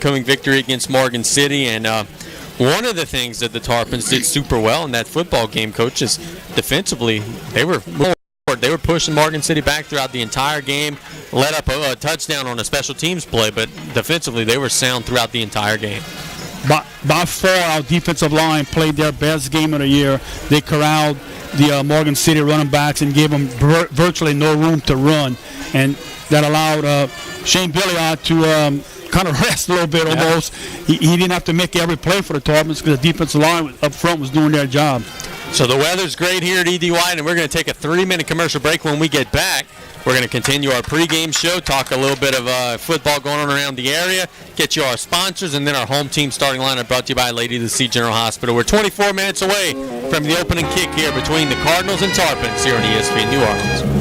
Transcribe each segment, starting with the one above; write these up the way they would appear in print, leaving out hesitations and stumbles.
coming victory against Morgan City. And one of the things that the Tarpons did super well in that football game, Coach, is defensively they were pushing Morgan City back throughout the entire game, let up a touchdown on a special teams play, but defensively they were sound throughout the entire game. By far, our defensive line played their best game of the year. They corralled the Morgan City running backs and gave them virtually no room to run, and that allowed Shane Billiard to kind of rest a little bit almost. He didn't have to make every play for the Tarpons because the defensive line up front was doing their job. So the weather's great here at ED White, and we're going to take a 3-minute commercial break. When we get back, we're going to continue our pregame show, talk a little bit of football going on around the area, get you our sponsors, and then our home team starting lineup brought to you by Lady of the Sea General Hospital. We're 24 minutes away from the opening kick here between the Cardinals and Tarpons here on ESPN New Orleans.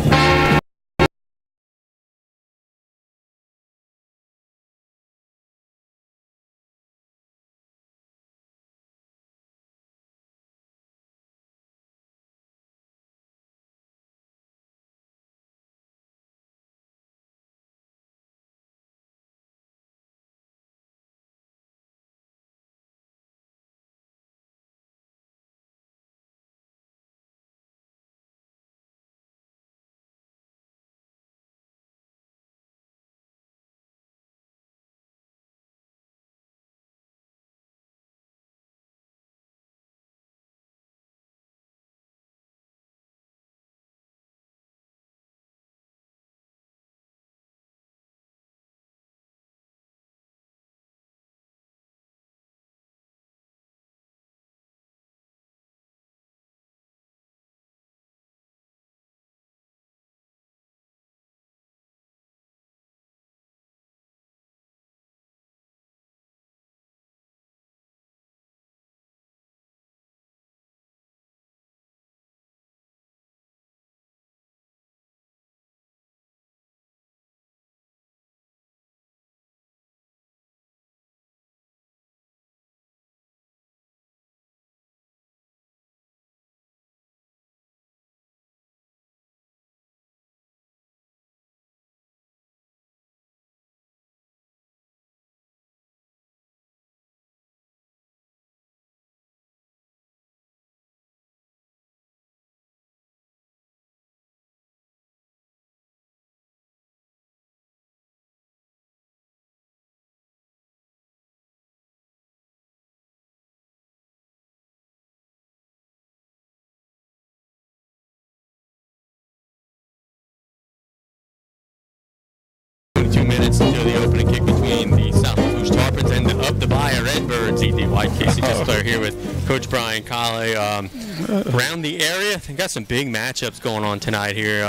Minutes until the opening kick between the South Lafourche Tarpons and the Up the Bayou Redbirds. ED White, Casey Displayer here with Coach Brian Colley. Around the area, they got some big matchups going on tonight here.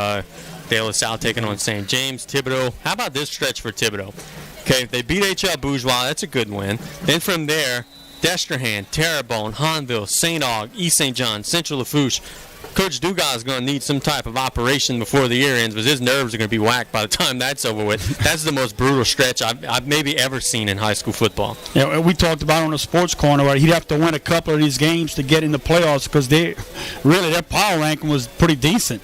De La Salle taking on St. James, Thibodaux. How about this stretch for Thibodaux? Okay, they beat H.L. Bourgeois. That's a good win. Then from there, Destrehan, Terrebonne, Hanville, St. Aug, East St. John, Central Lafourche. Coach Dugas is going to need some type of operation before the year ends, but his nerves are going to be whacked by the time that's over with. That's the most brutal stretch I've maybe ever seen in high school football. Yeah, we talked about on the sports corner, right? He'd have to win a couple of these games to get in the playoffs because their power ranking was pretty decent.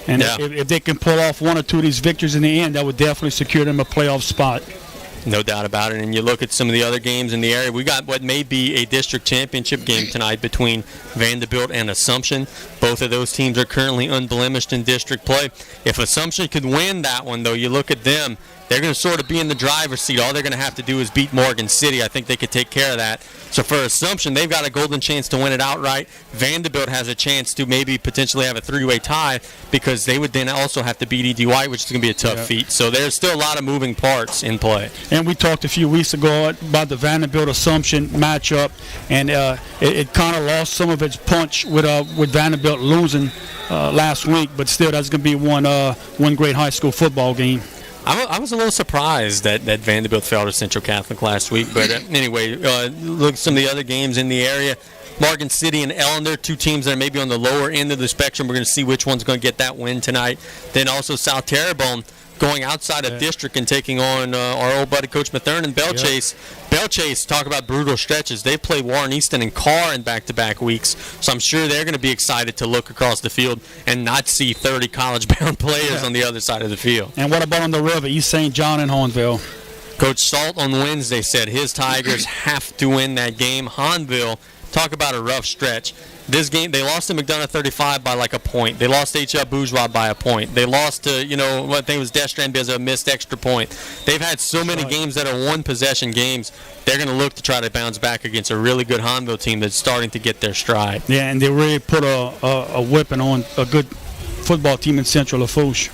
And if they can pull off one or two of these victories in the end, that would definitely secure them a playoff spot. No doubt about it. And you look at some of the other games in the area. We got what may be a district championship game tonight between Vanderbilt and Assumption. Both of those teams are currently unblemished in district play. If Assumption could win that one, though, you look at them, they're going to sort of be in the driver's seat. All they're going to have to do is beat Morgan City. I think they could take care of that. So for Assumption, they've got a golden chance to win it outright. Vanderbilt has a chance to maybe potentially have a three-way tie because they would then also have to beat E.D. White, which is going to be a tough feat. So there's still a lot of moving parts in play. And we talked a few weeks ago about the Vanderbilt-Assumption matchup, and it kind of lost some of its punch with Vanderbilt losing last week. But still, that's going to be one great high school football game. I was a little surprised that Vanderbilt fell to Central Catholic last week. But anyway, look at some of the other games in the area. Morgan City and Ellender, two teams that are maybe on the lower end of the spectrum. We're going to see which one's going to get that win tonight. Then also South Terrebonne going outside of district and taking on our old buddy Coach Mathern and Bellchase. Bellchase, talk about brutal stretches. They play Warren Easton and Carr in back-to-back weeks, so I'm sure they're going to be excited to look across the field and not see 30 college-bound players on the other side of the field. And what about on the river, East St. John and Hornville? Coach Salt on Wednesday said his Tigers have to win that game. Hahnville, talk about a rough stretch. This game, they lost to McDonough 35 by like a point. They lost to H.L. Bourgeois by a point. They lost to, I think it was Destrand because of a missed extra point. They've had so many games that are one-possession games. They're going to look to try to bounce back against a really good Hahnville team that's starting to get their stride. Yeah, and they really put a whipping on a good football team in Central Lafourche.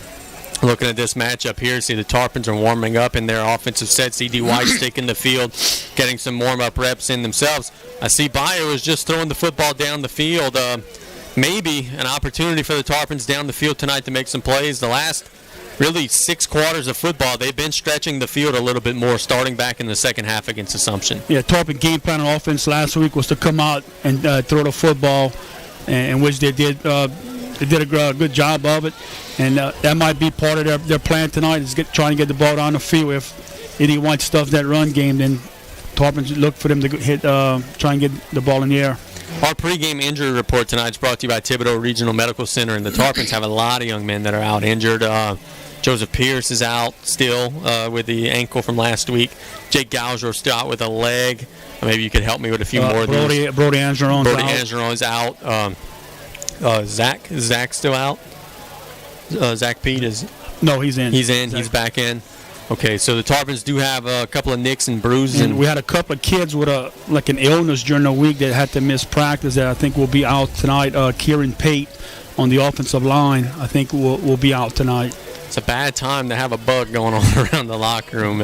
Looking at this matchup here, see the Tarpons are warming up in their offensive sets. E.D. White's taking the field, getting some warm-up reps in themselves. I see Bayo is just throwing the football down the field. Maybe an opportunity for the Tarpons down the field tonight to make some plays. The last really 6 quarters of football, they've been stretching the field a little bit more, starting back in the second half against Assumption. Yeah, Tarpon game plan on offense last week was to come out and throw the football, in which they did. They did a good job of it, and that might be part of their plan tonight is trying to get the ball down the field. If Eddie White stuffs that run game, then Tarpons look for them to try and get the ball in the air. Our pregame injury report tonight is brought to you by Thibodaux Regional Medical Center, and the Tarpons have a lot of young men that are out injured. Joseph Pierce is out still with the ankle from last week. Jake Gauger is still out with a leg. Maybe you could help me with a few more of these. Brody Angeron is out. Zach's still out? Zach Pete is... No, he's in. He's in. He's back in. Okay, so the Tarpons do have a couple of nicks and bruises. And we had a couple of kids with an illness during the week that had to miss practice that I think will be out tonight. Kieran Pate on the offensive line, I think will be out tonight. It's a bad time to have a bug going on around the locker room.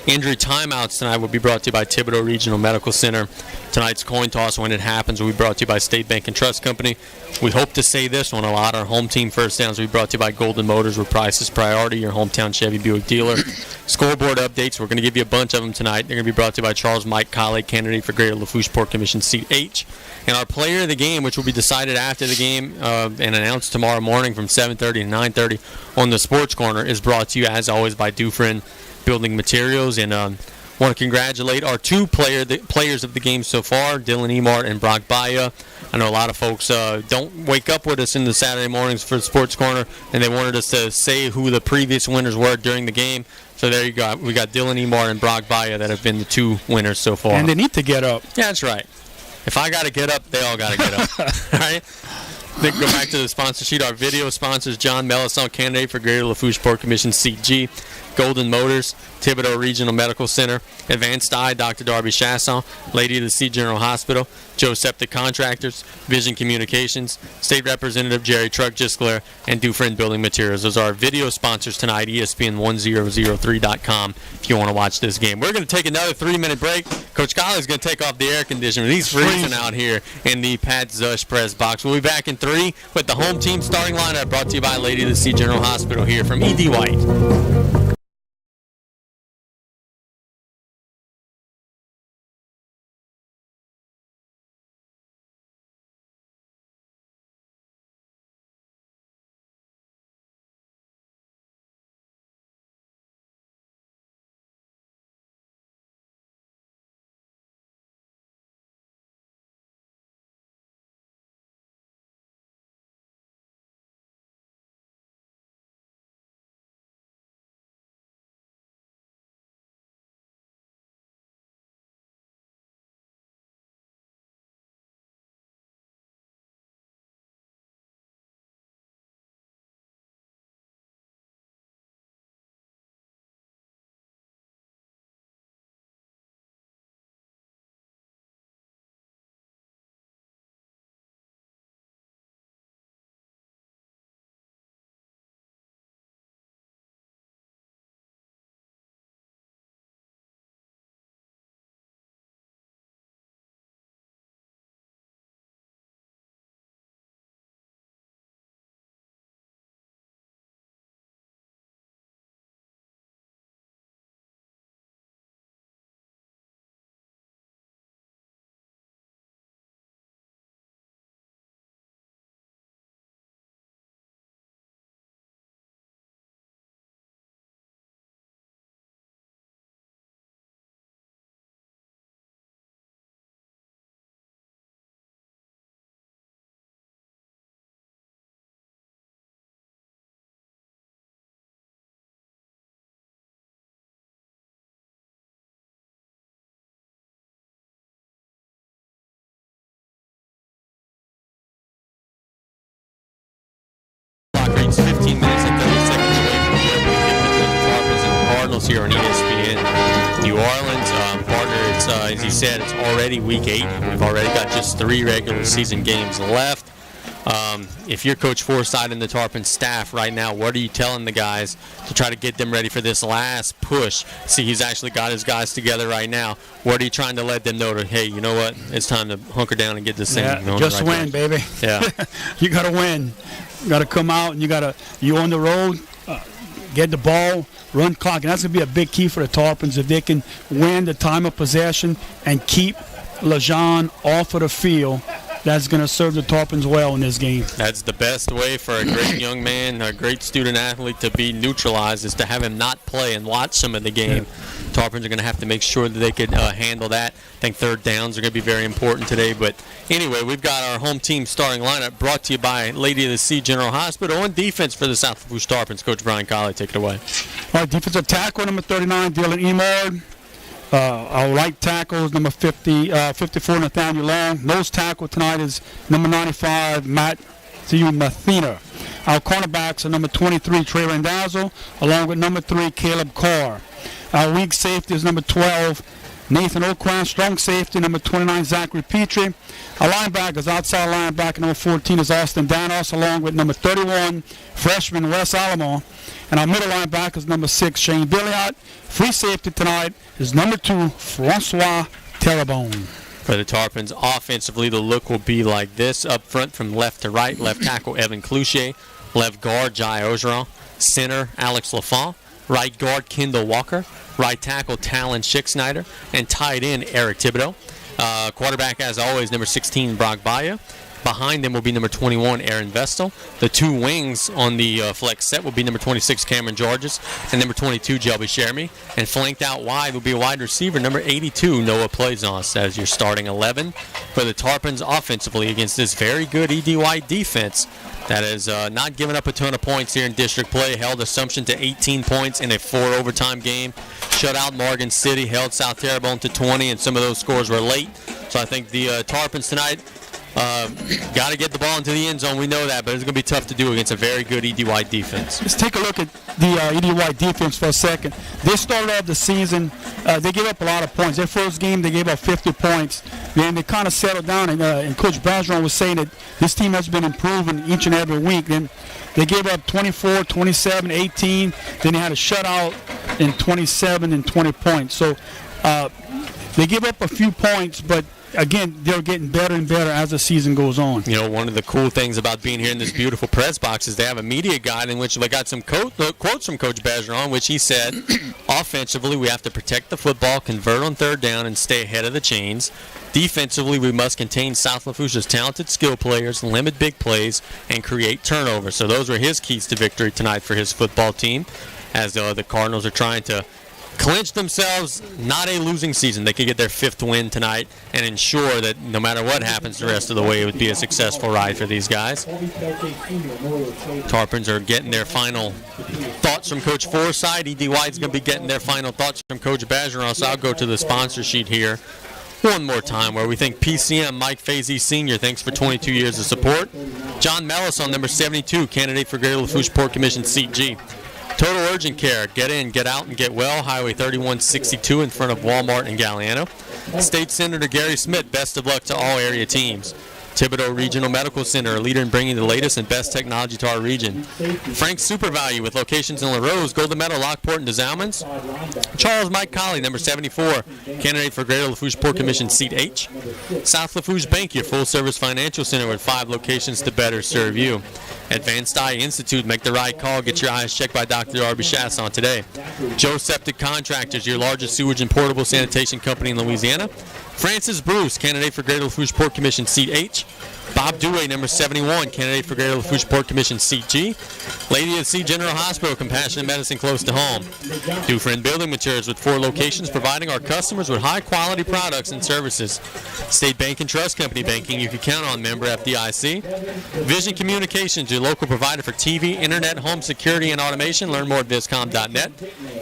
Injury timeouts tonight will be brought to you by Thibodaux Regional Medical Center. Tonight's coin toss, when it happens, will be brought to you by State Bank and Trust Company. We hope to say this one a lot. Our home team first downs will be brought to you by Golden Motors, where price is priority, your hometown Chevy Buick dealer. Scoreboard updates, we're going to give you a bunch of them tonight. They're going to be brought to you by Charles Mike Colley, candidate for Greater Lafourche Port Commission Seat H. And our player of the game, which will be decided after the game and announced tomorrow morning from 7:30 to 9:30 on the Sports Corner, is brought to you, as always, by Dufresne Building Materials. And want to congratulate our 2 players of the game so far, Dylan Emart and Brock Baya. I know a lot of folks don't wake up with us in the Saturday mornings for the Sports Corner, and they wanted us to say who the previous winners were during the game. So there you go. We got Dylan Emart and Brock Baya that have been the 2 winners so far. And they need to get up. Yeah, that's right. If I got to get up, they all got to get up. All right? Then go back to the sponsor sheet. Our video sponsors, John Melisson, candidate for Greater Lafourche Port Commission Seat G. Golden Motors, Thibodaux Regional Medical Center, Advanced Eye, Dr. Darby Chasson, Lady of the Sea General Hospital, Joe Septic Contractors, Vision Communications, State Representative Jerry Truck Giskler, and Dufresne Building Materials. Those are our video sponsors tonight, ESPN1003.com, if you want to watch this game. We're going to take another 3-minute break. Coach Colley's going to take off the air conditioner. He's freezing out here in the Pat Zush press box. We'll be back in 3 with the home team starting lineup brought to you by Lady of the Sea General Hospital here from E.D. White. It's 15 minutes and 30 seconds away from the opening kick between the Tarpons and the Cardinals here on ESPN. New Orleans, partner, it's, as you said, it's already week 8. We've already got just 3 regular season games left. If you're Coach Forsythe and the Tarpon staff right now, what are you telling the guys to try to get them ready for this last push? See, he's actually got his guys together right now. What are you trying to let them know to, hey, you know what? It's time to hunker down and get this thing going. Just win, baby. Yeah. You got to win. You got to come out and you on the road, get the ball, run clock. And that's going to be a big key for the Tarpons. If they can win the time of possession and keep LeJean off of the field, that's going to serve the Tarpons well in this game. That's the best way for a great young man, a great student athlete to be neutralized, is to have him not play and watch some of the game. Yeah. Tarpons are going to have to make sure that they can handle that. I think third downs are going to be very important today. But anyway, we've got our home team starting lineup brought to you by Lady of the Sea General Hospital. On defense for the South Lafourche Tarpons, Coach Brian Colley, take it away. All right, defensive tackle, number 39, Dylan Emard. Our right tackle is number 54, Nathaniel Long. Nose tackle tonight is number 95, Matthew Mathena. Our cornerbacks are number 23, Trey Randazzo, along with number 3, Caleb Carr. Our weak safety is number 12, Nathan O'Quan. Strong safety, number 29, Zachary Petrie. Our linebackers, outside linebacker, number 14 is Austin Danos, along with number 31, freshman Wes Alamo. And our middle linebacker is number 6, Shane Billiot. Free safety tonight is number 2, Francois Terrebonne. For the Tarpons, offensively, the look will be like this. Up front from left to right, left tackle Evan Cloutier, left guard Jai Ogeron, center Alex Lafont, right guard Kendall Walker, right tackle Talon Schick-Snyder, and tight end Eric Thibodeau. Quarterback, as always, number 16, Brock Baia. Behind them will be number 21, Aaron Vestal. The 2 wings on the flex set will be number 26, Cameron Georges, and number 22, Jelby Shermy. And flanked out wide will be a wide receiver, number 82, Noah Plaisance, as your starting 11 for the Tarpons offensively against this very good ED White defense that has not given up a ton of points here in district play. Held Assumption to 18 points in a 4-overtime game. Shut out Morgan City, held South Terrebonne to 20, and some of those scores were late. So I think the Tarpons tonight got to get the ball into the end zone. We know that, but it's going to be tough to do against a very good ED White defense. Let's take a look at the ED White defense for a second. They started off the season, they gave up a lot of points. Their first game, they gave up 50 points. Then they kind of settled down, and Coach Bergeron was saying that this team has been improving each and every week. Then they gave up 24, 27, 18. Then they had a shutout in 27 and 20 points. So they give up a few points, but again, they're getting better and better as the season goes on. You know, one of the cool things about being here in this beautiful press box is they have a media guide in which they got some quotes from Coach Bergeron, which he said, offensively, we have to protect the football, convert on third down, and stay ahead of the chains. Defensively, we must contain South Lafourche's talented skill players, limit big plays, and create turnovers. So those were his keys to victory tonight for his football team, as the Cardinals are trying to clinch themselves not a losing season. They could get their 5th win tonight and ensure that no matter what happens the rest of the way, it would be a successful ride for these guys. Tarpons are getting their final thoughts from Coach Forsythe. ED White's going to be getting their final thoughts from Coach Bergeron. So I'll go to the sponsor sheet here one more time, where we thank PCM Mike Fazy Sr. Thanks for 22 years of support. John Mellison, number 72, candidate for Greater Lafourche Port Commission Seat G. Total Urgent Care, get in, get out, and get well. Highway 3162 in front of Walmart in Galliano. State Senator Gary Smith, best of luck to all area teams. Thibodeau Regional Medical Center, a leader in bringing the latest and best technology to our region. Frank's Super Value with locations in La Rose, Golden Meadow, Lockport, and DeZalmans. Charles Mike Colley, number 74, candidate for Greater Lafourche Port Commission Seat H. South Lafourche Bank, your full-service financial center with 5 locations to better serve you. Advanced Eye Institute, make the right call. Get your eyes checked by Dr. Arby Chasson today. Joe Septic Contractors, your largest sewage and portable sanitation company in Louisiana. Francis Bruce, candidate for Greater Lafourche Port Commission Seat H. Bob Dewey, number 71, candidate for Greater Lafourche Port Commission Seat G. Lady of the Sea General Hospital, compassionate medicine close to home. Dufresne Building Materials with 4 locations, providing our customers with high-quality products and services. State Bank and Trust Company banking you can count on, member FDIC. Vision Communications, your local provider for TV, internet, home security, and automation. Learn more at viscom.net.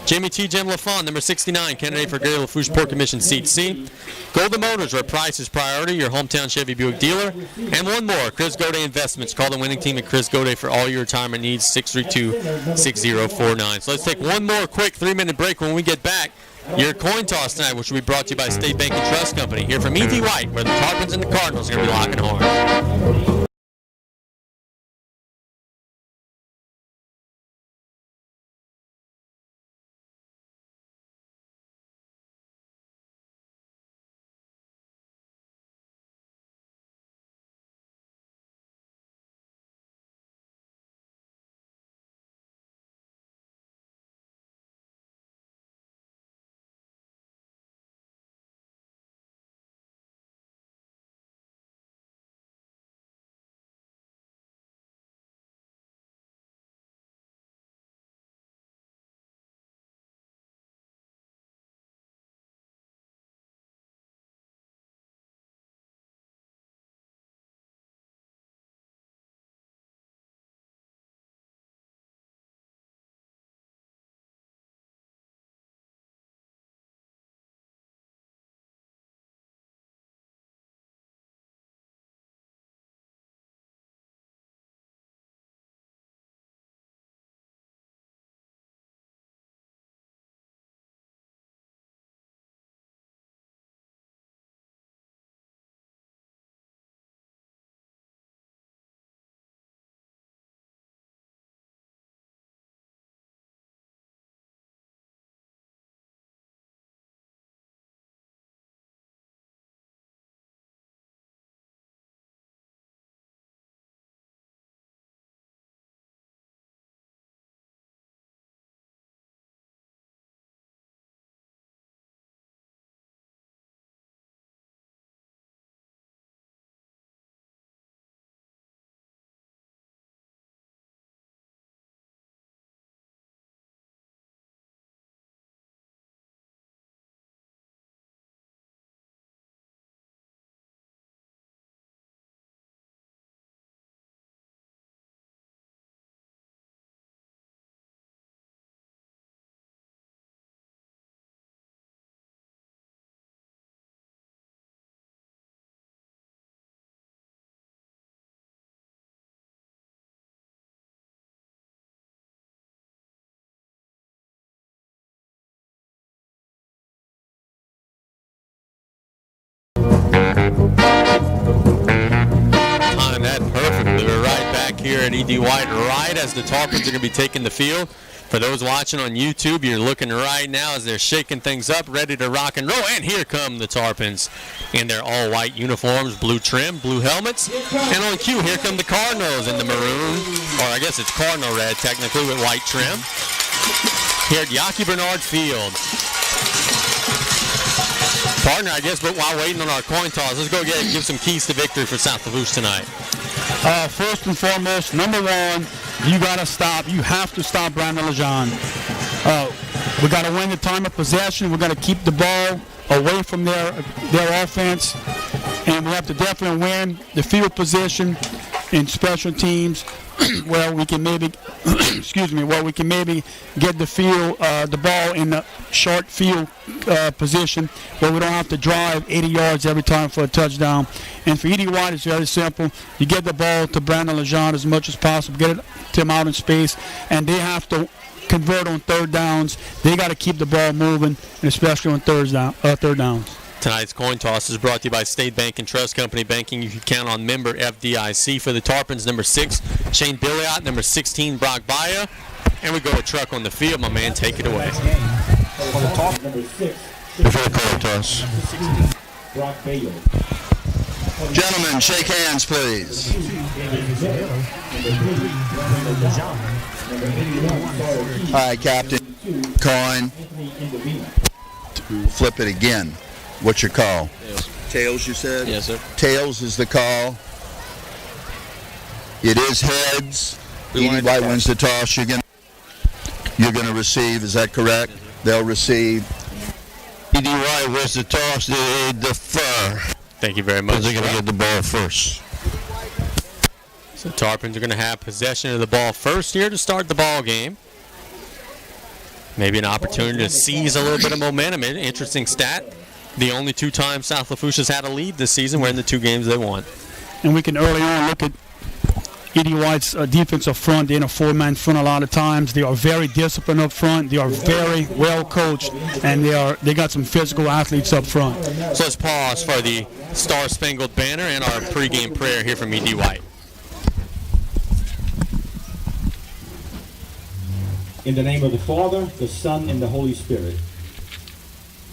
Jimmy T. Jim Lafont, number 69, candidate for Greater Lafourche Port Commission Seat C. Golden Motors, where price is priority, your hometown Chevy Buick dealer. And one more, Chris Goday Investments. Call the winning team at Chris Goday for all your retirement needs, 632-6049. So let's take one more quick 3-minute break. When we get back, your coin toss tonight, which will be brought to you by State Bank and Trust Company. Here from E.D. White, where the Tarpons and the Cardinals are going to be locking horns. Timed that perfectly. We're right back here at E.D. White, right as the Tarpons are going to be taking the field. For those watching on YouTube, you're looking right now as they're shaking things up, ready to rock and roll. And here come the Tarpons in their all-white uniforms, blue trim, blue helmets. And on cue, here come the Cardinals in the maroon, or I guess it's Cardinal red technically with white trim. Here at Yaki Bernard Field. Partner, I guess, but while waiting on our coin toss, let's go ahead and give some keys to victory for South Lafourche tonight. First and foremost, number one, you got to stop. You have to stop Brandon Lejean. We got to win the time of possession. We got to keep the ball away from their offense, and we have to definitely win the field position in special teams, where we can maybe, where we can maybe get the ball in the short field position, where we don't have to drive 80 yards every time for a touchdown. And for E.D. White, it's very simple. You get the ball to Brandon Lejean as much as possible, get it to him out in space, and they have to convert on third downs. They got to keep the ball moving, and especially on third downs. Tonight's coin toss is brought to you by State Bank and Trust Company. Banking you can count on, member FDIC. For the Tarpons, number 6, Shane Billiot. Number 16, Brock Baya. And we go a truck on the field. My man, take it away. Before the coin toss. Gentlemen, shake hands, please. All right, Captain. Coin. Flip it again. What's your call? Tails, you said? Yes, sir. Tails is the call. It is heads. E.D. White wins the toss. You're gonna receive. Is that correct? They'll receive. E.D. White wins the toss. They defer. Thank you very much. They're gonna get the ball first. So Tarpons are going to have possession of the ball first here to start the ball game. Maybe an opportunity to seize a little bit of momentum. Interesting stat. The only 2 times South Lafourche has had a lead this season were in the 2 games they won. and we can early on look at E.D. White's defensive front. They're in a 4-man front a lot of times. They are very disciplined up front. They are very well coached, and they got some physical athletes up front. So let's pause for the Star Spangled Banner and our pregame prayer here from E.D. White. In the name of the Father, the Son, and the Holy Spirit.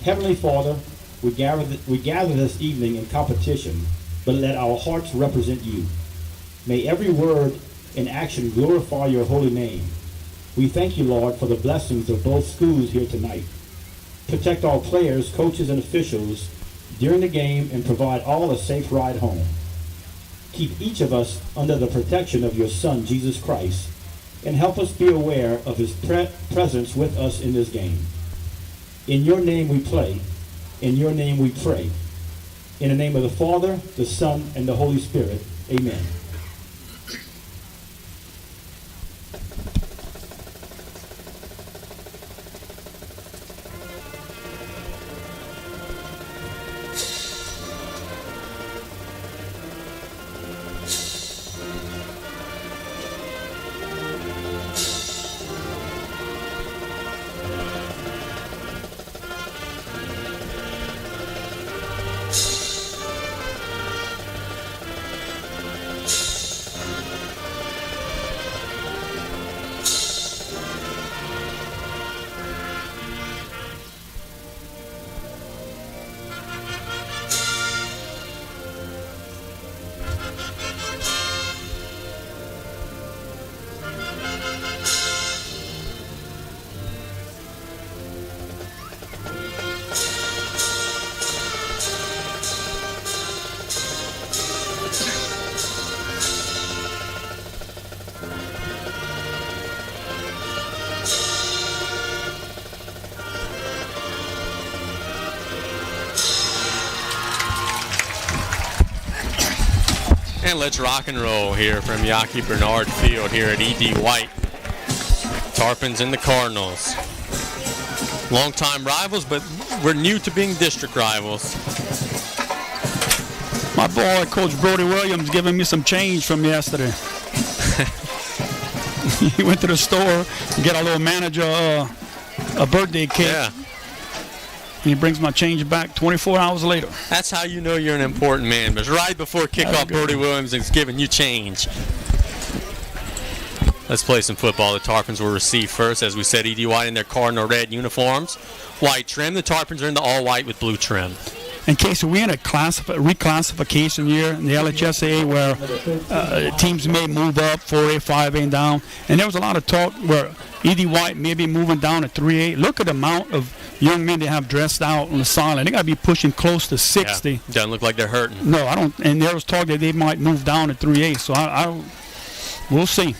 Heavenly Father, we gather this evening in competition, but let our hearts represent you. May every word and action glorify your holy name. We thank you, Lord, for the blessings of both schools here tonight. Protect all players, coaches, and officials during the game and provide all a safe ride home. Keep each of us under the protection of your Son, Jesus Christ, and help us be aware of his presence with us in this game. In your name we play. In your name we pray. In the name of the Father, the Son, and the Holy Spirit. Amen. And let's rock and roll here from Yaki Bernard Field here at E.D. White. Tarpons and the Cardinals. Longtime rivals, but we're new to being district rivals. My boy, Coach Brody Williams, giving me some change from yesterday. He went to the store to get our little manager a birthday cake. Yeah. And he brings my change back 24 hours later. That's how you know you're an important man. But right before kickoff, Brody Williams is giving you change. Let's play some football. The Tarpons will receive first. As we said, E.D. White in their cardinal red uniforms. White trim. The Tarpons are in the all white with blue trim. In case we're in a reclassification year in the LHSAA where teams may move up 4A, 5A and down. And there was a lot of talk where E.D. White may be moving down to 3A. Look at the amount of young men they have dressed out on the sideline. They got to be pushing close to 60. Yeah, doesn't look like they're hurting. No, I don't. And there was talk that they might move down to 3A. So we'll see.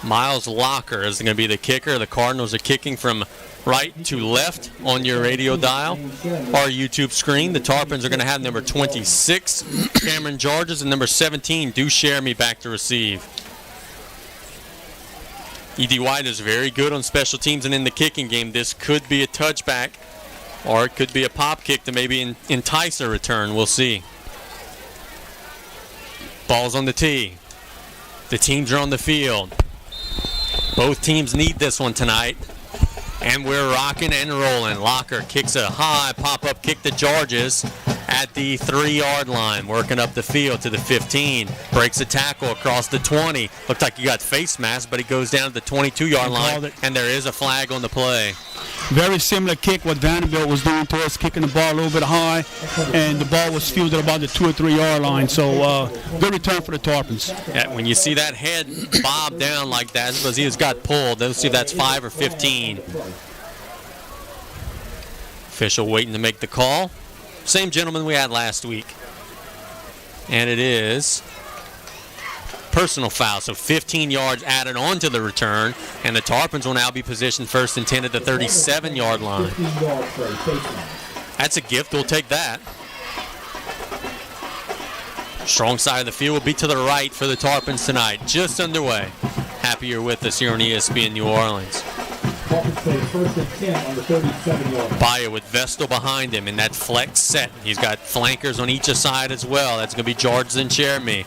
Miles Locker is going to be the kicker. The Cardinals are kicking from right to left on your radio dial or YouTube screen. The Tarpons are going to have number 26, Cameron Georges, and number 17, Do Share Me, back to receive. E.D. White is very good on special teams and in the kicking game. This could be a touchback or it could be a pop kick to maybe entice a return. We'll see. Ball's on the tee. The teams are on the field. Both teams need this one tonight. And we're rocking and rolling. Locker kicks a high pop-up kick to Georges at the 3-yard line. Working up the field to the 15. Breaks a tackle across the 20. Looked like he got face masked, but he goes down to the 22-yard line. And there is a flag on the play. Very similar kick what Vanderbilt was doing to us, kicking the ball a little bit high. And the ball was fielded about the 2 or 3 yard line. So good return for the Tarpons. Yeah, when you see that head bob down like that, it's because he has got pulled. Let's see if that's 5 or 15. Official waiting to make the call. Same gentleman we had last week. And it is personal foul. So 15 yards added on to the return. And the Tarpons will now be positioned first and 10 at the 37-yard line. That's a gift. We'll take that. Strong side of the field will be to the right for the Tarpons tonight. Just underway. Happy you're with us here on ESPN New Orleans. Tarpons play first and 10 on the 37-yard line. Baia with Vestal behind him in that flex set. He's got flankers on each side as well. That's going to be George and Jeremy.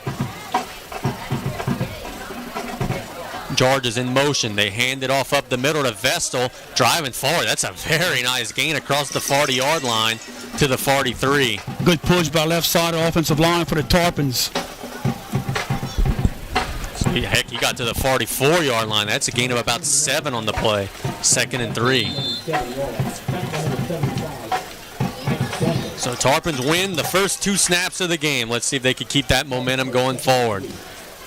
George is in motion. They hand it off up the middle to Vestal, driving forward. That's a very nice gain across the 40-yard line to the 43. Good push by left side of the offensive line for the Tarpons. Heck, he got to the 44-yard line. That's a gain of about 7 on the play. 2nd and 3. So Tarpons win the first 2 snaps of the game. Let's see if they can keep that momentum going forward.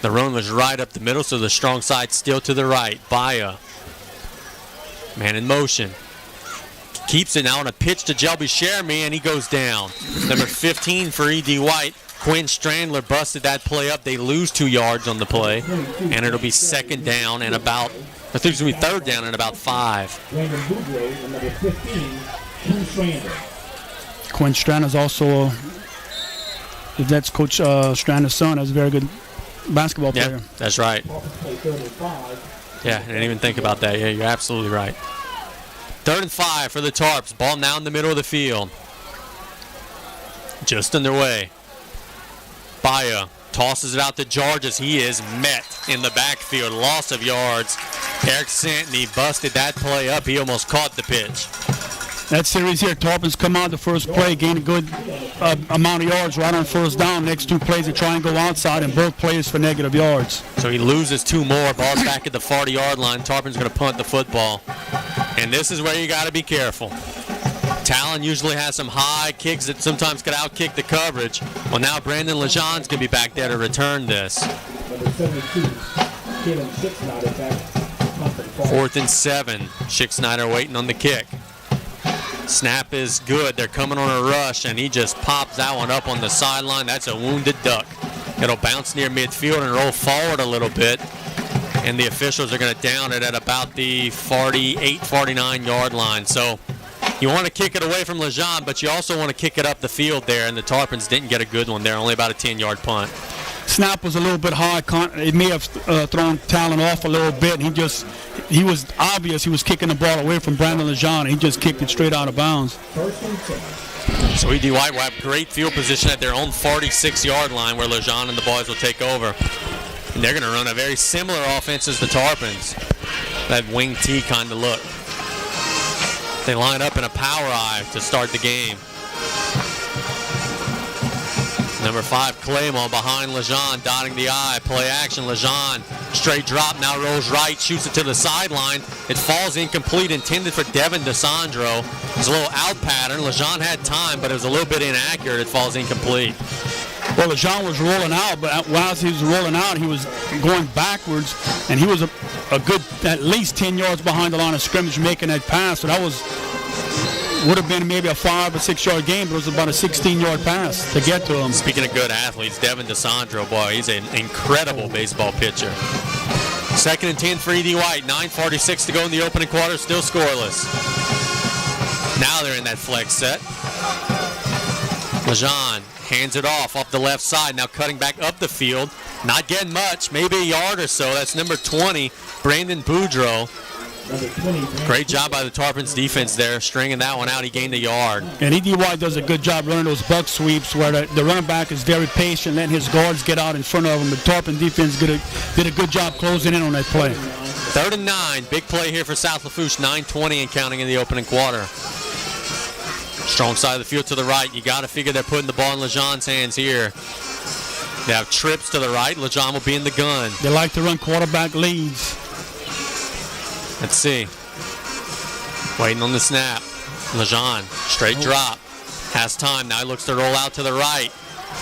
The run was right up the middle, so the strong side still to the right. Baia. Man in motion. Keeps it now on a pitch to Jelby Sheremy, and he goes down. Number 15 for E.D. White. Quinn Strandler busted that play up. They lose 2 yards on the play, and it'll be 2nd down and about, I think it's going to be 3rd down and about 5. Quinn Strandler's also, if that's Coach Strandler's son, that's a very good basketball player. Yeah, that's right. Yeah, I didn't even think about that. Yeah, you're absolutely right. 3rd and 5 for the Tarps. Ball now in the middle of the field. Just underway. Baia tosses it out to George as he is met in the backfield. Loss of yards. Eric Santney busted that play up. He almost caught the pitch. That series here, Tarpons come out the first play, gain a good amount of yards right on first down. Next 2 plays, they try and go outside, and both plays for negative yards. So he loses 2 more. Ball's back at the 40-yard line. Tarpons going to punt the football. And this is where you got to be careful. Talon usually has some high kicks that sometimes could outkick the coverage. Well, now Brandon Lejean's going to be back there to return this. 4th and 7. Schick Snyder waiting on the kick. Snap is good. They're coming on a rush, and he just pops that one up on the sideline. That's a wounded duck. It'll bounce near midfield and roll forward a little bit, and the officials are going to down it at about the 48, 49-yard line. So you want to kick it away from Lejean, but you also want to kick it up the field there, and the Tarpons didn't get a good one there, only about a 10-yard punt. Snap was a little bit high. It may have thrown Talon off a little bit. He was obvious he was kicking the ball away from Brandon Lejean. He just kicked it straight out of bounds. So E.D. White will have great field position at their own 46-yard line where Lejean and the boys will take over. And they're going to run a very similar offense as the Tarpons. That wing T kind of look. They line up in a power eye to start the game. Number 5, Claymore behind Lejean, dotting the I. Play action, Lejean. Straight drop, now rolls right, shoots it to the sideline. It falls incomplete, intended for Devin DeSandro. It's a little out pattern. Lejean had time, but it was a little bit inaccurate. It falls incomplete. Well, Lejean was rolling out, but while he was rolling out, he was going backwards, and he was a good at least 10 yards behind the line of scrimmage making that pass. So that would have been maybe a 5 or 6 yard game, but it was about a 16-yard pass to get to him. Speaking of good athletes, Devin DeSandro, boy, he's an incredible baseball pitcher. 2nd and 10 for E.D. White. 9:46 to go in the opening quarter, still scoreless. Now they're in that flex set. Lejean hands it off the left side, now cutting back up the field. Not getting much, maybe a yard or so. That's number 20, Brandon Boudreau. Great job by the Tarpons defense there, stringing that one out. He gained a yard. And E.D. White does a good job running those buck sweeps where the running back is very patient, letting his guards get out in front of him. The Tarpon defense did a good job closing in on that play. 3rd and 9. Big play here for South Lafourche. 9:20 and counting in the opening quarter. Strong side of the field to the right. You got to figure they're putting the ball in Lejean's hands here. They have trips to the right. Lejean will be in the gun. They like to run quarterback leads. Let's see. Waiting on the snap. Lejean, straight drop. Has time. Now he looks to roll out to the right.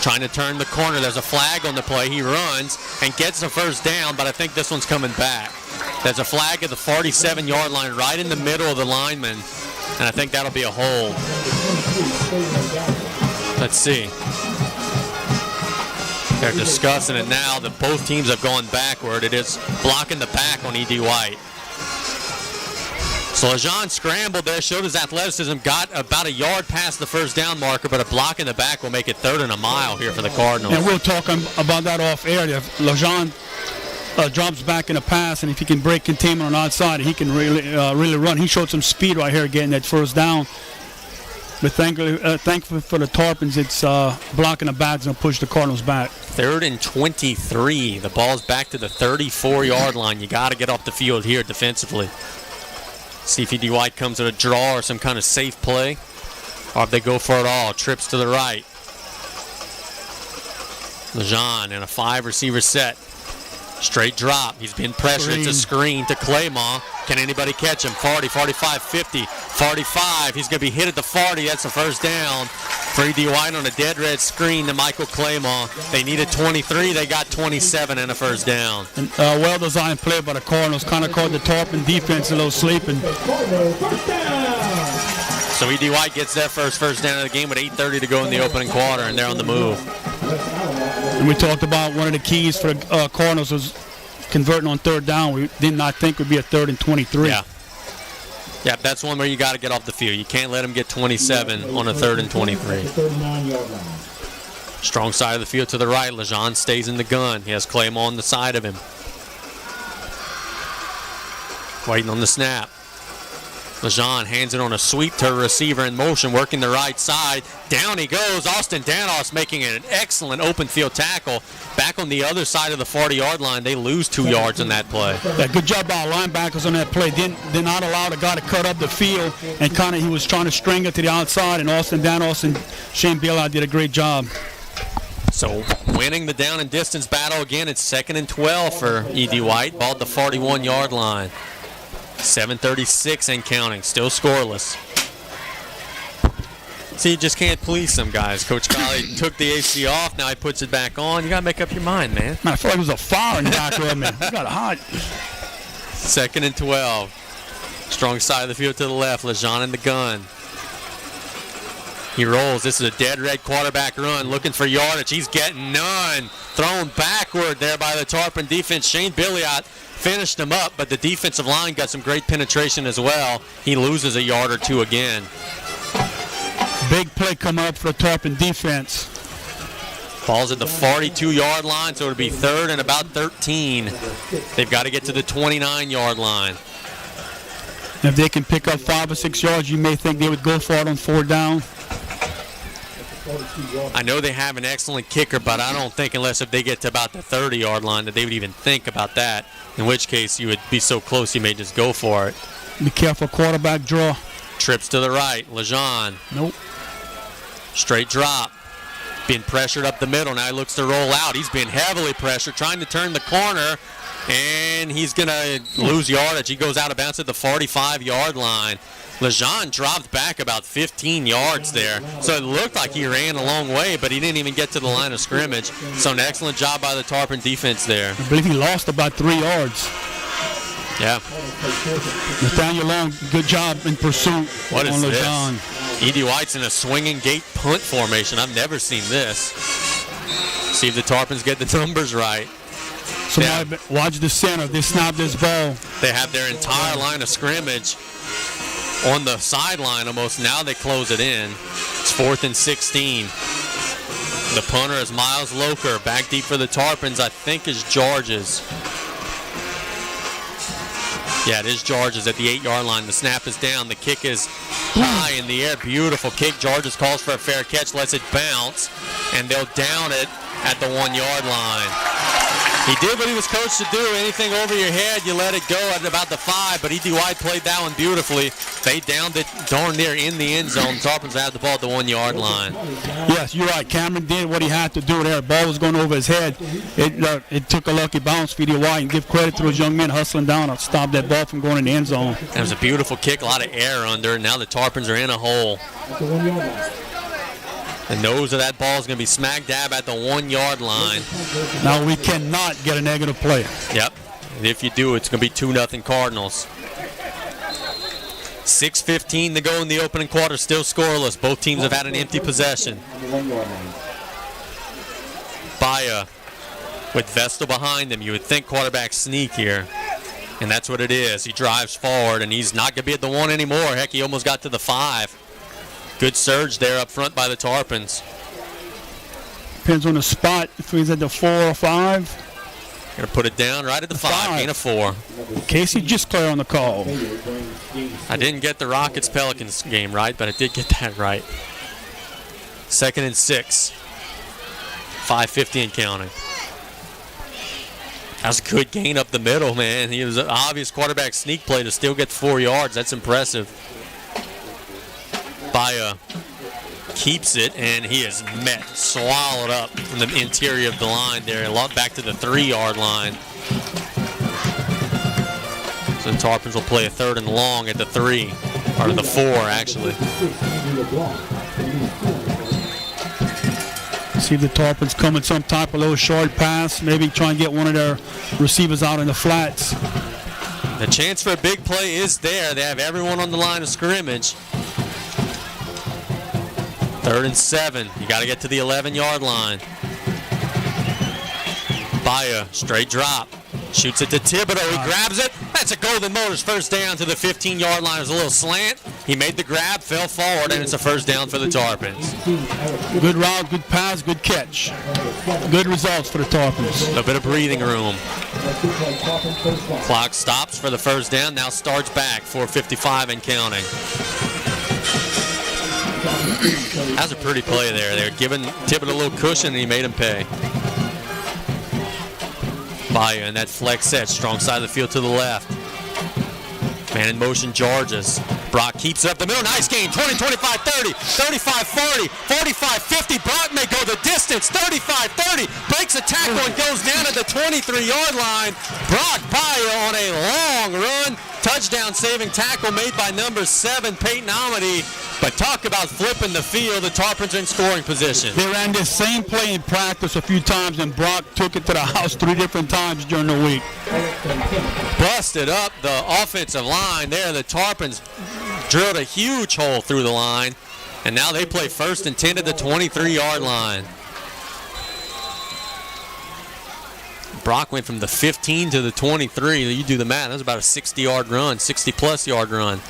Trying to turn the corner. There's a flag on the play. He runs and gets the first down, but I think this one's coming back. There's a flag at the 47-yard line right in the middle of the lineman, and I think that'll be a hold. Let's see. They're discussing it now that both teams have gone backward. It is blocking the back on E.D. White. So Lejean scrambled there, showed his athleticism, got about a yard past the first down marker, but a block in the back will make it 3rd and a mile here for the Cardinals. And we'll talk about that off air. Lejean drops back in the pass, and if he can break containment on the outside, he can really run. He showed some speed right here getting that first down. But thankfully for the Tarpons, it's blocking the backs and push the Cardinals back. 3rd and 23. The ball's back to the 34-yard line. You got to get off the field here defensively. See if E.D. White comes with a draw or some kind of safe play. Or if they go for it all. Trips to the right. Lejean in a 5-receiver set. Straight drop. He's been pressured. It's a screen to Claymont. Can anybody catch him? 40, 45, 50, 45. He's going to be hit at the 40. That's a first down. For E.D. White on a dead red screen to Michael Claymont. They needed 23. They got 27 and a first down. And, well-designed play by the Cardinals. Kind of caught the Tarpon defense a little sleeping. So E.D. White gets their first down of the game with 8:30 to go in the opening quarter, and they're on the move. And we talked about one of the keys for the Cardinals was converting on 3rd down. We did not think would be a 3rd and 23. Yeah, that's one where you got to get off the field. You can't let them get 27 on a 3rd and 23. Strong side of the field to the right. Lejean stays in the gun. He has Claymont on the side of him. Waiting on the snap. Lejean hands it on a sweep to a receiver in motion, working the right side. Down he goes. Austin Danos making an excellent open field tackle. Back on the other side of the 40-yard line. They lose 2 yards in that play. Yeah, good job by our linebackers on that play. Did not allow the guy to cut up the field, and he was trying to string it to the outside, and Austin Danos and Shane Bailout did a great job. So winning the down and distance battle again. It's 2nd and 12 for E.D. White. Ball at the 41-yard line. 7:36 and counting, still scoreless. See, you just can't please some guys. Coach Colley took the AC off, now he puts it back on. You got to make up your mind, man. I feel like it was a fire in the back of me. We got hot. 2nd and 12. Strong side of the field to the left. Lejean in the gun. He rolls. This is a dead red quarterback run, looking for yardage. He's getting none. Thrown backward there by the Tarpon defense. Shane Billiot finished him up, but the defensive line got some great penetration as well. He loses a yard or 2 again. Big play coming up for the Tarpon defense. Ball's at the 42-yard line, so it'll be 3rd and about 13. They've got to get to the 29-yard line. If they can pick up 5 or 6 yards, you may think they would go for it on 4th down. I know they have an excellent kicker, but I don't think unless if they get to about the 30-yard line that they would even think about that, in which case you would be so close you may just go for it. Be careful, quarterback draw. Trips to the right. Lejean. Nope. Straight drop. Being pressured up the middle. Now he looks to roll out. He's being heavily pressured, trying to turn the corner, and he's going to lose yardage. He goes out of bounds at the 45-yard line. Lejean dropped back about 15 yards there. So it looked like he ran a long way, but he didn't even get to the line of scrimmage. So an excellent job by the Tarpon defense there. I believe he lost about 3 yards. Yeah. Nathaniel Long, good job in pursuit. What is Lejean. this? E.D. White's in a swinging gate punt formation. I've never seen this. See if the Tarpons get the numbers right. So watch the center. They snap this ball. They have their entire line of scrimmage on the sideline almost. Now they close it in. It's 4th and 16. The punter is Miles Loker. Back deep for the Tarpons, I think, is Georges. Yeah, it is Georges at the 8-yard line. The snap is down. The kick is high in the air. Beautiful kick. Georges calls for a fair catch, lets it bounce, and they'll down it at the 1-yard line. He did what he was coached to do. Anything over your head, you let it go at about the 5, but E.D. White played that one beautifully. They downed it darn near in the end zone. Tarpons had the ball at the 1-yard line. Yes, you're right. Cameron did what he had to do there. The ball was going over his head. It took a lucky bounce for E.D. White, and give credit to those young men hustling down to stop that ball from going in the end zone. It was a beautiful kick, a lot of air under it. Now the Tarpons are in a hole. The nose of that ball is going to be smack dab at the 1-yard line. Now we cannot get a negative play. Yep. And if you do, it's going to be 2-0 Cardinals. 6:15 to go in the opening quarter, still scoreless. Both teams have had an empty possession. Baya with Vestal behind him. You would think quarterback sneak here. And that's what it is. He drives forward, and he's not going to be at the 1 anymore. Heck, he almost got to the 5. Good surge there up front by the Tarpons. Depends on the spot, if he's at the 4 or 5. Going to put it down right at the 5, gain of 4. Casey just clear on the call. I didn't get the Rockets-Pelicans game right, but I did get that right. 2nd and 6. 5:50 and counting. That's a good gain up the middle, man. He was an obvious quarterback sneak play to still get 4 yards. That's impressive. Baya keeps it, and he is swallowed up from the interior of the line there, back to the 3-yard line. So the Tarpons will play a 3rd and long at the 3, or the 4, actually. See if the Tarpons come with some type of little short pass, maybe try and get one of their receivers out in the flats. The chance for a big play is there. They have everyone on the line of scrimmage. 3rd and 7. You got to get to the 11-yard line. Baya, straight drop. Shoots it to Thibodeau. He grabs it. That's a Golden Motors first down to the 15-yard line. There's a little slant. He made the grab, fell forward, and it's a first down for the Tarpons. Good route, good pass, good catch. Good results for the Tarpons. A little bit of breathing room. Clock stops for the first down. Now starts back. 4:55 and counting. That was a pretty play there. They were giving Thibodeau a little cushion, and he made him pay. Baya in that flex set, strong side of the field to the left. Man in motion, Georges. Brock keeps it up the middle. Nice gain. 20, 25, 30, 35, 40, 45, 50. Brock may go the distance. 35, 30. Breaks a tackle and goes down at the 23-yard line. Brock Baya on a long run. Touchdown saving tackle made by number 7, Peyton Amity. But talk about flipping the field. The Tarpons are in scoring position. They ran this same play in practice a few times, and Brock took it to the house 3 different times during the week. Busted up the offensive line there. The Tarpons drilled a huge hole through the line, and now they play 1st and 10 at the 23-yard line. Brock went from the 15 to the 23. You do the math. That was about a 60-yard run, 60-plus yard run.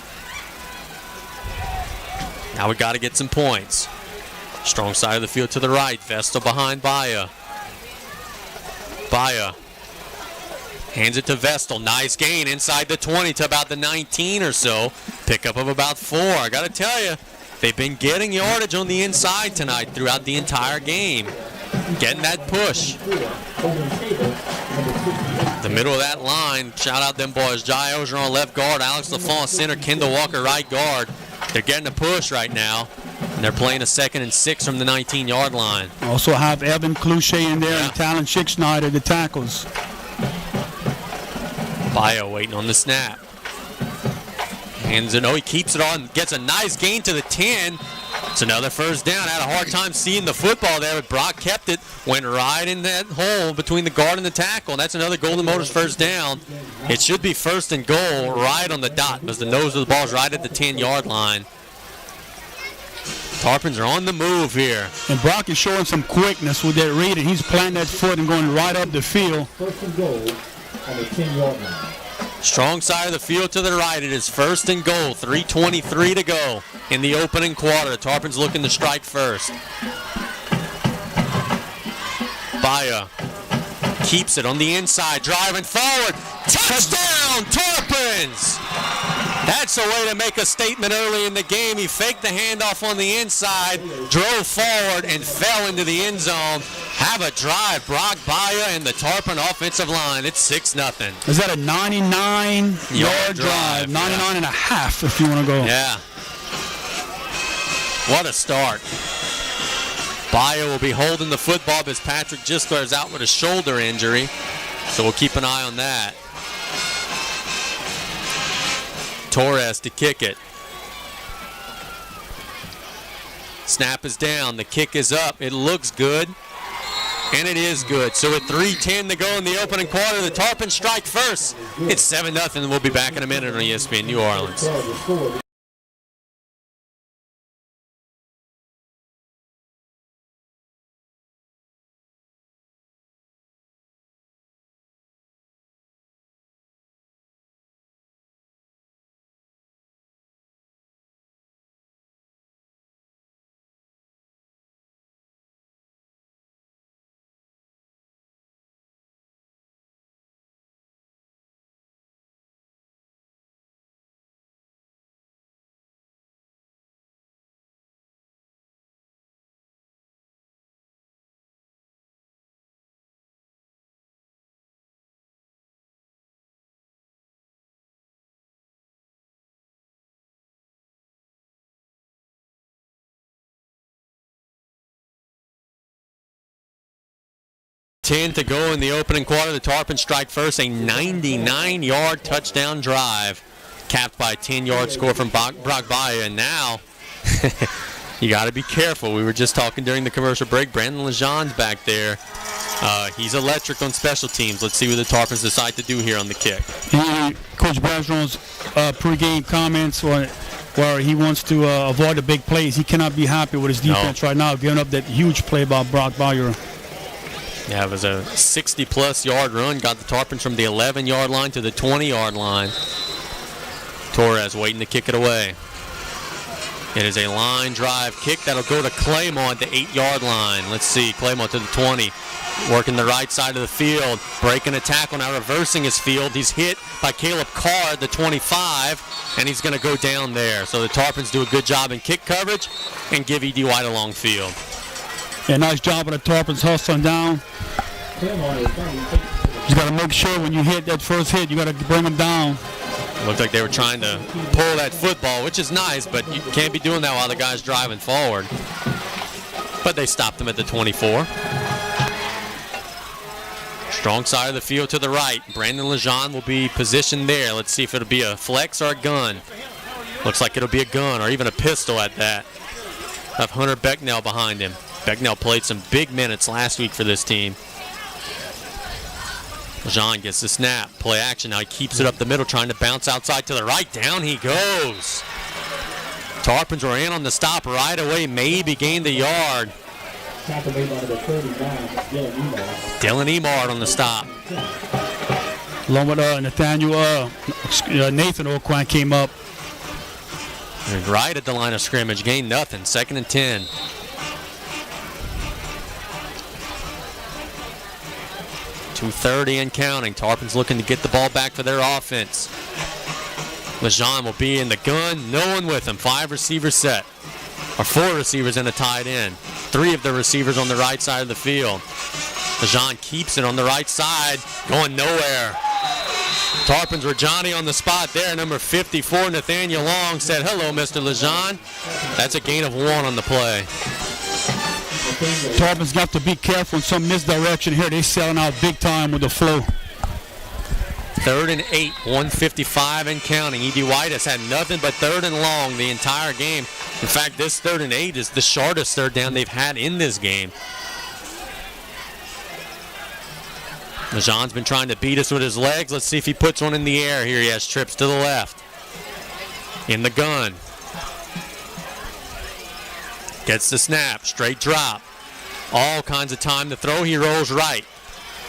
Now we got to get some points. Strong side of the field to the right. Vestal behind Baya. Baya hands it to Vestal. Nice gain inside the 20 to about the 19 or so. Pickup of about 4. I got to tell you, they've been getting yardage on the inside tonight throughout the entire game. Getting that push. The middle of that line, shout out them boys. Jai Ozier on left guard, Alex Lafourche center, Kendall Walker right guard. They're getting a push right now, and they're playing a 2nd and 6 from the 19-yard line. Also have Evan Cluchet in there and Talon Schickschneider, the tackles. Baya waiting on the snap. Hands it, he keeps it on, gets a nice gain to the 10. It's another first down. Had a hard time seeing the football there, but Brock kept it, went right in that hole between the guard and the tackle, and that's another Golden Motors first down. It should be 1st and goal right on the dot because the nose of the ball is right at the 10-yard line. Tarpons are on the move here. And Brock is showing some quickness with that read, and he's planting that foot and going right up the field. 1st and goal on the 10-yard line. Strong side of the field to the right. It is 1st and goal. 3:23 to go in the opening quarter. The Tarpons looking to strike first. Baya keeps it on the inside, driving forward. Touchdown, Tarpons! That's a way to make a statement early in the game. He faked the handoff on the inside, drove forward, and fell into the end zone. Have a drive. Brock Baya and the Tarpon offensive line. It's 6-0. Is that a 99-yard drive? 99 and a half if you want to go. Yeah. What a start. Baya will be holding the football because Patrick Gisler is out with a shoulder injury. So we'll keep an eye on that. Torres to kick it. Snap is down. The kick is up. It looks good. And it is good. So with 3:10 to go in the opening quarter, the Tarpons strike first. It's 7-0, and we'll be back in a minute on ESPN New Orleans. 10 to go in the opening quarter. The Tarpons strike first, a 99-yard touchdown drive, capped by a 10-yard score from Brock Bayer. And now, you got to be careful. We were just talking during the commercial break. Brandon Lejean's back there. He's electric on special teams. Let's see what the Tarpons decide to do here on the kick. Coach Bergeron's pregame comments where he wants to avoid the big plays. He cannot be happy with his defense right now, giving up that huge play by Brock Bayer. Yeah, it was a 60-plus yard run. Got the Tarpons from the 11-yard line to the 20-yard line. Torres waiting to kick it away. It is a line drive kick that'll go to Claymont, the 8-yard line. Let's see, Claymont to the 20. Working the right side of the field. Breaking a tackle, now reversing his field. He's hit by Caleb Carr, the 25, and he's going to go down there. So the Tarpons do a good job in kick coverage and give E.D. White a long field. Yeah, nice job of the Tarpons hustling down. You got to make sure when you hit that first hit, you got to bring them down. Looked like they were trying to pull that football, which is nice, but you can't be doing that while the guy's driving forward. But they stopped him at the 24. Strong side of the field to the right. Brandon Lejean will be positioned there. Let's see if it'll be a flex or a gun. Looks like it'll be a gun or even a pistol at that. Have Hunter Becknell behind him. Becknell played some big minutes last week for this team. Lejean gets the snap. Play action. Now he keeps it up the middle, trying to bounce outside to the right. Down he goes. Tarpons were in on the stop right away. Maybe gained a yard. Dylan Emard on the stop. Along with Nathan O'Quan came up. Right at the line of scrimmage. Gained nothing. 2nd and 10. .230 and counting. Tarpons looking to get the ball back for their offense. Lejean will be in the gun. No one with him. 5 receivers set. Or 4 receivers and a tight end. 3 of the receivers on the right side of the field. Lejean keeps it on the right side. Going nowhere. Tarpons were Johnny on the spot there. Number 54, Nathaniel Long, said, "Hello, Mr. Lejean." That's a gain of 1 on the play. Tarpons got to be careful in some misdirection here. They're selling out big time with the flow. 3rd and 8, 1:55 and counting. E.D. White has had nothing but 3rd and long the entire game. In fact, this 3rd and 8 is the shortest 3rd down they've had in this game. Lejean's been trying to beat us with his legs. Let's see if he puts one in the air. Here he has trips to the left. In the gun. Gets the snap. Straight drop. All kinds of time to throw. He rolls right.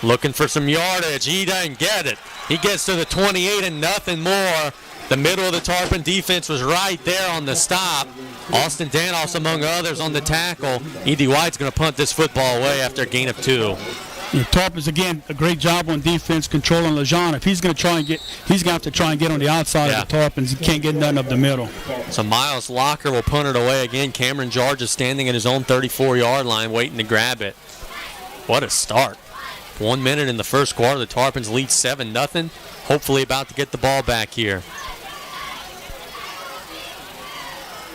Looking for some yardage. He doesn't get it. He gets to the 28 and nothing more. The middle of the Tarpon defense was right there on the stop. Austin Danoffs, among others, on the tackle. E.D. White's going to punt this football away after a gain of 2. Yeah, Tarpons, again, a great job on defense controlling Lejean. If he's going to try and get, he's going to have to try and get on the outside of the Tarpons. He can't get nothing up the middle. So Miles Locker will punt it away again. Cameron George is standing at his own 34-yard line waiting to grab it. What a start. 1 minute in the first quarter. The Tarpons lead 7-0. Hopefully about to get the ball back here.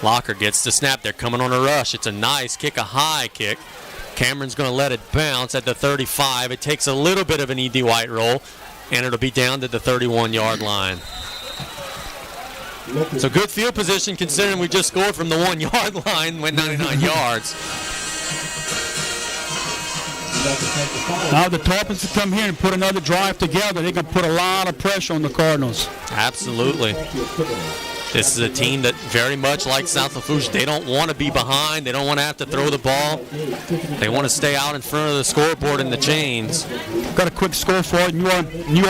Locker gets the snap. They're coming on a rush. It's a nice kick, a high kick. Cameron's going to let it bounce at the 35. It takes a little bit of an E.D. White roll, and it'll be down to the 31-yard line. So good field position considering we just scored from the 1-yard line, went 99 yards. Now the Tarpons can come here and put another drive together. They can put a lot of pressure on the Cardinals. Absolutely. This is a team that very much like South Lafourche. They don't want to be behind. They don't want to have to throw the ball. They want to stay out in front of the scoreboard in the chains. Got a quick score for it. New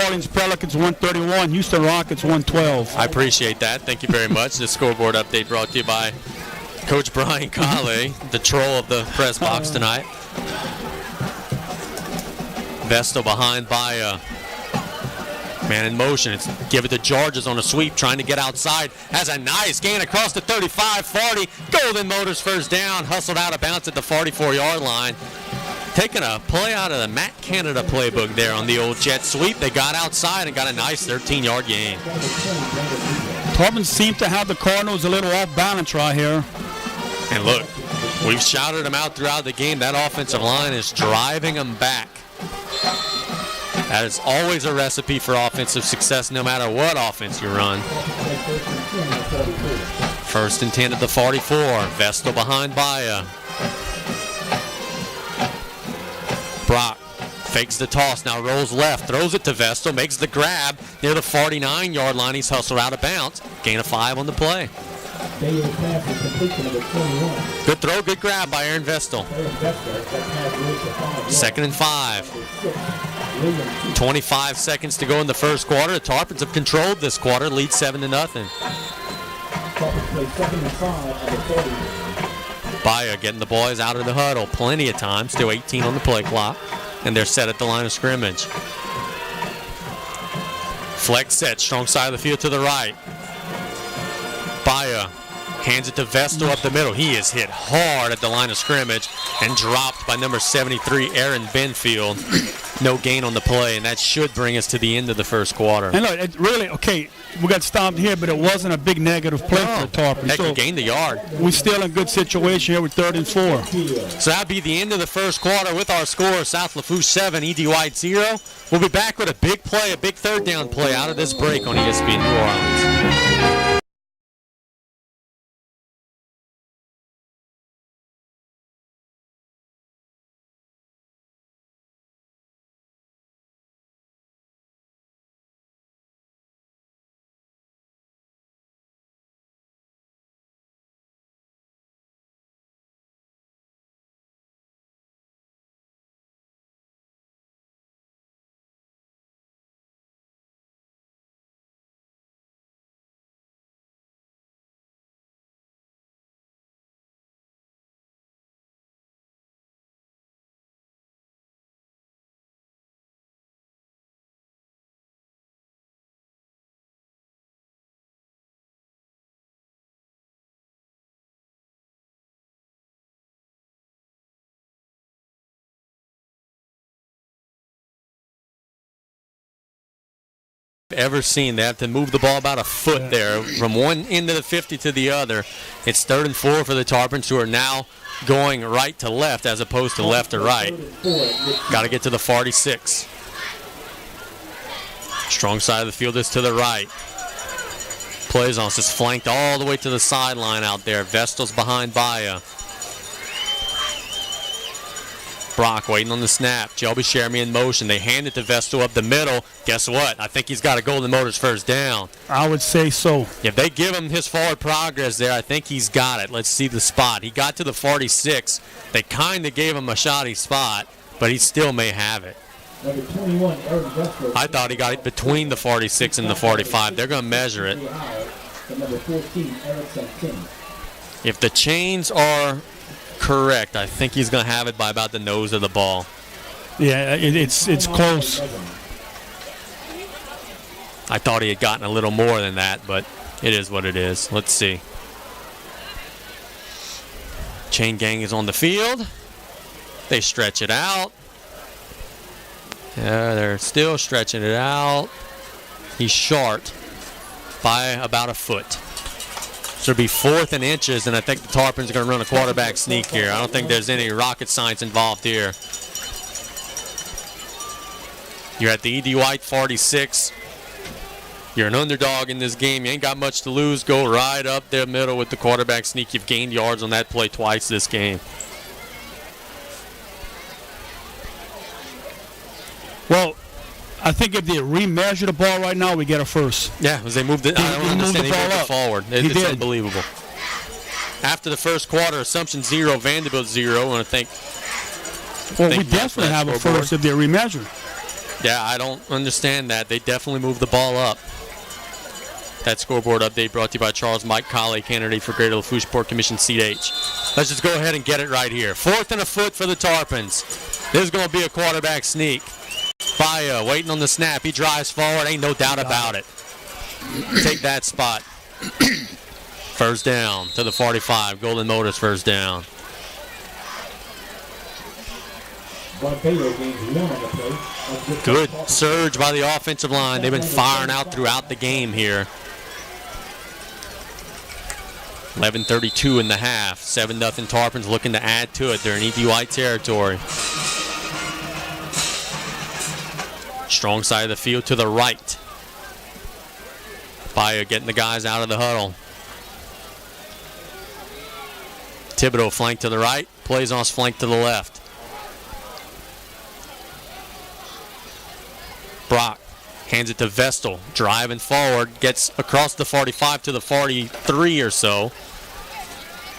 Orleans Pelicans 131, Houston Rockets 112. I appreciate that. Thank you very much. This scoreboard update brought to you by Coach Brian Kale, the troll of the press box tonight. Vestal behind by man in motion. It's give it to Georges on a sweep, trying to get outside. Has a nice gain across the 35, 40. Golden Motors first down. Hustled out of bounds at the 44-yard line. Taking a play out of the Matt Canada playbook there on the old jet sweep. They got outside and got a nice 13-yard gain. Tarpons seem to have the Cardinals a little off balance right here. And look, we've shouted them out throughout the game. That offensive line is driving them back. That is always a recipe for offensive success no matter what offense you run. 1st and 10 at the 44. Vestal behind Baya. Brock fakes the toss, now rolls left, throws it to Vestal, makes the grab near the 49-yard line. He's hustled out of bounds. Gain of 5 on the play. Good throw, good grab by Aaron Vestal. 2nd and 5. 25 seconds to go in the first quarter. The Tarpons have controlled this quarter, lead 7-0. Baya getting the boys out of the huddle plenty of time, still 18 on the play clock, and they're set at the line of scrimmage. Flex set, strong side of the field to the right. Baya hands it to Vestal up the middle. He is hit hard at the line of scrimmage and dropped by number 73, Aaron Benfield. No gain on the play, and that should bring us to the end of the first quarter. And look, it really, okay, we got stopped here, but it wasn't a big negative play for the Tarpons. Heck, so gained the yard. We're still in a good situation here with 3rd and 4. So that'll be the end of the first quarter with our score, South Lafourche 7, ED White 0. We'll be back with a big play, a big 3rd down play out of this break on ESPN New Orleans. Ever seen. They have to move the ball about a foot there from one end of the 50 to the other. It's 3rd and 4 for the Tarpons, who are now going right to left as opposed to left to right. Got to get to the 46. Strong side of the field is to the right. Plays on, just flanked all the way to the sideline out there. Vestal's behind Baya. Brock waiting on the snap. Shelby Shermy in motion. They hand it to Vestal up the middle. Guess what? I think he's got a Golden Motors 1st down. I would say so. If they give him his forward progress there, I think he's got it. Let's see the spot. He got to the 46. They kind of gave him a shoddy spot, but he still may have it. I thought he got it between the 46 and the 45. They're going to measure it. If the chains are correct, I think he's going to have it by about the nose of the ball. Yeah, it's close. I thought he had gotten a little more than that, but it is what it is. Let's see. Chain gang is on the field. They stretch it out. Yeah, they're still stretching it out. He's short by about a foot. So it'll be 4th and inches, and I think the Tarpons are going to run a quarterback sneak here. I don't think there's any rocket science involved here. You're at the E.D. White 46. You're an underdog in this game. You ain't got much to lose. Go right up the middle with the quarterback sneak. You've gained yards on that play twice this game. Well, I think if they remeasure the ball right now, we get a 1st. Yeah, because they moved it. I don't understand. They moved it forward. It's unbelievable. After the first quarter, Assumption 0, Vanderbilt 0, and I think. Well, we definitely have a 1st if they remeasure. Yeah, I don't understand that. They definitely moved the ball up. That scoreboard update brought to you by Charles Mike Colley, candidate for Greater Lafourche Port Commission Seat H. Let's just go ahead and get it right here. 4th and a foot for the Tarpons. This is going to be a quarterback sneak. Baya waiting on the snap. He drives forward. Ain't no doubt about it. Take that spot. 1st down to the 45. Golden Motors 1st down. Good surge by the offensive line. They've been firing out throughout the game here. 11:32 in the half. 7-0 Tarpons looking to add to it. They're in E.D. White territory. Strong side of the field to the right. Baia getting the guys out of the huddle. Thibodeau flank to the right. Plays on flank to the left. Brock hands it to Vestal. Driving forward. Gets across the 45 to the 43 or so.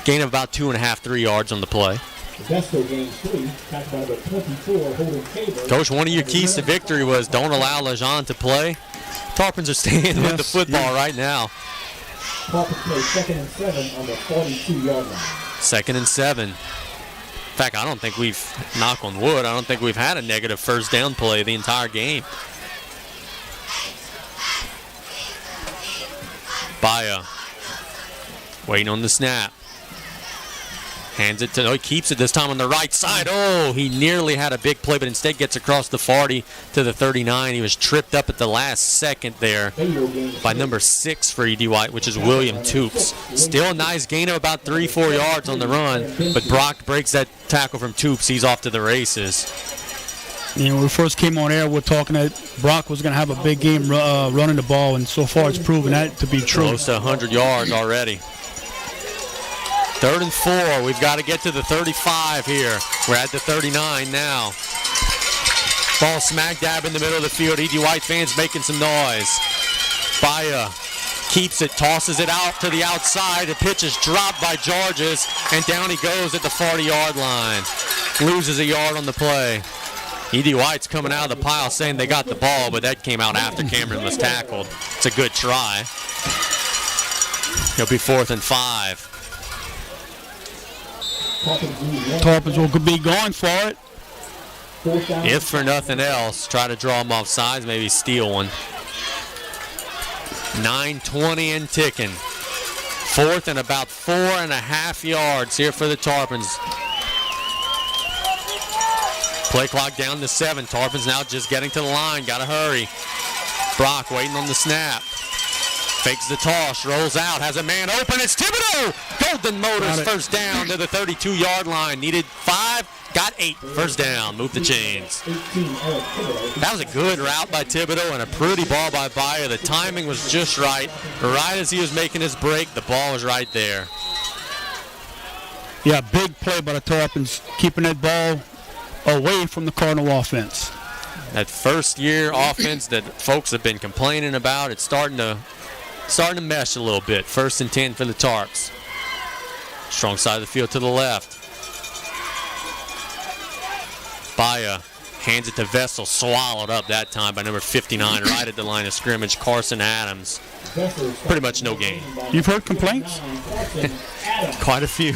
Gain of about 2.5, 3 yards on the play. Vestal gains 3. Back by about 24. Holding Tabor. Coach, one of your keys to victory was don't allow Lejean to play. Tarpons are staying with the football right now. Tarpons play 2nd and 7 on the 42-yard line. 2nd and 7. In fact, I don't think we've, knock on wood, I don't think we've had a negative first down play the entire game. Baia waiting on the snap. Hands it to, he keeps it this time on the right side. Oh, he nearly had a big play, but instead gets across the 40 to the 39. He was tripped up at the last second there by number 6 for E.D. White, which is William Toops. Still a nice gain of about 3-4 yards on the run, but Brock breaks that tackle from Toops. He's off to the races. When we first came on air, we're talking that Brock was going to have a big game running the ball, and so far it's proven that to be true. Close to 100 yards already. 3rd and 4. We've got to get to the 35 here. We're at the 39 now. Ball smack dab in the middle of the field. E.D. White fans making some noise. Baia keeps it, tosses it out to the outside. The pitch is dropped by Georges, and down he goes at the 40-yard line. Loses a yard on the play. E.D. White's coming out of the pile saying they got the ball, but that came out after Cameron was tackled. It's a good try. It'll be 4th and 5. Tarpons will be going for it. If for nothing else, try to draw them off sides, maybe steal one. 9:20 and ticking. 4th and about 4.5 yards here for the Tarpons. Play clock down to 7. Tarpons now just getting to the line. Got to hurry. Brock waiting on the snap. Fakes the toss, rolls out, has a man open. It's Thibodeau! Golden Motors first down to the 32-yard line. Needed 5, got 8. First down, move the chains. That was a good route by Thibodeau and a pretty ball by Baia. The timing was just right. Right as he was making his break, the ball was right there. Yeah, big play by the Tarpons, keeping that ball away from the Cardinal offense. That first-year offense that folks have been complaining about, it's starting to mesh a little bit. 1st and 10 for the Tarps. Strong side of the field to the left. Baia hands it to Vestal. Swallowed up that time by number 59 right at the line of scrimmage. Carson Adams. Pretty much no gain. You've heard complaints? Quite a few.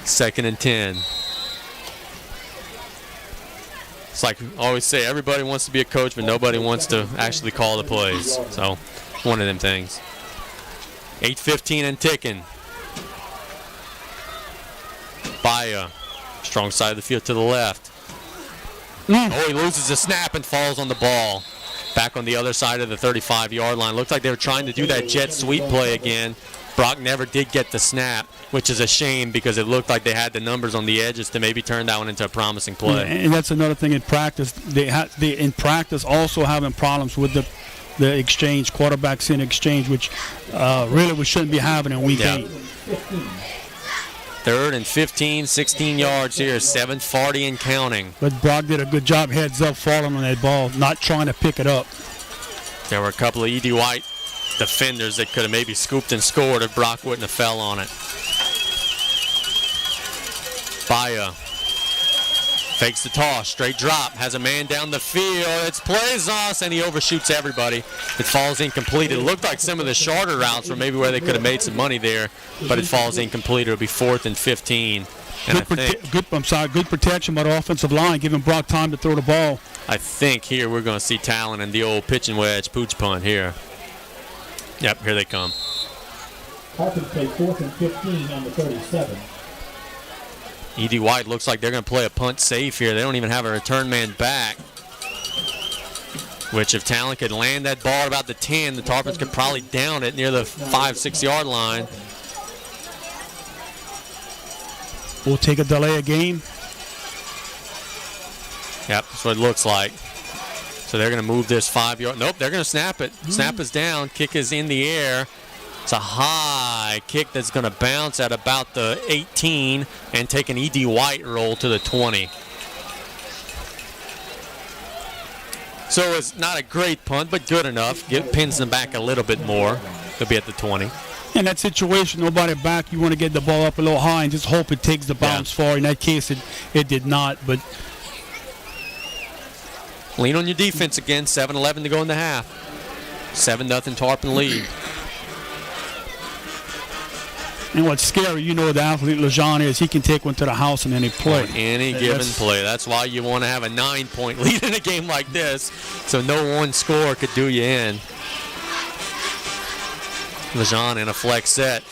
2nd and 10. It's like I always say, everybody wants to be a coach, but nobody wants to actually call the plays. So, one of them things. 8:15 and ticking. Baia, strong side of the field to the left. Oh, he loses the snap and falls on the ball. Back on the other side of the 35-yard line. Looked like they were trying to do that jet sweep play again. Brock never did get the snap, which is a shame because it looked like they had the numbers on the edges to maybe turn that one into a promising play. And that's another thing in practice. They in practice also having problems with the exchange, quarterbacks in exchange, which really we shouldn't be having in week 8. 3rd and 15, 16 yards here, 7:40 and counting. But Brock did a good job heads up falling on that ball, not trying to pick it up. There were a couple of E.D. White defenders that could have maybe scooped and scored if Brock wouldn't have fell on it. Baia fakes the toss, straight drop, has a man down the field. It's Plazos, and he overshoots everybody. It falls incomplete. It looked like some of the shorter routes were maybe where they could have made some money there, but it falls incomplete. It'll be 4th and 15. And good protection by the offensive line, giving Brock time to throw the ball. I think here we're going to see Talon and the old pitching wedge pooch punt here. Yep, here they come. Tarpons play 4th and 15 on the 37. E.D. White looks like they're going to play a punt safe here. They don't even have a return man back. Which if Talon could land that ball at about the 10, the Tarpons could probably down it near the 5-6 yard line. We'll take a delay of game. Yep, that's what it looks like. So they're going to move this 5 yard. Nope, they're going to snap it. Snap is down. Kick is in the air. It's a high kick that's going to bounce at about the 18 and take an E.D. White roll to the 20. So it's not a great punt, but good enough. Pins them back a little bit more. They'll be at the 20. In that situation, nobody back, you want to get the ball up a little high and just hope it takes the bounce far. In that case, it did not. But lean on your defense again. 7-11 to go in the half. 7-0 Tarpon lead. And what's scary, you know the athlete Lejean is. He can take one to the house in any play. On any given play. That's why you want to have a 9-point lead in a game like this, so no one score could do you in. Lejean in a flex set.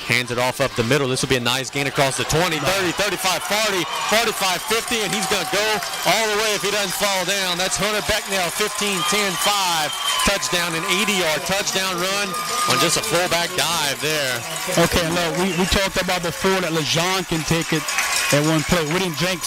Hands it off up the middle. This will be a nice gain across the 20, 30, 35, 40, 45, 50, and he's going to go all the way if he doesn't fall down. That's Hunter Becknell, 15, 10, 5. Touchdown, an 80-yard touchdown run on just a fullback dive there. Okay, look, we talked about before that Lejean can take it at one play. We didn't jinx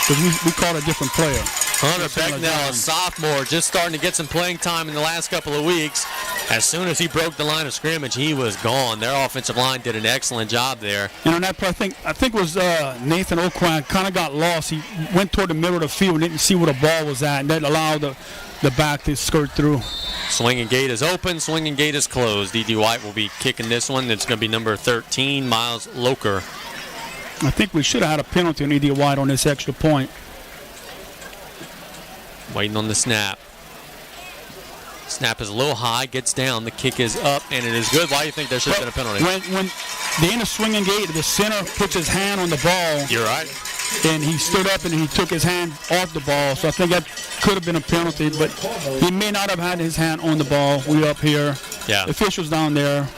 because we called a different player. Hunter Becknell, a sophomore, just starting to get some playing time in the last couple of weeks. As soon as he broke the line of scrimmage, he was gone. Their offensive line did an excellent job there. And on that play, I think it was Nathan Okran kind of got lost. He went toward the middle of the field and didn't see where the ball was at, and that allowed the back to skirt through. Swinging gate is open. Swinging gate is closed. E.D. White will be kicking this one. It's going to be number 13, Miles Loker. I think we should have had a penalty on E.D. White on this extra point. Waiting on the snap. Snap is a little high, gets down. The kick is up, and it is good. Why do you think there should have been a penalty? When they're in a swinging gate, the center puts his hand on the ball. You're right. And he stood up and he took his hand off the ball. So I think that could have been a penalty, but he may not have had his hand on the ball. We up here. Yeah. The official's down there.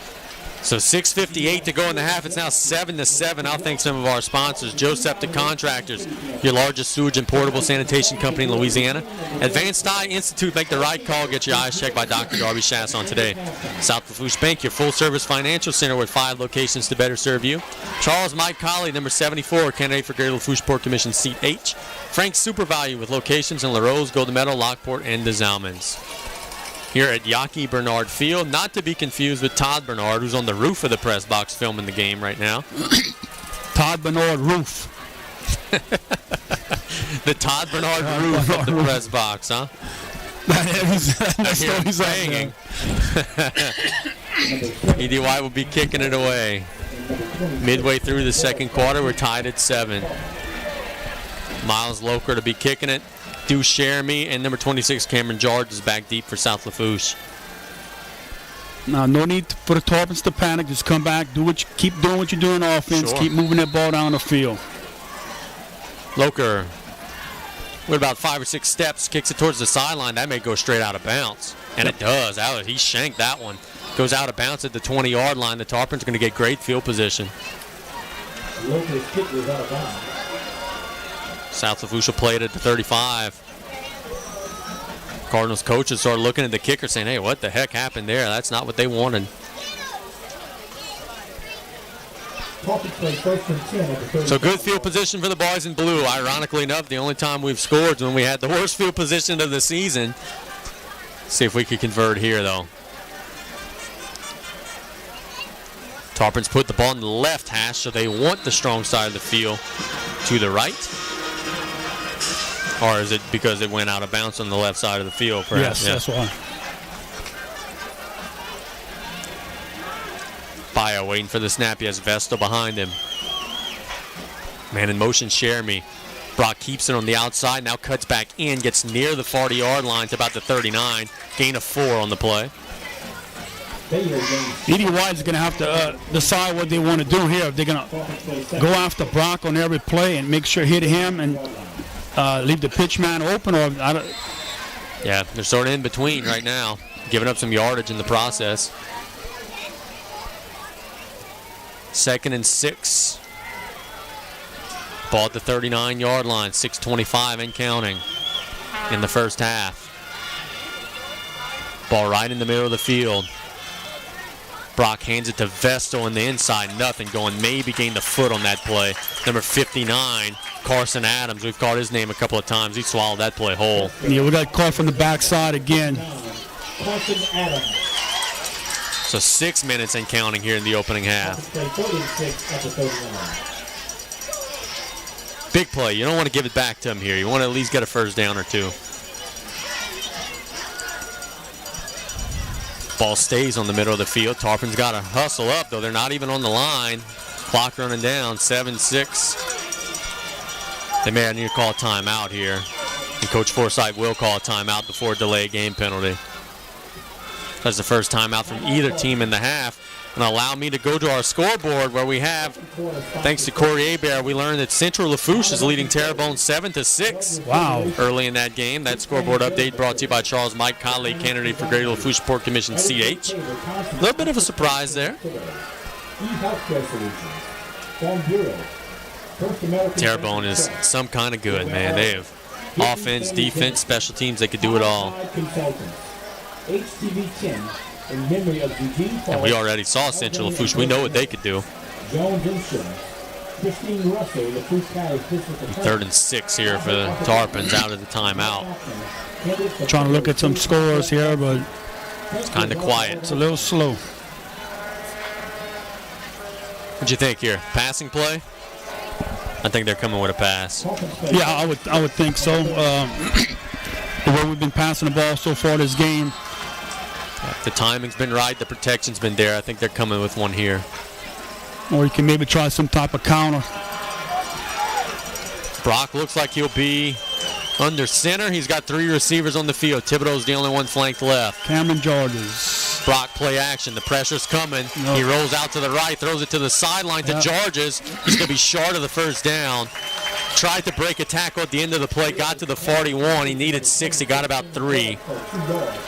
So 6:58 to go in the half. It's now 7-7. I'll thank some of our sponsors. Joe Septic Contractors, your largest sewage and portable sanitation company in Louisiana. Advanced Eye Institute, make the right call. Get your eyes checked by Dr. Darby Chasson today. South Lafourche Bank, your full-service financial center with 5 locations to better serve you. Charles Mike Colley, number 74, candidate for Greater Lafourche Port Commission seat H. Frank Super Value with locations in LaRose, Golden Meadow, Lockport, and Des Allemands. Here at Yaki Bernard Field, not to be confused with Todd Bernard, who's on the roof of the press box filming the game right now. Todd Bernard roof. The Todd Bernard roof of the press box, huh? That's what he's hanging. E.D. White will be kicking it away. Midway through the second quarter, we're tied at 7. Miles Loker to be kicking it. Deuce Jeremy and number 26 Cameron George is back deep for South Lafourche. Now, no need for the Tarpons to panic. Just come back, keep doing what you're doing on offense. Sure. Keep moving that ball down the field. Loker, with about 5 or 6 steps, kicks it towards the sideline. That may go straight out of bounds, and it does. He shanked that one. Goes out of bounds at the 20-yard line. The Tarpons are going to get great field position. Loker's kick was out of bounds. South Lafourche will play it at the 35. Cardinals coaches started looking at the kicker saying, hey, what the heck happened there? That's not what they wanted. So good field position for the boys in blue. Ironically enough, the only time we've scored is when we had the worst field position of the season. See if we could convert here, though. Tarpons put the ball on the left hash, so they want the strong side of the field to the right. Or is it because it went out of bounds on the left side of the field, perhaps? Yes, that's why. Bayo waiting for the snap. He has Vestal behind him. Man in motion, Jeremy. Brock keeps it on the outside, now cuts back in, gets near the 40-yard line to about the 39. Gain of 4 on the play. E.D. White is going to have to decide what they want to do here. If they're going to go after Brock on every play and make sure hit him and leave the pitch man open, or yeah, they're sort of in between right now, giving up some yardage in the process. 2nd and 6. Ball at the 39-yard line, 6:25 and counting in the first half. Ball right in the middle of the field. Brock hands it to Vestal on the inside. Nothing going. Maybe gained a foot on that play. Number 59, Carson Adams. We've called his name a couple of times. He swallowed that play whole. Yeah, we got caught from the backside again. Carson Adams. So 6 minutes and counting here in the opening half. 36 at the 39. Big play. You don't want to give it back to him here. You want to at least get a first down or two. Ball stays on the middle of the field. Tarpons got to hustle up, though. They're not even on the line. Clock running down, 7-6. They may need to call a timeout here. And Coach Forsythe will call a timeout before a delay game penalty. That's the first timeout from either team in the half. And allow me to go to our scoreboard where we have, thanks to Corey Hebert, we learned that Central Lafourche is leading Terrebonne 7-6. Wow. Early in that game. That scoreboard update brought to you by Charles Mike Colley, candidate for Greater Lafourche Port Commission CH. A little bit of a surprise there. Terrebonne is some kind of good, man. They have offense, defense, special teams. They could do it all. HTV 10 in memory of Eugene Paul. And we already saw Central Lafourche. We know what they could do. Jones Insurance. Christine Russell, Lafourche County District Attorney. 3rd and 6 here for the Tarpons out of the timeout. Trying to look at some scores here, but it's kind of quiet. It's a little slow. What'd you think here? Passing play? I think they're coming with a pass. Yeah, I would think so. The way we've been passing the ball so far this game. The timing's been right. The protection's been there. I think they're coming with one here. Or you can maybe try some type of counter. Brock looks like he'll be under center. He's got 3 receivers on the field. Thibodeau's the only one flanked left. Cameron Georges. Brock play action. The pressure's coming. No. He rolls out to the right, throws it to the sideline to Georges. He's going to be short of the first down. Tried to break a tackle at the end of the play, got to the 41. He needed 6. He got about 3.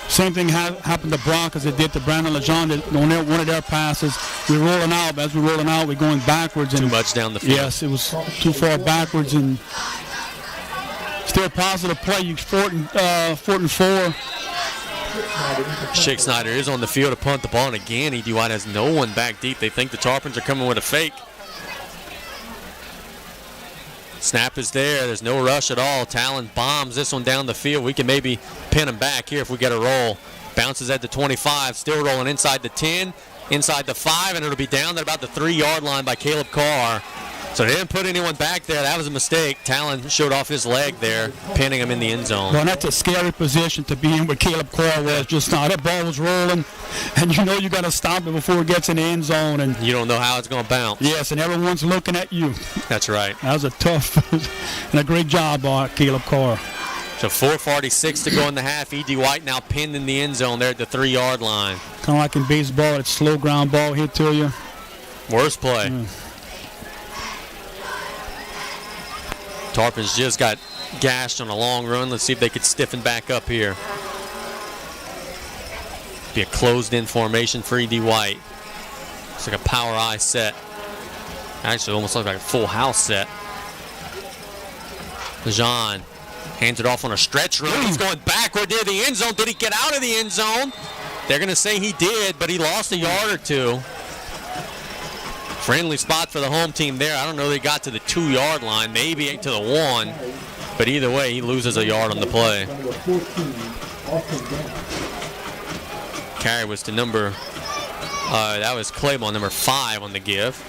Same thing happened to Brock as it did to Brandon Lejeune. On one of their passes, we're rolling out. As we're rolling out, we're going backwards. Too much down the field. Yes, it was too far backwards. And still positive play. You 4th and 4. Shake Snyder is on the field to punt the ball, and again, E.D. White has no one back deep. They think the Tarpons are coming with a fake. Snap is there. There's no rush at all. Talon bombs this one down the field. We can maybe pin him back here if we get a roll. Bounces at the 25. Still rolling inside the 10, inside the 5, and it'll be down at about the 3-yard line by Caleb Carr. So they didn't put anyone back there. That was a mistake. Talon showed off his leg there, pinning him in the end zone. Well, that's a scary position to be in where Caleb Carr was just now. That ball was rolling, and you know you got to stop it before it gets in the end zone. And you don't know how it's going to bounce. Yes, and everyone's looking at you. That's right. That was a tough and a great job by Caleb Carr. So 4:46 to go in the half. E.D. White now pinned in the end zone there at the 3-yard line. Kind of like in baseball, it's slow ground ball hit to you. Worst play. Tarpons just got gashed on a long run. Let's see if they could stiffen back up here. Be a closed-in formation for E.D. White. It's like a power eye set. Actually, almost looks like a full house set. Lejeune hands it off on a stretch run. He's going backward near the end zone. Did he get out of the end zone? They're going to say he did, but he lost a yard or two. Friendly spot for the home team there. I don't know they got to the 2-yard line, maybe to the 1. But either way, he loses a yard on the play. Carry was to that was Claiborne, number 5 on the give.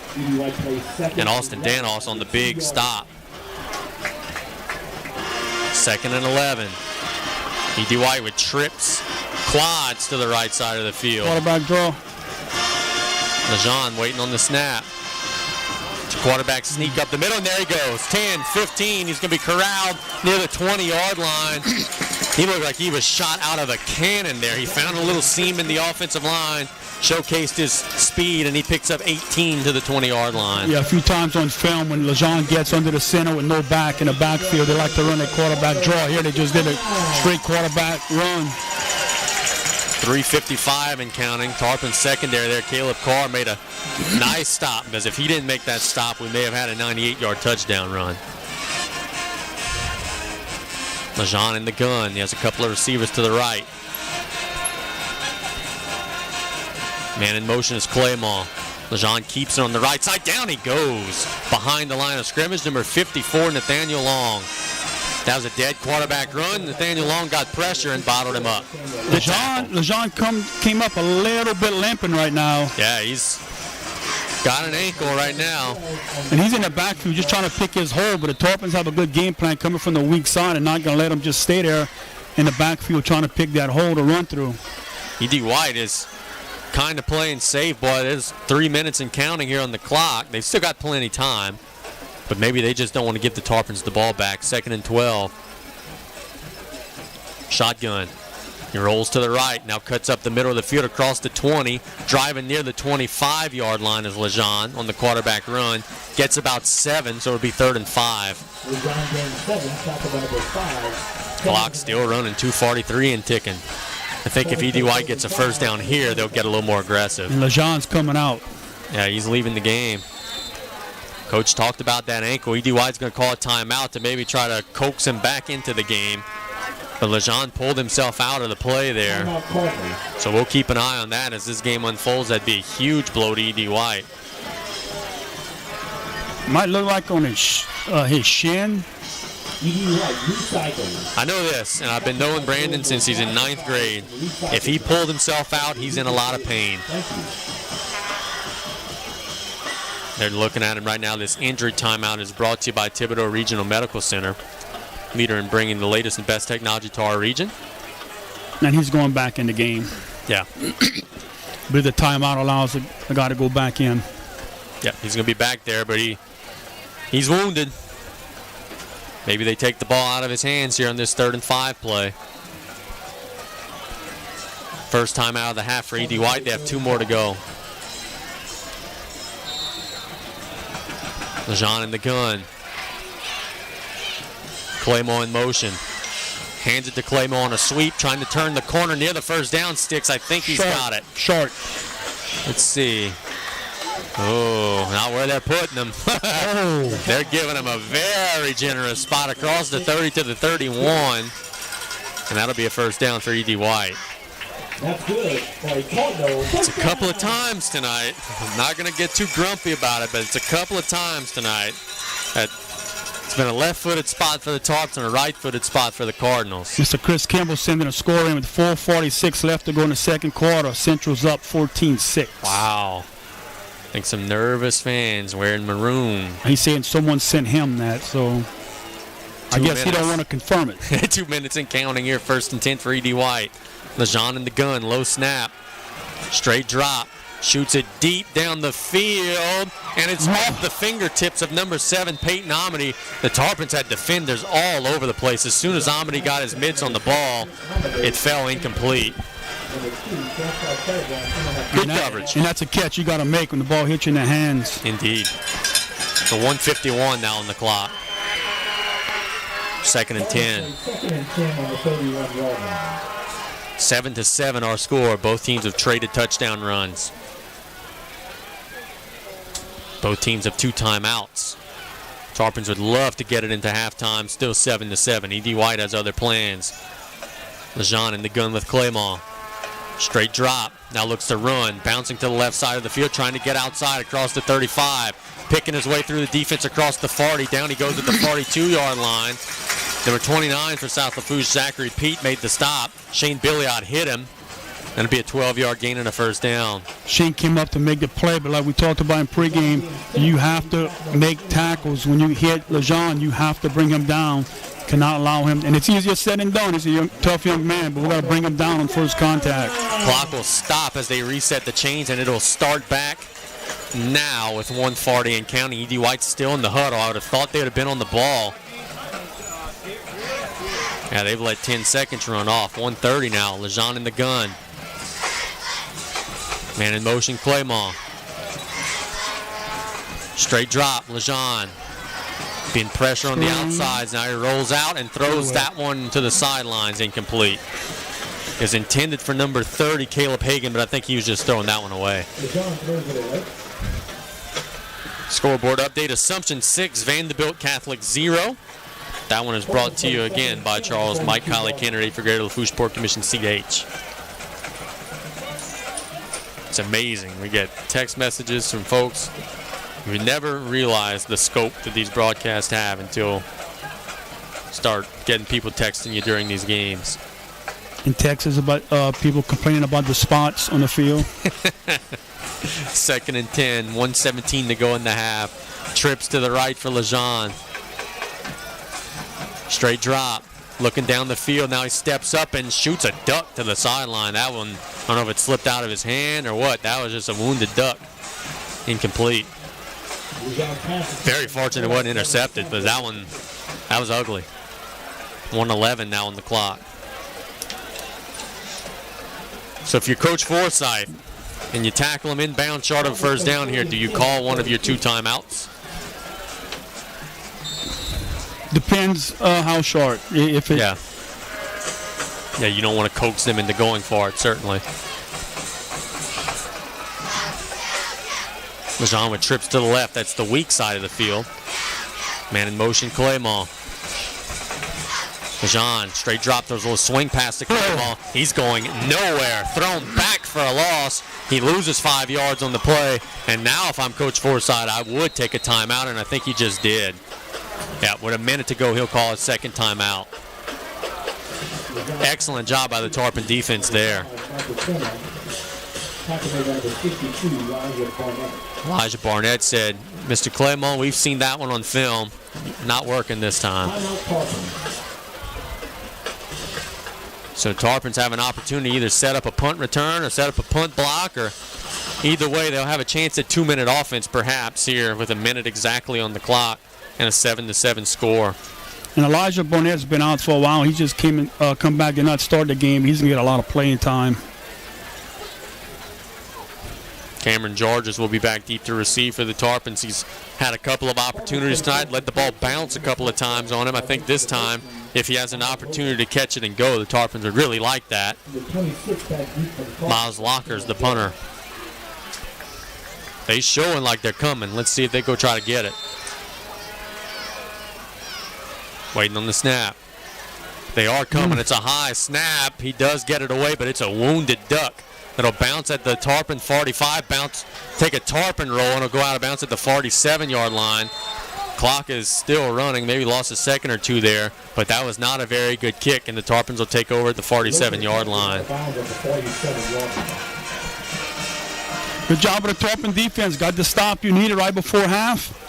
And Austin Danos on the big stop. 2nd and 11. E.D. White with trips, quads to the right side of the field. Quarterback draw. Lejeune waiting on the snap. Quarterback sneak up the middle, and there he goes. 10, 15. He's going to be corralled near the 20-yard line. He looked like he was shot out of a cannon there. He found a little seam in the offensive line, showcased his speed, and he picks up 18 to the 20-yard line. Yeah, a few times on film when Lejeune gets under the center with no back in the backfield, they like to run a quarterback draw. Here they just did a straight quarterback run. 3:55 and counting. Tarpons secondary there. Caleb Carr made a nice stop, because if he didn't make that stop, we may have had a 98-yard touchdown run. Lejeune in the gun. He has a couple of receivers to the right. Man in motion is Claymore. Lejean keeps it on the right side. Down he goes behind the line of scrimmage. Number 54, Nathaniel Long. That was a dead quarterback run. Nathaniel Long got pressure and bottled him up. Lejean came up a little bit limping right now. Yeah, he's got an ankle right now. And he's in the backfield just trying to pick his hole, but the Tarpons have a good game plan coming from the weak side and not going to let him just stay there in the backfield trying to pick that hole to run through. E.D. White is kind of playing safe, boy. There's 3 minutes and counting here on the clock. They've still got plenty of time, but maybe they just don't want to give the Tarpons the ball back. 2nd and 12. Shotgun. He rolls to the right, now cuts up the middle of the field across the 20. Driving near the 25-yard line is Lejean on the quarterback run. Gets about 7, so it'll be 3rd and 5. Clock still running, 2:43 and ticking. I think if E.D. White gets a first down here, they'll get a little more aggressive. And Lejean's coming out. Yeah, he's leaving the game. Coach talked about that ankle. E.D. White's going to call a timeout to maybe try to coax him back into the game. But Lejean pulled himself out of the play there. So we'll keep an eye on that as this game unfolds. That'd be a huge blow to E.D. White. Might look like on his shin. I know this, and I've been knowing Brandon since he's in 9th grade. If he pulled himself out, he's in a lot of pain. They're looking at him right now. This injury timeout is brought to you by Thibodeau Regional Medical Center, leader in bringing the latest and best technology to our region. And he's going back in the game. Yeah. But the timeout allows the guy to go back in. Yeah, he's going to be back there, but he's wounded. Maybe they take the ball out of his hands here on this 3rd and 5 play. First time out of the half for E.D. White. They have 2 more to go. Lejean in the gun. Claymore in motion. Hands it to Claymore on a sweep, trying to turn the corner near the first down sticks. I think he's got it. Short. Let's see. Oh, not where they're putting him. They're giving him a very generous spot across the 30 to the 31. And that'll be a first down for E.D. White. That's good. It's a couple of times tonight. I'm not going to get too grumpy about it, but it's a couple of times tonight. It's been a left-footed spot for the Tarps and a right-footed spot for the Cardinals. Mr. Chris Campbell sending a score in with 4:46 left to go in the second quarter. Central's up 14-6. Wow. I think some nervous fans wearing maroon. He's saying someone sent him that, so I guess he don't want to confirm it. 2 minutes and counting here, 1st and 10 for E.D. White. Lejean in the gun, low snap, straight drop, shoots it deep down the field, and it's off the fingertips of number 7, Peyton Amity. The Tarpons had defenders all over the place. As soon as Amity got his mitts on the ball, it fell incomplete. Good coverage. And that's a catch you got to make when the ball hits you in the hands. Indeed. So 1:51 now on the clock. 2nd and 10. 7-7 our score. Both teams have traded touchdown runs. Both teams have 2 timeouts. Tarpons would love to get it into halftime. Still 7-7. E.D. White has other plans. Lejean in the gun with Claymore. Straight drop. Now looks to run. Bouncing to the left side of the field. Trying to get outside across the 35. Picking his way through the defense across the 40. Down he goes at the 42-yard line. Number 29 for South Lafourche, Zachary Pete, made the stop. Shane Billiot hit him. That'll be a 12-yard gain and a first down. Shane came up to make the play, but like we talked about in pregame, you have to make tackles. When you hit Lejean, you have to bring him down. Cannot allow him, and it's easier said than done. He's a tough young man, but we got to bring him down on first contact. Clock will stop as they reset the chains, and it'll start back now with 1:40 and counting. E.D. White's still in the huddle. I would have thought they would have been on the ball. Yeah, they've let 10 seconds run off. 1:30 now. Lejean in the gun. Man in motion, Claymore. Straight drop, Lejean. Being pressure on the outsides. Now he rolls out and throws that one to the sidelines, incomplete. Is intended for number 30, Caleb Hagan, but I think he was just throwing that one away. Scoreboard update, Assumption 6, Vanderbilt Catholic 0. That one is brought to you again by Charles Mike Colley, candidate for Greater Lafourche Port Commission CH. It's amazing. We get text messages from folks. We never realize the scope that these broadcasts have until start getting people texting you during these games. In Texas, about people complaining about the spots on the field. 2nd and 10, 1:17 to go in the half. Trips to the right for Lejean. Straight drop. Looking down the field. Now he steps up and shoots a duck to the sideline. That one, I don't know if it slipped out of his hand or what. That was just a wounded duck. Incomplete. Very fortunate it wasn't intercepted, but that was ugly. 1:11 now on the clock. So if you're Coach Forsythe and you tackle him inbound short of a first down here, do you call one of your 2 timeouts? Depends how short. If it, yeah, you don't want to coax them into going for it, certainly. Lejean with trips to the left. That's the weak side of the field. Man in motion, Claymore. Lejean, straight drop, throws a little swing pass to Claymore. He's going nowhere. Thrown back for a loss. He loses 5 yards on the play. And now if I'm Coach Forsythe, I would take a timeout, and I think he just did. Yeah, with a minute to go, he'll call his 2nd timeout. Excellent job by the Tarpon defense there. Elijah Barnett said, Mr. Claymore, we've seen that one on film. Not working this time. So Tarpons have an opportunity to either set up a punt return or set up a punt block, or either way, they'll have a chance at 2-minute offense perhaps here with a minute exactly on the clock and a 7-7 score. And Elijah Barnett's been out for a while. He just come back and not start the game. He's going to get a lot of playing time. Cameron Georges will be back deep to receive for the Tarpons. He's had a couple of opportunities tonight, let the ball bounce a couple of times on him. I think this time, if he has an opportunity to catch it and go, the Tarpons would really like that. Miles Locker's the punter. They showing like they're coming. Let's see if they go try to get it. Waiting on the snap. They are coming. It's a high snap. He does get it away, but it's a wounded duck. It'll bounce at the Tarpon 45, take a Tarpon roll, and it'll go out of bounds at the 47-yard line. Clock is still running. Maybe lost a second or two there, but that was not a very good kick, and the Tarpons will take over at the 47-yard line. Good job of the Tarpon defense. Got the stop you needed right before half.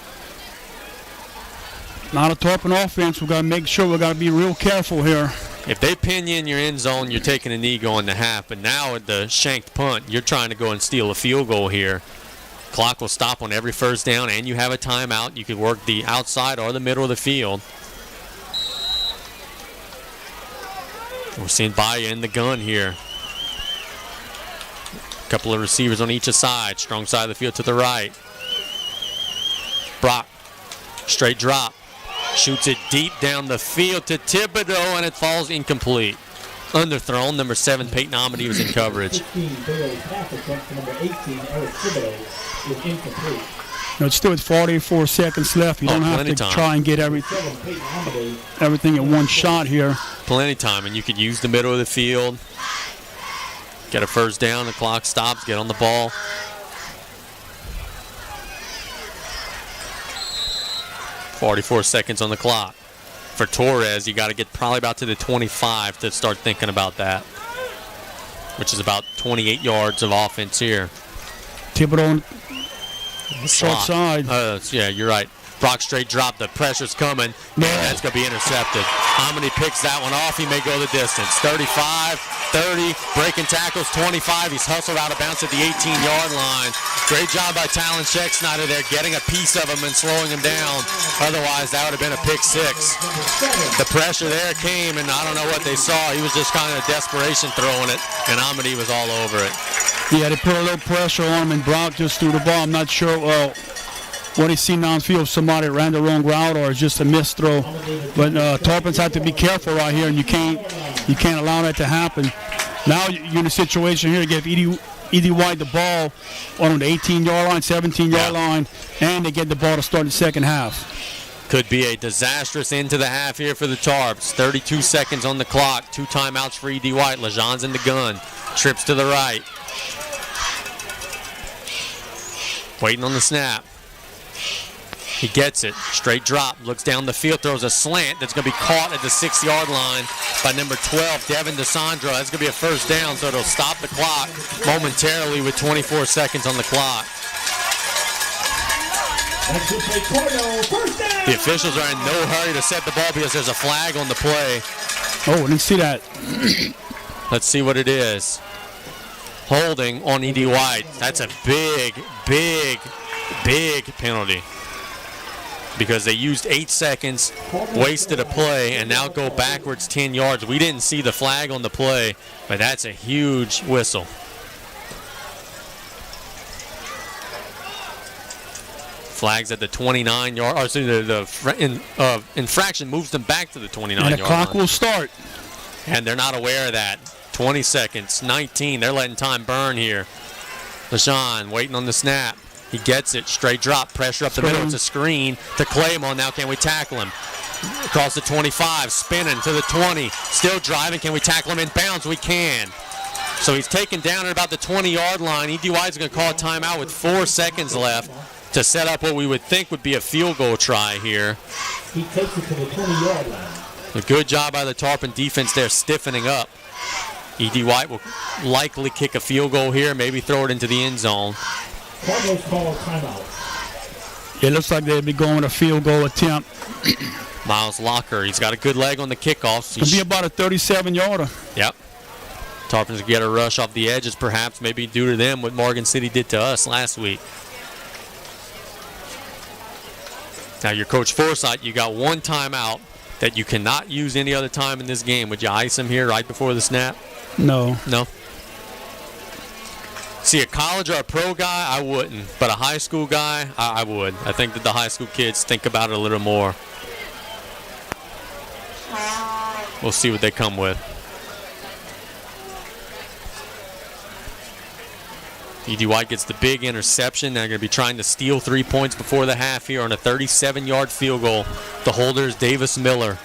Not a Tarpon offense. We've got to make sure we've got to be real careful here. If they pin you in your end zone, you're taking a knee going to half. But now with the shanked punt, you're trying to go and steal a field goal here. Clock will stop on every first down, and you have a timeout. You could work the outside or the middle of the field. We're seeing Baya in the gun here. A couple of receivers on each side. Strong side of the field to the right. Brock, straight drop. Shoots it deep down the field to Thibodeau, and it falls incomplete. Underthrown. Number 7, Peyton Amity was in coverage. It's still with 44 seconds left. You don't have to try and get everything in one shot here. Plenty of time, and you could use the middle of the field. Get a first down. The clock stops. Get on the ball. .44 seconds on the clock. For Torres, you got to get probably about to the 25 to start thinking about that, which is about 28 yards of offense here. Thibodeau short side. Yeah, you're right. Brock straight drop. The pressure's coming. That's going to be intercepted. Amity picks that one off. He may go the distance. 35, 30, breaking tackles, 25. He's hustled out of bounds at the 18-yard line. Great job by Talon Scheck-Snyder there, getting a piece of him and slowing him down. Otherwise, that would have been a pick 6. The pressure there came, and I don't know what they saw. He was just kind of desperation throwing it, and Amity was all over it. Yeah, they put a little pressure on him, and Brock just threw the ball. I'm not sure what he's seen downfield, somebody ran the wrong route or it's just a missed throw. But Tarpons have to be careful right here, and you can't allow that to happen. Now you're in a situation here to give Edie White the ball on the 18-yard line, 17-yard line, and they get the ball to start the second half. Could be a disastrous end to the half here for the Tarps. 32 seconds on the clock. 2 timeouts for Edie White. Lejean's in the gun. Trips to the right. Waiting on the snap. He gets it. Straight drop. Looks down the field. Throws a slant that's going to be caught at the 6-yard line by number 12, Devin DeSandra. That's going to be a first down, so it'll stop the clock momentarily with 24 seconds on the clock. The officials are in no hurry to set the ball because there's a flag on the play. Oh, I didn't see that. Let's see what it is. Holding on E.D. White. That's a big penalty. Because they used 8 seconds, wasted a play, and now go backwards 10 yards. We didn't see the flag on the play, but that's a huge whistle. Flags at the 29-yard, or so the infraction moves them back to the 29-yard line. And the clock will start. And they're not aware of that. 20 seconds, 19. They're letting time burn here. LaShawn waiting on the snap. He gets it. Straight drop. Pressure up the middle. It's a screen to Claymore. Now can we tackle him? Across the 25. Spinning to the 20. Still driving. Can we tackle him in bounds? We can. So he's taken down at about the 20-yard line. E.D. White's going to call a timeout with 4 seconds left to set up what we would think would be a field goal try here. He takes it to the 20-yard line. A good job by the Tarpon defense there, stiffening up. E.D. White will likely kick a field goal here, maybe throw it into the end zone. Cardinals call timeout. It looks like they'll be going with a field goal attempt. Miles Locker, he's got a good leg on the kickoff. It'll be about a 37-yarder. Yep. Tarpons get a rush off the edges, perhaps, maybe due to them what Morgan City did to us last week. Now, your Coach Forsythe, you got one timeout that you cannot use any other time in this game. Would you ice him here right before the snap? No. No? See, a college or a pro guy, I wouldn't. But a high school guy, I would. I think that the high school kids think about it a little more. We'll see what they come with. E.D. White gets the big interception. They're going to be trying to steal 3 points before the half here on a 37-yard field goal. The holder is Davis Miller.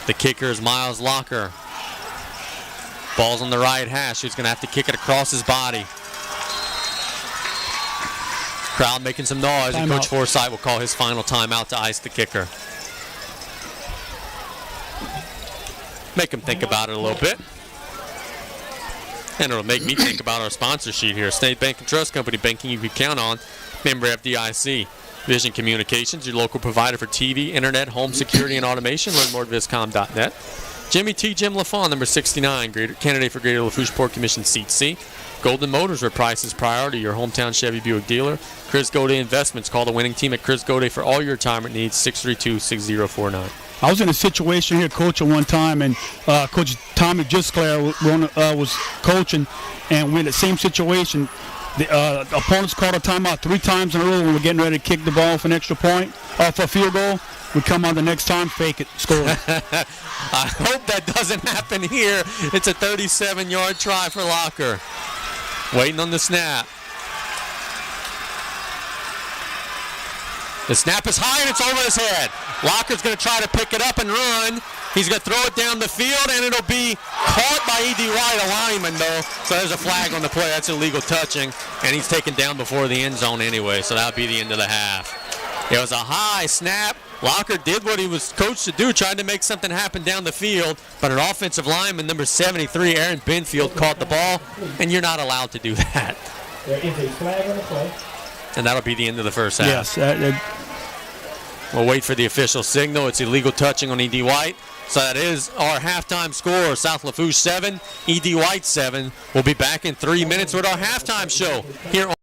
The kicker is Miles Locker. Ball's on the right hash. He's going to have to kick it across his body. Crowd making some noise, and Coach Forsythe will call his final timeout to ice the kicker. Make him think about it a little bit. And it'll make me think about our sponsor sheet here. State Bank and Trust Company, banking you can count on. Member FDIC. Vision Communications, your local provider for TV, internet, home security, and automation. Learn more at viscom.net. Jimmy T. Jim LaFawn, number 69, candidate for Greater Lafourche Port Commission Seat C. Golden Motors, where price is priority, your hometown Chevy Buick dealer. Chris Goday Investments. Call the winning team at Chris Goday for all your retirement needs, 632-6049. I was in a situation here coaching one time, and Coach Tommy Gisclair was coaching, and we're in the same situation. The opponents called a timeout 3 times in a row when we're getting ready to kick the ball for an extra point, for a field goal. We come on the next time, fake it, score. I hope that doesn't happen here. It's a 37-yard try for Locker. Waiting on the snap. The snap is high and it's over his head. Locker's going to try to pick it up and run. He's going to throw it down the field, and it'll be caught by E.D. White, a lineman, though. So there's a flag on the play. That's illegal touching, and he's taken down before the end zone anyway, so that'll be the end of the half. It was a high snap. Locker did what he was coached to do, trying to make something happen down the field, but an offensive lineman, number 73, Aaron Benfield, caught the ball, and you're not allowed to do that. There is a flag on the play. And that'll be the end of the first half. Yes. We'll wait for the official signal. It's illegal touching on E.D. White. So that is our halftime score. South Lafourche 7, E.D. White 7. We'll be back in 3 minutes with our halftime show here on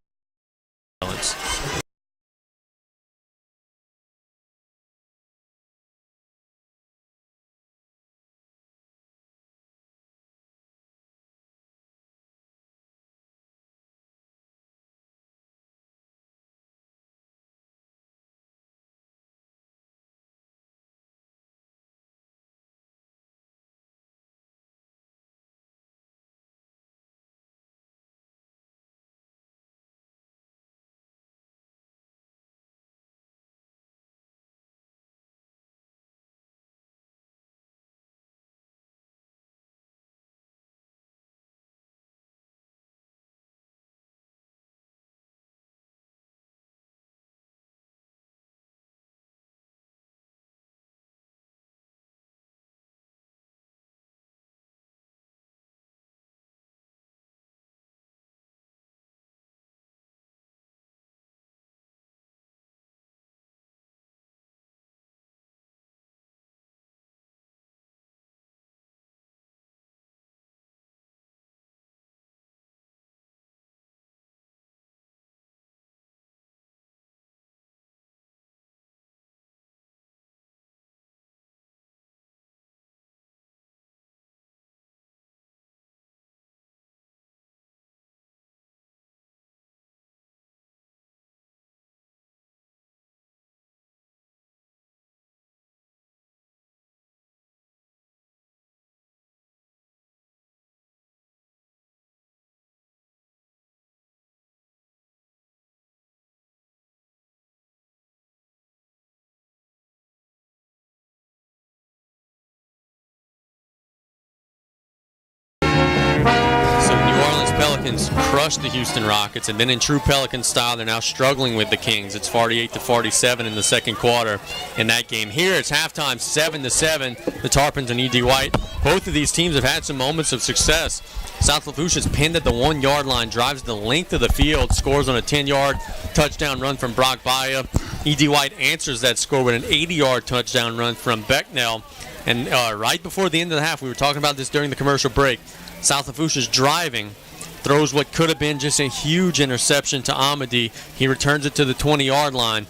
Pelicans crushed the Houston Rockets, and then in true Pelican style, they're now struggling with the Kings. It's 48-47 in the second quarter in that game. Here it's halftime, 7-7. The Tarpons and E.D. White. Both of these teams have had some moments of success. South Lafourche is pinned at the 1-yard line, drives the length of the field, scores on a 10-yard touchdown run from Brock Baya. E.D. White answers that score with an 80-yard touchdown run from Becknell. And right before the end of the half, we were talking about this during the commercial break, South Lafourche is driving, throws what could have been just a huge interception to Amadi. He returns it to the 20-yard line.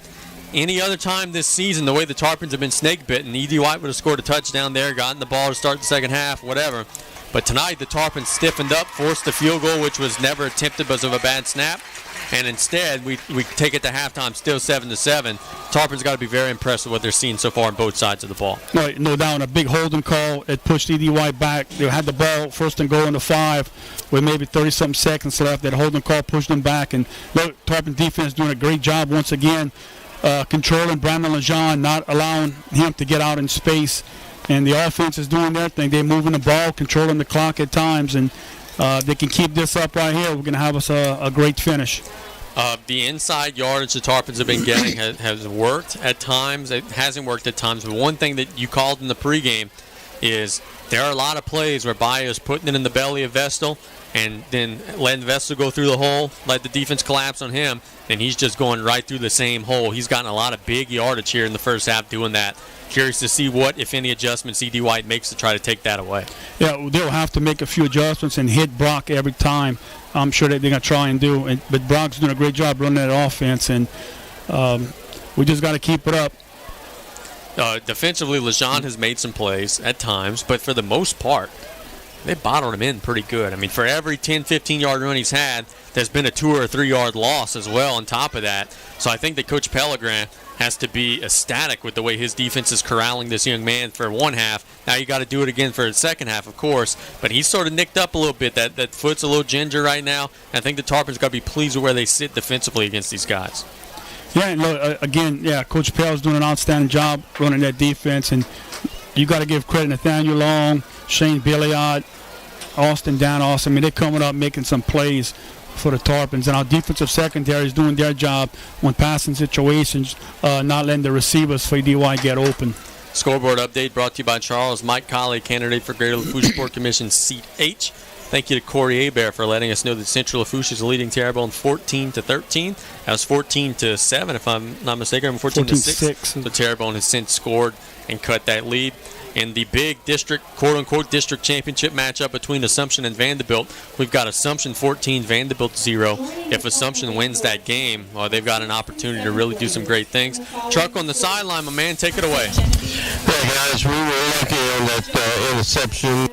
Any other time this season, the way the Tarpons have been snake-bitten, E.D. White would have scored a touchdown there, gotten the ball to start the second half, whatever. But tonight, the Tarpons stiffened up, forced the field goal, which was never attempted because of a bad snap. And instead, we take it to halftime, still 7-7. Tarpons got to be very impressed with what they're seeing so far on both sides of the ball. No doubt, a big holding call. It pushed E.D. White back. They had the ball first and goal in the 5 with maybe 30-something seconds left. That holding call pushed them back. And look, Tarpon defense doing a great job once again, controlling Brandon Lejean, not allowing him to get out in space. And the offense is doing their thing. They're moving the ball, controlling the clock at times, and they can keep this up right here. We're going to have us a great finish. The inside yardage the Tarpons have been getting has worked at times. It hasn't worked at times. But one thing that you called in the pregame is there are a lot of plays where Bayo is putting it in the belly of Vestal and then letting Vestal go through the hole, let the defense collapse on him, and he's just going right through the same hole. He's gotten a lot of big yardage here in the first half doing that. Curious to see what, if any, adjustments E.D. White makes to try to take that away. Yeah, they'll have to make a few adjustments and hit Brock every time. I'm sure that they're going to try and do. But Brock's doing a great job running that offense, and we just got to keep it up. Defensively, Lejean has made some plays at times, but for the most part, they bottled him in pretty good. I mean, for every 10, 15-yard run he's had, there's been a 2 or 3-yard loss as well on top of that. So I think that Coach Pellegrin has to be ecstatic with the way his defense is corralling this young man for one half. Now you got to do it again for the second half, of course. But he's sort of nicked up a little bit. That foot's a little ginger right now. I think the Tarpons got to be pleased with where they sit defensively against these guys. Yeah, and look, again, Coach Pell's doing an outstanding job running that defense. And you got to give credit to Nathaniel Long, Shane Billiard, Austin Danos. I mean, they're coming up making some plays for the Tarpons, and our defensive secondary is doing their job when passing situations, not letting the receivers for E.D. White get open. Scoreboard update brought to you by Charles Mike Colley, candidate for Greater Lafourche Sport Commission Seat H. Thank you to Corey Hebert for letting us know that Central Lafourche is leading Terrebonne 14-13. That was 14-7, if I'm not mistaken. 14-6. So Terrebonne has since scored and cut that lead. In the big district, quote-unquote, district championship matchup between Assumption and Vanderbilt, we've got Assumption 14, Vanderbilt 0. If Assumption wins that game, they've got an opportunity to really do some great things. Truck on the sideline, my man, take it away. Well, guys, we were lucky on that interception.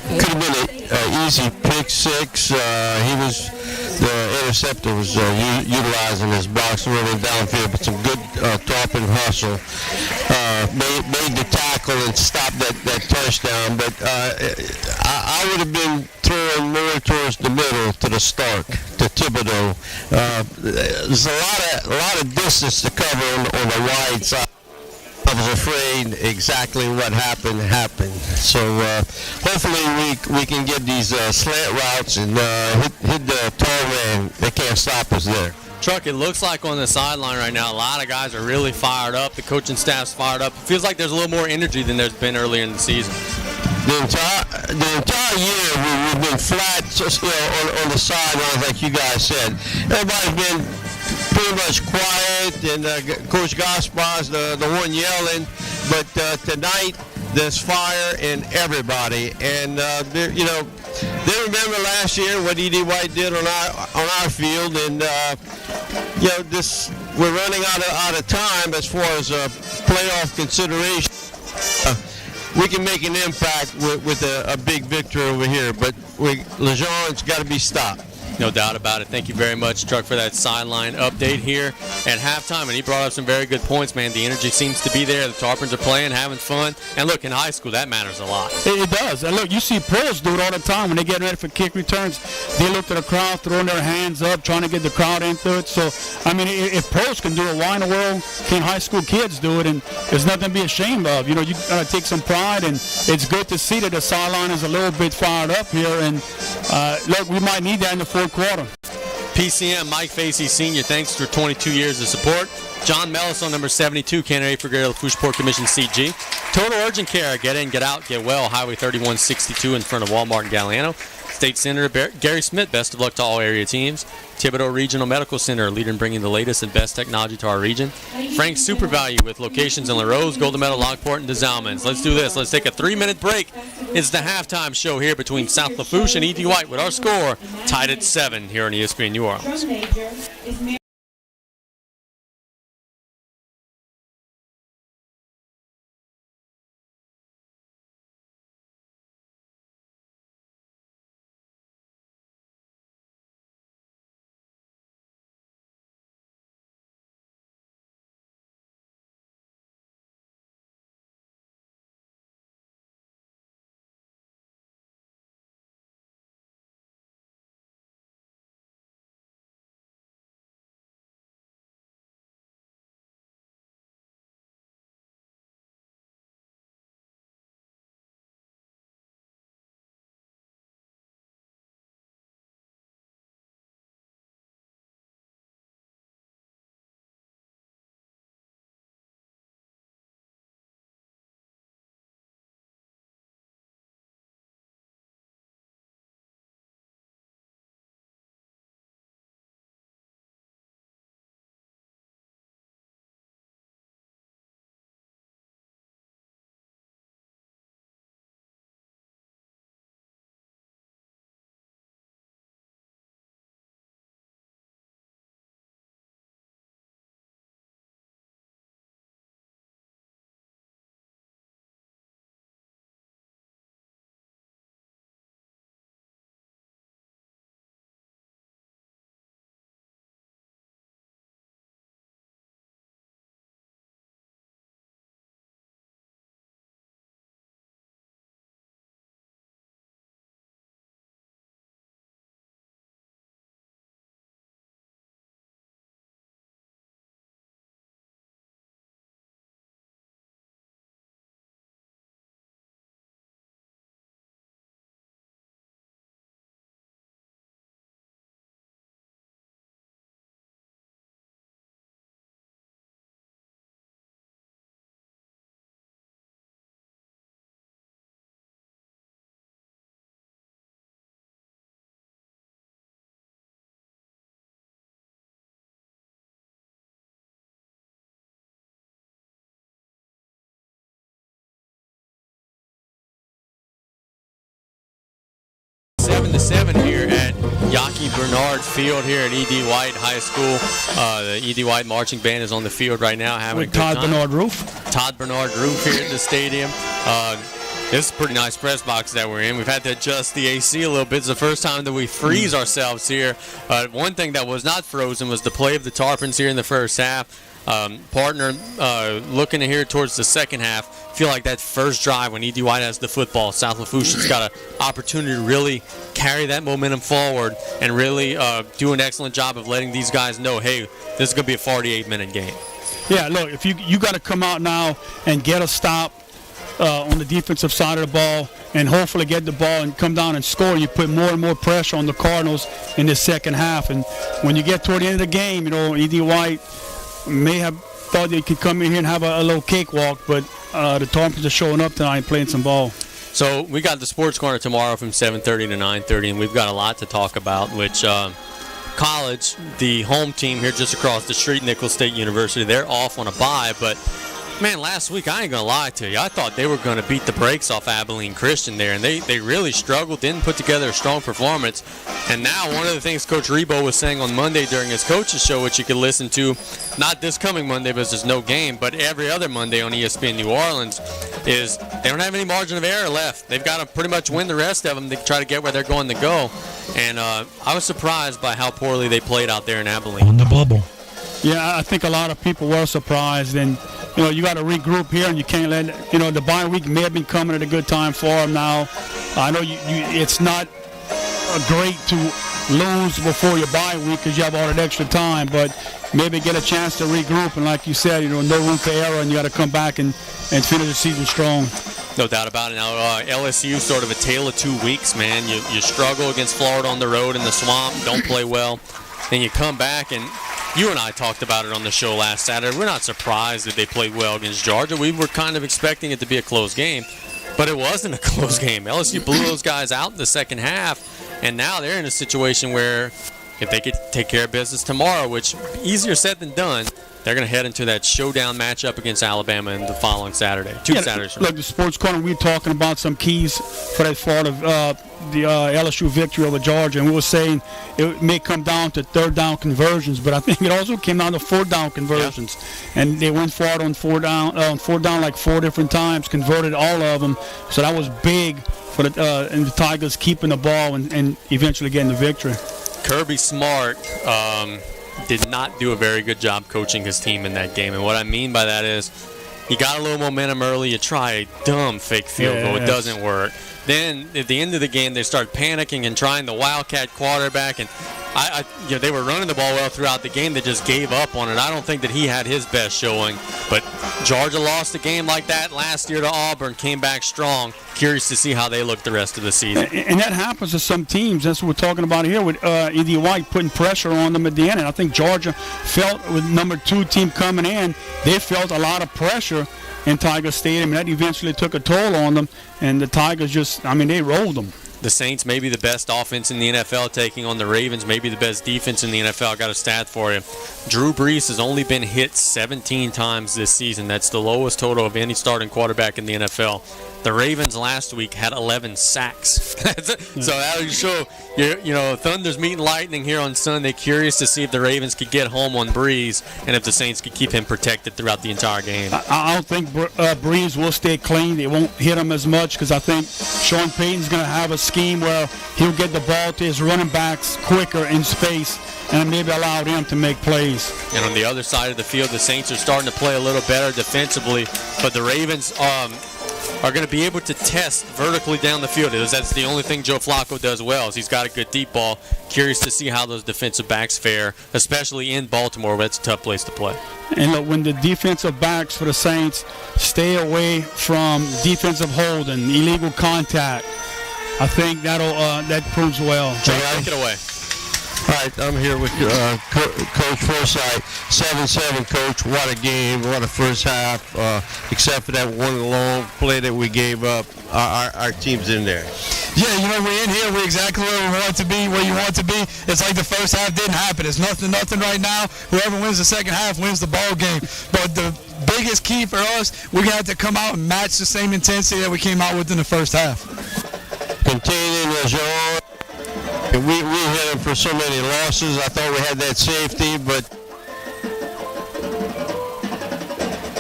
Could have been an easy pick six. The interceptor was utilizing his box running downfield, but some good Tarpon hustle. Made the tackle and stopped that touchdown, but I would have been throwing more towards the middle to the Stark, to Thibodeau. There's a lot of distance to cover on the wide side. I was afraid exactly what happened. So hopefully we can get these slant routes and hit the tall man. They can't stop us there. Truck, it looks like on the sideline right now, a lot of guys are really fired up. The coaching staff's fired up. It feels like there's a little more energy than there's been earlier in the season. The entire year we've been flat on the sidelines, like you guys said. Everybody's been pretty much quiet, and Coach Gaspard's the one yelling. But tonight, there's fire in everybody, and they remember last year what E.D. White did on our field, and we're running out of time as far as playoff consideration. We can make an impact with a big victory over here, but Lejean's got to be stopped. No doubt about it. Thank you very much, Truck, for that sideline update here at halftime, and he brought up some very good points, man. The energy seems to be there. The Tarpons are playing, having fun. And look, in high school, that matters a lot. It does. And look, you see pros do it all the time when they get ready for kick returns. They look to the crowd, throwing their hands up, trying to get the crowd into it. So, I mean, if pros can do it, why in the world can high school kids do it? And there's nothing to be ashamed of. You know, you got to take some pride, and it's good to see that the sideline is a little bit fired up here. And look, we might need that in the fourth quarter. PCM, Mike Facey Sr., thanks for 22 years of support. John Mellis on number 72, candidate for Greater Lafourche Port Commission CG. Total Urgent Care, get in, get out, get well, Highway 3162 in front of Walmart in Galliano. State Senator Gary Smith, best of luck to all area teams. Thibodeau Regional Medical Center, leader in bringing the latest and best technology to our region. Frank Super Value with locations in LaRose, Golden Meadow, Lockport, and DeZalmans. Let's do this. Let's take a 3-minute break. It's the halftime show here between South Lafourche and E.D. White with our score tied at 7 here on ESPN New Orleans. Seven to 7 here at Yaki Bernard Field here at E.D. White High School. The E.D. White marching band is on the field right now having With a good time. Todd Bernard Roof. Todd Bernard Roof here at the stadium. This is a pretty nice press box that we're in. We've had to adjust the AC a little bit. It's the first time that we freeze ourselves here. One thing that was not frozen was the play of the Tarpons here in the first half. Partner looking here towards the second half. Feel like that first drive when E.D. White has the football, South Lafourche has got an opportunity to really carry that momentum forward and really do an excellent job of letting these guys know, hey, this is going to be a 48-minute game. Yeah, look, if you got to come out now and get a stop on the defensive side of the ball and hopefully get the ball and come down and score, you put more and more pressure on the Cardinals in the second half. And when you get toward the end of the game, you know, E.D. White may have thought they could come in here and have a little cakewalk, but the Tarpons are showing up tonight and playing some ball. So we got the Sports Corner tomorrow from 7:30 to 9:30, and we've got a lot to talk about, which college, the home team here just across the street, Nicholls State University, they're off on a bye, but man, last week, I ain't going to lie to you, I thought they were going to beat the brakes off Abilene Christian there, and they really struggled, didn't put together a strong performance. And now one of the things Coach Rebo was saying on Monday during his coach's show, which you can listen to, not this coming Monday because there's no game, but every other Monday on ESPN New Orleans, is they don't have any margin of error left. They've got to pretty much win the rest of them to try to get where they're going to go. And I was surprised by how poorly they played out there in Abilene. On the bubble. Yeah, I think a lot of people were surprised, and you got to regroup here, and you can't let the bye week may have been coming at a good time for them now. I know it's not great to lose before your bye week because you have all that extra time, but maybe get a chance to regroup, and like you said, no room for error, and you got to come back and finish the season strong. No doubt about it. Now, LSU sort of a tale of 2 weeks, man. You struggle against Florida on the road in the swamp, don't play well. Then you come back, and you and I talked about it on the show last Saturday. We're not surprised that they played well against Georgia. We were kind of expecting it to be a close game, but it wasn't a close game. LSU blew those guys out in the second half, and now they're in a situation where if they could take care of business tomorrow, which easier said than done, they're going to head into that showdown matchup against Alabama in the following Saturday. Saturdays from now. Look, the Sports Corner, we were talking about some keys for that Florida, the LSU victory over Georgia, and we were saying it may come down to third down conversions, but I think it also came down to fourth down conversions. Yeah. And they went for it on fourth down like 4 different times, converted all of them. So that was big for the Tigers keeping the ball and eventually getting the victory. Kirby Smart did not do a very good job coaching his team in that game. And what I mean by that is you got a little momentum early. You try a dumb fake field goal. It doesn't work. Then at the end of the game, they start panicking and trying the Wildcat quarterback. And they were running the ball well throughout the game. They just gave up on it. I don't think that he had his best showing. But Georgia lost a game like that last year to Auburn, came back strong. Curious to see how they look the rest of the season. And that happens to some teams. That's what we're talking about here with E.D. White putting pressure on them at the end. And I think Georgia felt with number 2 team coming in, they felt a lot of pressure in Tiger Stadium, and that eventually took a toll on them. And the Tigers they rolled them. The Saints may be the best offense in the NFL taking on the Ravens, maybe the best defense in the NFL. I got a stat for you. Drew Brees has only been hit 17 times this season. That's the lowest total of any starting quarterback in the NFL. The Ravens last week had 11 sacks. So that'll show, Thunder's meeting lightning here on Sunday. Curious to see if the Ravens could get home on Brees and if the Saints could keep him protected throughout the entire game. I don't think Brees will stay clean. They won't hit him as much because I think Sean Payton's going to have a scheme where he'll get the ball to his running backs quicker in space and maybe allow them to make plays. And on the other side of the field, the Saints are starting to play a little better defensively, but the Ravens are going to be able to test vertically down the field. That's the only thing Joe Flacco does well is he's got a good deep ball. Curious to see how those defensive backs fare, especially in Baltimore, where it's a tough place to play. And look, when the defensive backs for the Saints stay away from defensive holding, illegal contact, I think that proves well. Take it away. All right, I'm here with Coach Forsythe. 7-7, Coach. What a game. What a first half. Except for that one long play that we gave up, our team's in there. Yeah, we're in here. We're exactly where we want to be, where you want to be. It's like the first half didn't happen. It's nothing right now. Whoever wins the second half wins the ball game. But the biggest key for us, we're going to have to come out and match the same intensity that we came out with in the first half. Containing Lejeune. We hit him for so many losses. I thought we had that safety, but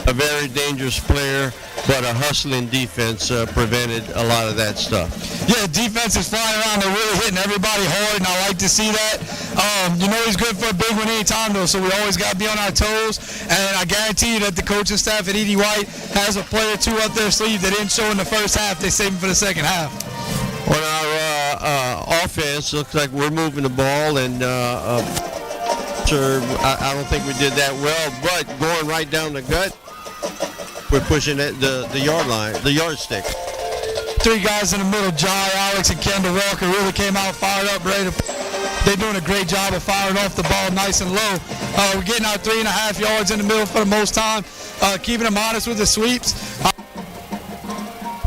a very dangerous player, but a hustling defense prevented a lot of that stuff. Yeah, defense is flying around. They're really hitting everybody hard, and I like to see that. He's good for a big one anytime, though, so we always got to be on our toes. And I guarantee you that the coaching staff at E.D. White has a player or two up their sleeve that didn't show in the first half. They saved him for the second half. On our offense, looks like we're moving the ball, and I don't think we did that well, but going right down the gut, we're pushing the yard line, the yardstick. 3 guys in the middle, Jai, Alex, and Kendall Walker really came out fired up, ready to. They're doing a great job of firing off the ball nice and low. We're getting our 3.5 yards in the middle for the most time, keeping them honest with the sweeps.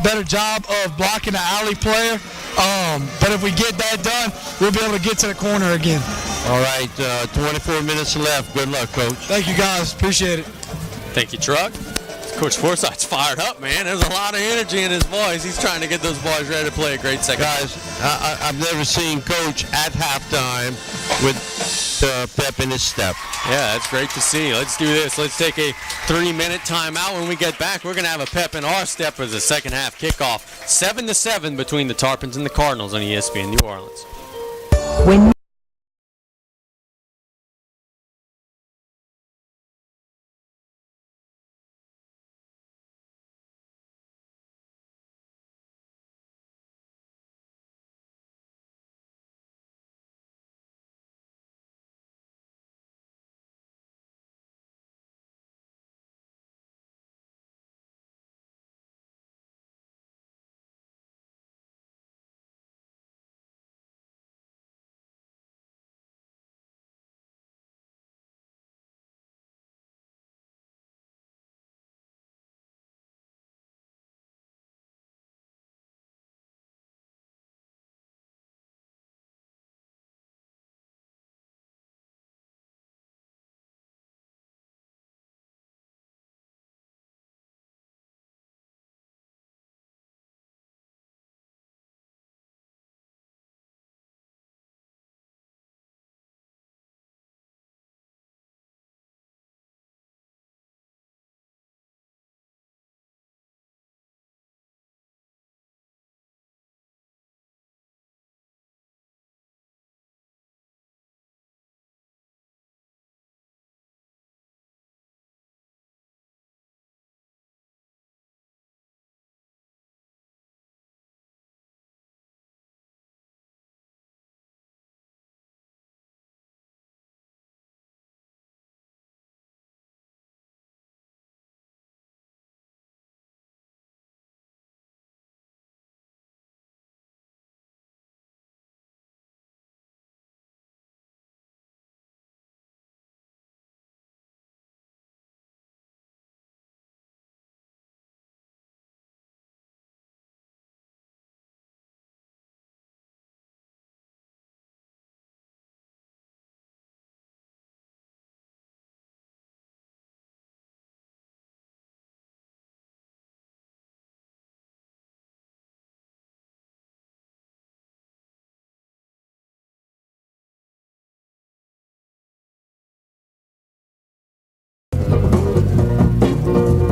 Better job of blocking the alley player. But if we get that done, we'll be able to get to the corner again. All right, 24 minutes left. Good luck, Coach. Thank you, guys. Appreciate it. Thank you, Truck. Coach Forsythe's fired up, man. There's a lot of energy in his voice. He's trying to get those boys ready to play a great second. Guys, I've never seen Coach at halftime with pep in his step. Yeah, that's great to see. Let's do this. Let's take a 3-minute timeout. When we get back, we're going to have a pep in our step as the second half kickoff. 7-7 between the Tarpons and the Cardinals on ESPN New Orleans.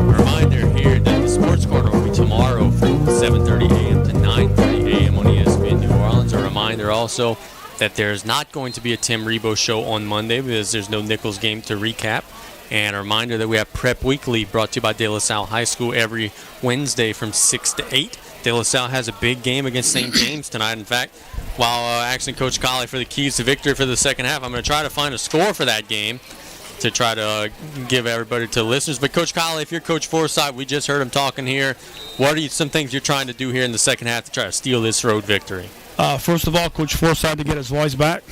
Reminder here that the Sports Corner will be tomorrow from 7:30 a.m. to 9:30 a.m. on ESPN New Orleans. A reminder also that there's not going to be a Tim Rebo show on Monday because there's no Nichols game to recap. And a reminder that we have Prep Weekly brought to you by De La Salle High School every Wednesday from 6 to 8. De La Salle has a big game against St. James tonight. In fact, while asking Coach Colley for the keys to victory for the second half, I'm going to try to find a score for that game to try to give everybody to listeners. But Coach Colley, if you're Coach Forsythe, we just heard him talking here. What are some things you're trying to do here in the second half to try to steal this road victory? First of all, Coach Forsythe to get his voice back.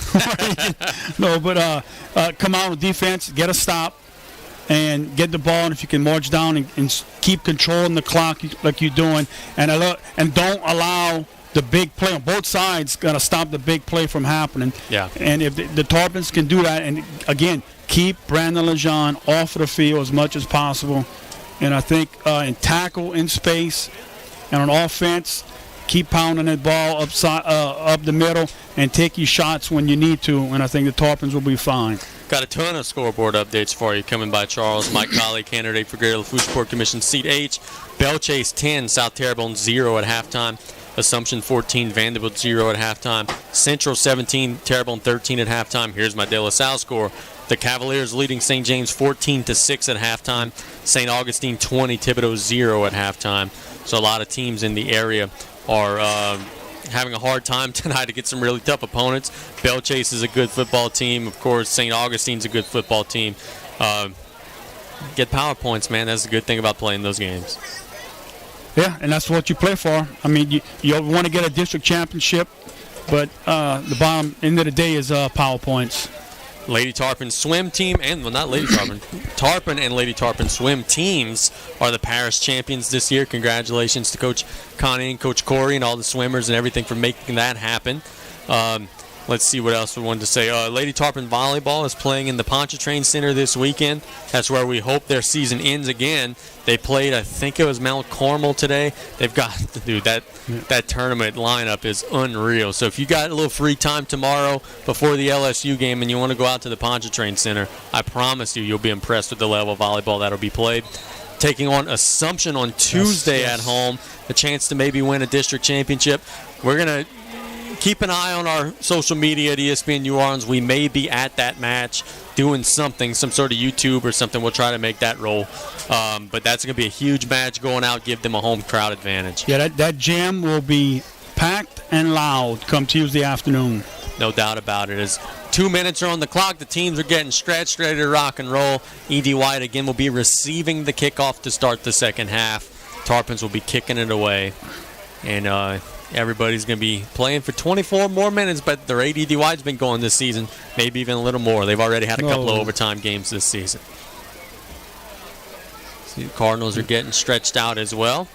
No, but come out with defense, get a stop, and get the ball. And if you can march down and keep controlling the clock like you're doing, and don't allow the big play on both sides. Got to stop the big play from happening. Yeah. And if the Tarpons can do that, and again, keep Brandon Lejeune off of the field as much as possible. And I think in tackle in space and on offense, keep pounding that ball up the middle and take your shots when you need to. And I think the Tarpons will be fine. Got a ton of scoreboard updates for you coming by Charles. Mike Colley, candidate for Greater Lafourche Port Commission, seat H. Belle Chase 10, South Terrebonne 0 at halftime. Assumption 14, Vanderbilt 0 at halftime. Central 17, Terrebonne 13 at halftime. Here's my De La Salle score. The Cavaliers leading St. James 14-6 at halftime. St. Augustine 20, Thibodeau 0 at halftime. So a lot of teams in the area are having a hard time tonight to get some really tough opponents. Belle Chase is a good football team. Of course, St. Augustine's a good football team. Get power points, man. That's the good thing about playing those games. Yeah, and that's what you play for. I mean, you want to get a district championship, but the bottom end of the day is power points. Lady Tarpon swim team, and well, not Lady Tarpon, Tarpon and Lady Tarpon swim teams are the parish champions this year. Congratulations to Coach Connie and Coach Corey and all the swimmers and everything for making that happen. Let's see what else we wanted to say. Lady Tarpon Volleyball is playing in the Pontchartrain Center this weekend. That's where we hope their season ends again. They played, I think it was Mount Carmel today. They've got, dude, that tournament lineup is unreal. So if you got a little free time tomorrow before the LSU game and you want to go out to the Pontchartrain Center, I promise you'll be impressed with the level of volleyball that'll be played. Taking on Assumption on Tuesday at home, a chance to maybe win a district championship. We're going to keep an eye on our social media at ESPN New Orleans. We may be at that match doing something, some sort of YouTube or something. We'll try to make that roll. But that's going to be a huge match going out, give them a home crowd advantage. Yeah, that gym will be packed and loud come Tuesday afternoon. No doubt about it. As 2 minutes are on the clock, the teams are getting stretched, ready to rock and roll. E.D. White again will be receiving the kickoff to start the second half. Tarpons will be kicking it away. And everybody's going to be playing for 24 more minutes, but their E.D. White's been going this season, maybe even a little more. They've already had a couple of overtime games this season. See, the Cardinals are getting stretched out as well.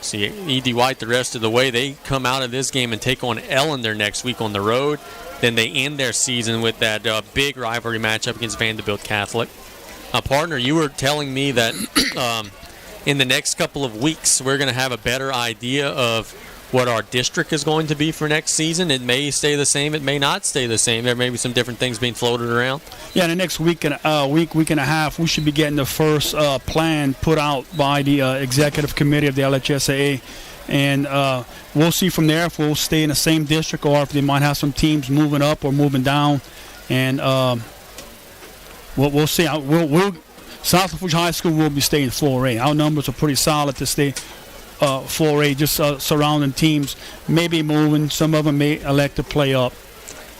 See, E.D. White the rest of the way. They come out of this game and take on Ellender next week on the road. Then they end their season with that big rivalry matchup against Vanderbilt Catholic. Partner, you were telling me that in the next couple of weeks we're going to have a better idea of what our district is going to be for next season. It may stay the same. It may not stay the same. There may be some different things being floated around. Yeah, in the next week and a half, we should be getting the first plan put out by the executive committee of the LHSAA. And we'll see from there if we'll stay in the same district or if they might have some teams moving up or moving down. And we'll see. South Lafourche High School will be staying 4A. Our numbers are pretty solid to stay 4A, just surrounding teams, maybe moving. Some of them may elect to play up.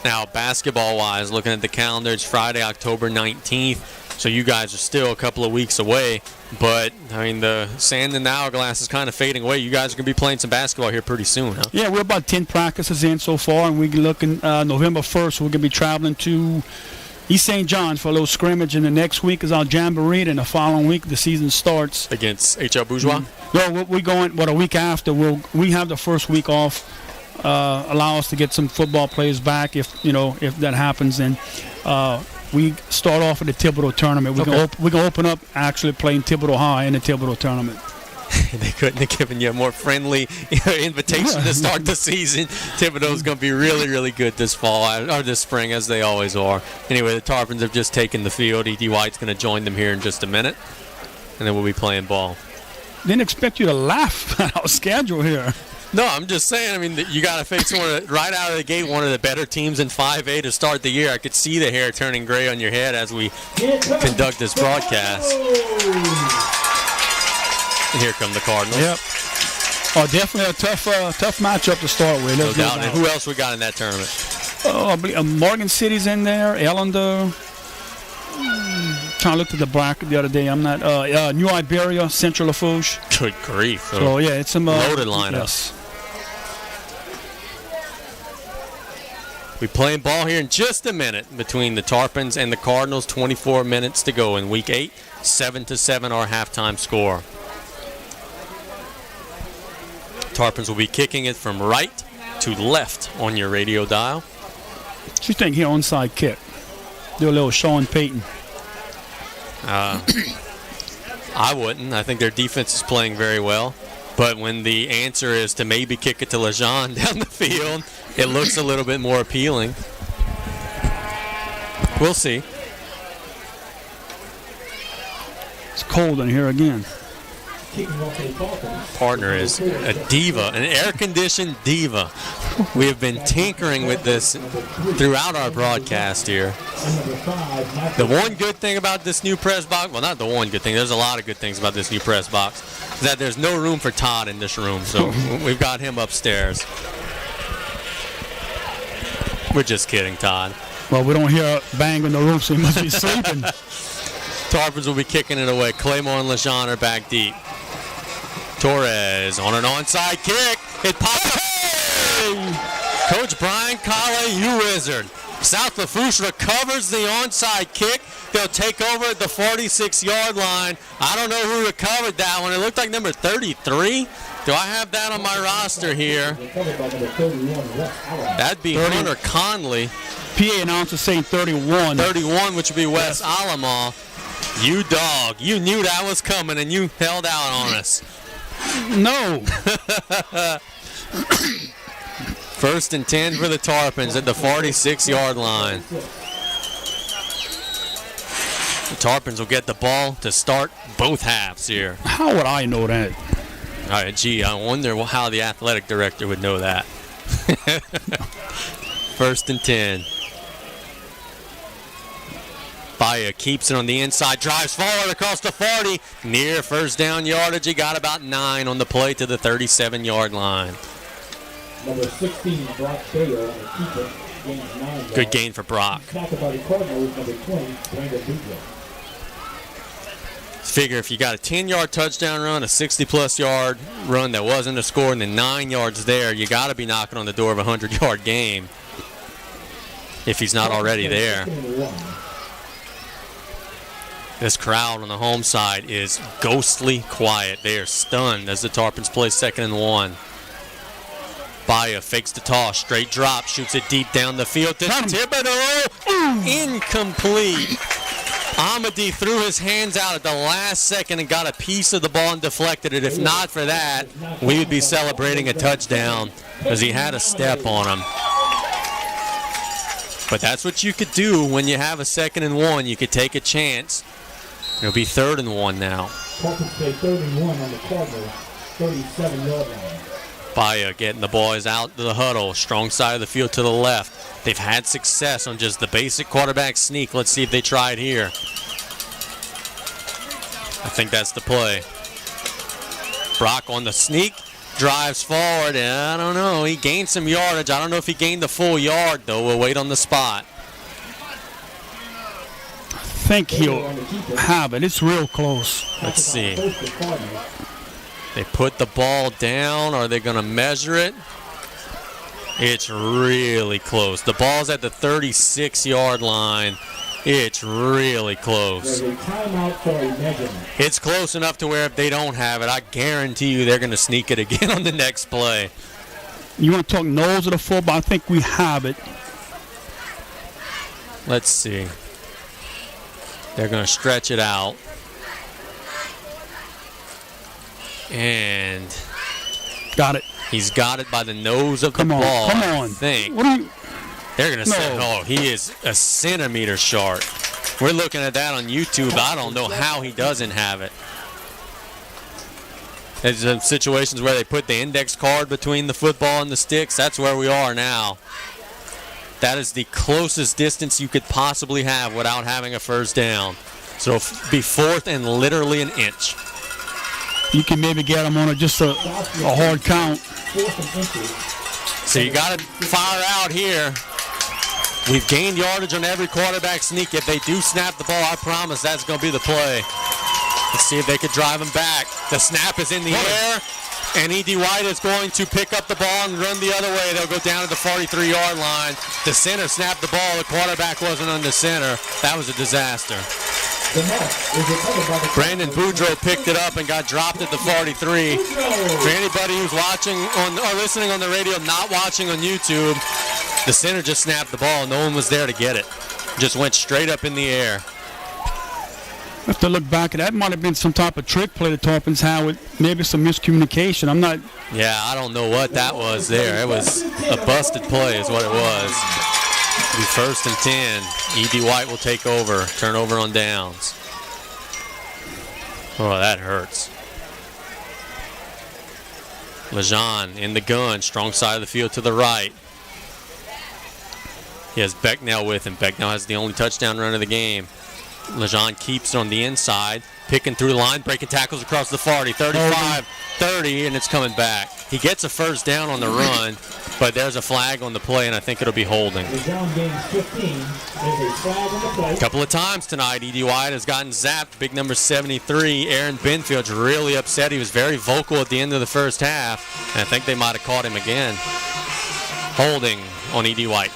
Now, basketball-wise, looking at the calendar, it's Friday, October 19th, so you guys are still a couple of weeks away. But, I mean, the sand in the hourglass is kind of fading away. You guys are going to be playing some basketball here pretty soon, huh? Yeah, we're about 10 practices in so far, and we're looking November 1st, we're going to be traveling to East St. John's for a little scrimmage, and the next week is our jamboree, and the following week the season starts. Against H.L. Bourgeois? No, we're going, a week after. We have the first week off, allow us to get some football players back if that happens, and we start off at the Thibodeau tournament. We're going to open up actually playing Thibodeau High in the Thibodeau tournament. They couldn't have given you a more friendly invitation to start the season. Thibodeau's going to be really, really good this fall, or this spring, as they always are. Anyway, the Tarpons have just taken the field. E.D. White's going to join them here in just a minute, and then we'll be playing ball. Didn't expect you to laugh at our schedule here. No, I'm just saying, I mean, you got to face right out of the gate, one of the better teams in 5A to start the year. I could see the hair turning gray on your head as we conduct this broadcast. And here come the Cardinals. Yep. Oh, definitely a tough matchup to start with. No doubt. And who else we got in that tournament? Oh, I believe Morgan City's in there. Ellender. Trying to look at the bracket the other day. I'm not. New Iberia, Central Lafourche. Good grief. So yeah, it's some loaded lineup. Yes. We playing ball here in just a minute between the Tarpons and the Cardinals. 24 minutes to go in Week 8. 7-7 our halftime score. Tarpons will be kicking it from right to left on your radio dial. What you think here, onside kick? Do a little Sean Payton. I wouldn't. I think their defense is playing very well. But when the answer is to maybe kick it to Lejean down the field, it looks a little bit more appealing. We'll see. It's cold in here again. Partner is a diva, an air-conditioned diva. We have been tinkering with this throughout our broadcast here. The one good thing about this new press box, well, not the one good thing, there's a lot of good things about this new press box, is that there's no room for Todd in this room, so we've got him upstairs. We're just kidding, Todd. Well, we don't hear a bang in the roof, so he must be sleeping. Tarpons will be kicking it away. Claymore and Lejean are back deep. Torres on an onside kick. It pops up. Hey! Coach Brian Colley, you wizard. South Lafourche recovers the onside kick. They'll take over at the 46-yard line. I don't know who recovered that one. It looked like number 33. Do I have that on my roster here? That'd be Hunter Conley. PA announcer saying 31. 31, which would be Wes Alamo. You dog. You knew that was coming, and you held out on us. No. First and 10 for the Tarpons at the 46-yard line. The Tarpons will get the ball to start both halves here. How would I know that? All right, gee, I wonder how the athletic director would know that. First and 10. Baya keeps it on the inside, drives forward across the 40. Near first down yardage. He got about 9 on the play to the 37-yard line. Number 16, Brock Bayer on the keeper, gains 9 yards. Good gain for Brock. Tackled by the Cardinals, number 20, Brandon Dutra. Figure if you got a 10-yard touchdown run, a 60-plus yard run that wasn't a score, and then 9 yards there, you got to be knocking on the door of a 100-yard game if he's not already there. This crowd on the home side is ghostly quiet. They are stunned as the Tarpons play 2nd and 1. Baya fakes the toss, straight drop, shoots it deep down the field to Thibodeau. Incomplete. Amadi threw his hands out at the last second and got a piece of the ball and deflected it. If not for that, we would be celebrating a touchdown because he had a step on him. But that's what you could do when you have a 2nd and 1. You could take a chance. It'll be 3rd and 1 now. Tarpons play 3rd and 1 on the Cardinals, 37-yard line. Baya getting the boys out to the huddle. Strong side of the field to the left. They've had success on just the basic quarterback sneak. Let's see if they try it here. I think that's the play. Brock on the sneak. Drives forward. And I don't know. He gained some yardage. I don't know if he gained the full yard, though. We'll wait on the spot. I think he'll have it. It's real close. Let's see. They put the ball down. Are they going to measure it? It's really close. The ball's at the 36-yard line. It's really close. There's a timeout for a measurement. It's close enough to where if they don't have it, I guarantee you they're going to sneak it again on the next play. You want to talk nose of the football? I think we have it. Let's see. They're going to stretch it out. And got it. he's got it by the nose of the Come on, ball. come I on. think. What are you? They're going to No. say, oh, he is a centimeter short. We're looking at that on YouTube. I don't know how he doesn't have it. There's some situations where they put the index card between the football and the sticks. That's where we are now. That is the closest distance you could possibly have without having a first down. So be fourth and literally an inch. You can maybe get him on just a hard count. So you got to fire out here. We've gained yardage on every quarterback sneak. If they do snap the ball, I promise that's going to be the play. Let's see if they could drive him back. The snap is in the air, and E.D. White is going to pick up the ball and run the other way. They'll go down to the 43-yard line. The center snapped the ball. The quarterback wasn't on the center. That was a disaster. Brandon Boudreaux picked it up and got dropped at the 43. For anybody who's watching or listening on the radio, not watching on YouTube, the center just snapped the ball. No one was there to get it. Just went straight up in the air. I have to look back. That might have been some type of trick play the Tarpons had with maybe some miscommunication. I'm not. Yeah, I don't know what that was there. It was a busted play is what it was. It'll be 1st and 10. E.D. White will take over. Turnover on downs. Oh, that hurts. Lejean in the gun. Strong side of the field to the right. He has Becknell with him. Becknell has the only touchdown run of the game. Lejean keeps it on the inside, picking through the line, breaking tackles across the 40, 35, 30, and it's coming back. He gets a first down on the run, but there's a flag on the play, and I think it'll be holding. A couple of times tonight, E.D. White has gotten zapped. Big number 73, Aaron Benfield's really upset. He was very vocal at the end of the first half, and I think they might have caught him again. Holding on E.D. White.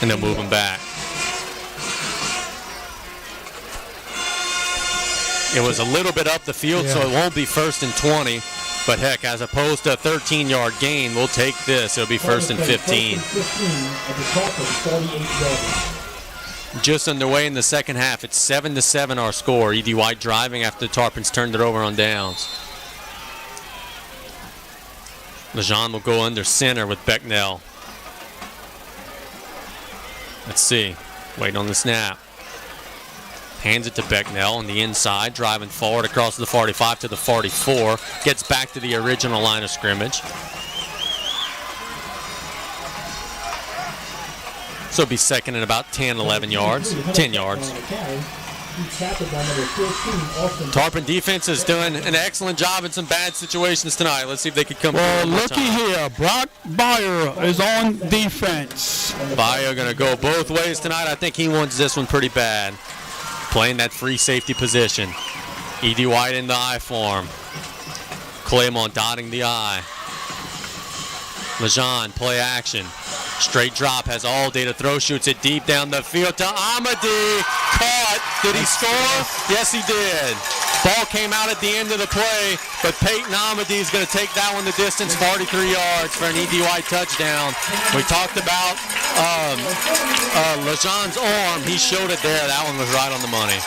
And they'll move him back. It was a little bit up the field, so it won't be 1st and 20. But heck, as opposed to a 13-yard gain, we'll take this. It'll be 1st and 15. Just underway in the second half. It's 7-7 our score. E.D. White driving after the Tarpons turned it over on downs. Lejean will go under center with Becknell. Let's see. Waiting on the snap. Hands it to Becknell on the inside, driving forward across the 45 to the 44. Gets back to the original line of scrimmage. So it'll be 2nd and about 10, 11 yards. 10 yards. Tarpon defense is doing an excellent job in some bad situations tonight. Let's see if they could come Well, through. looky here. Brock Byer is on defense. Bayo going to go both ways tonight. I think he wants this one pretty bad. Playing that free safety position. E.D. White in the I form. Claymont dotting the I. Lejean, play action. Straight drop, has all day to throw, shoots it deep down the field to Amadi. Caught. Did he score? Yes, he did. Ball came out at the end of the play, but Peyton Amadi is going to take that one the distance, 43 yards for an E.D. White touchdown. We talked about Lejean's arm. He showed it there. That one was right on the money.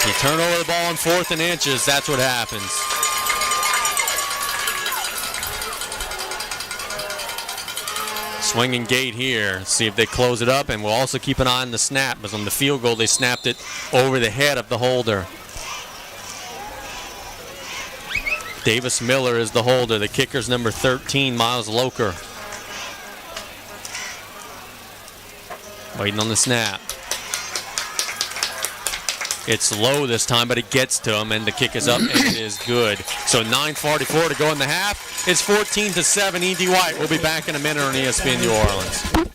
You turn over the ball on 4th and inches, that's what happens. Swinging gate here. See if they close it up, and we'll also keep an eye on the snap, because on the field goal they snapped it over the head of the holder. Davis Miller is the holder. The kicker's number 13, Miles Loker. Waiting on the snap. It's low this time, but it gets to him, and the kick is up, and it is good. So 9:44 to go in the half. It's 14-7. E.D. White will be back in a minute on ESPN New Orleans.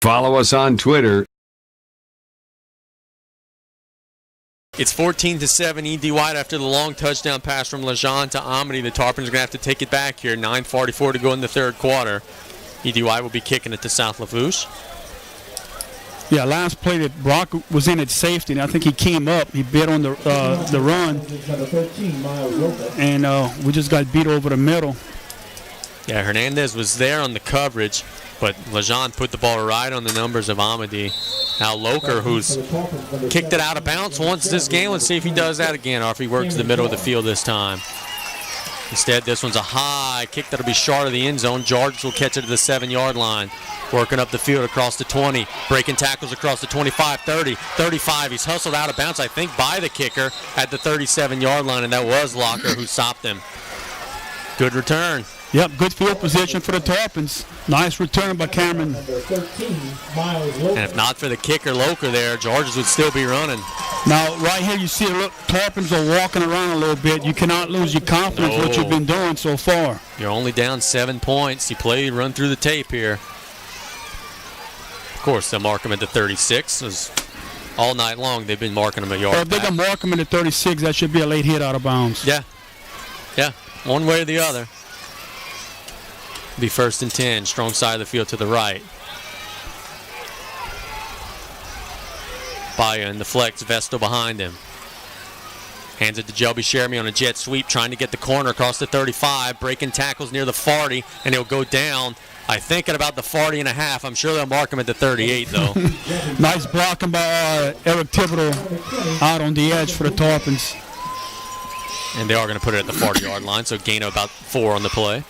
Follow us on Twitter. It's 14-7 E.D. White after the long touchdown pass from Lejean to Amity. The Tarpons are going to have to take it back here. 9:44 to go in the third quarter. E.D. White will be kicking it to South Lafourche. Yeah, last play that Brock was in at safety, and I think he came up. He bit on the run, and we just got beat over the middle. Yeah, Hernandez was there on the coverage, but Lejean put the ball right on the numbers of Amity. Now Loker, who's kicked it out of bounds once this game. Let's see if he does that again or if he works the middle of the field this time. Instead, this one's a high kick that'll be short of the end zone. George will catch it at the 7-yard line. Working up the field across the 20. Breaking tackles across the 25, 30, 35. He's hustled out of bounds, I think, by the kicker at the 37-yard line, and that was Locker who stopped him. Good return. Yep, good field position for the Tarpons. Nice return by Cameron. And if not for the kicker, Loker there, Georges would still be running. Now, right here, you see the Tarpons are walking around a little bit. You cannot lose your confidence what you've been doing so far. You're only down 7 points. You run through the tape here. Of course, they'll mark him at the 36. All night long, they've been marking him a yard. Well, if they can mark him at the 36, that should be a late hit out of bounds. Yeah, one way or the other. Be 1st and 10, strong side of the field to the right. Baya in the flex, Vesto behind him. Hands it to Jelby Sheremy on a jet sweep, trying to get the corner across the 35, breaking tackles near the 40, and he'll go down, I think, at about the 40 and a half. I'm sure they'll mark him at the 38, though. Nice blocking by Eric Thibodeau out on the edge for the Tarpons. And they are going to put it at the 40-yard line, so gain of about 4 on the play.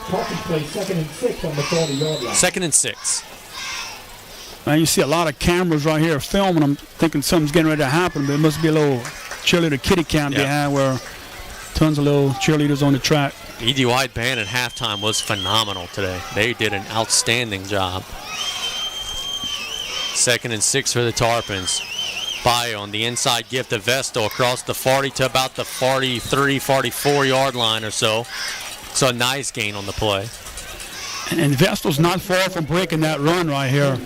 Tarpons play 2nd and 6 on the 40-yard line. 2nd and 6. Now you see a lot of cameras right here filming them, thinking something's getting ready to happen, but it must be a little cheerleader kitty camp behind where tons of little cheerleaders on the track. E.D. White band at halftime was phenomenal today. They did an outstanding job. 2nd and 6 for the Tarpons. Bayo on the inside gift to Vesto across the 40 to about the 43, 44-yard line or so. So a nice gain on the play. And Vesto's not far from breaking that run right here.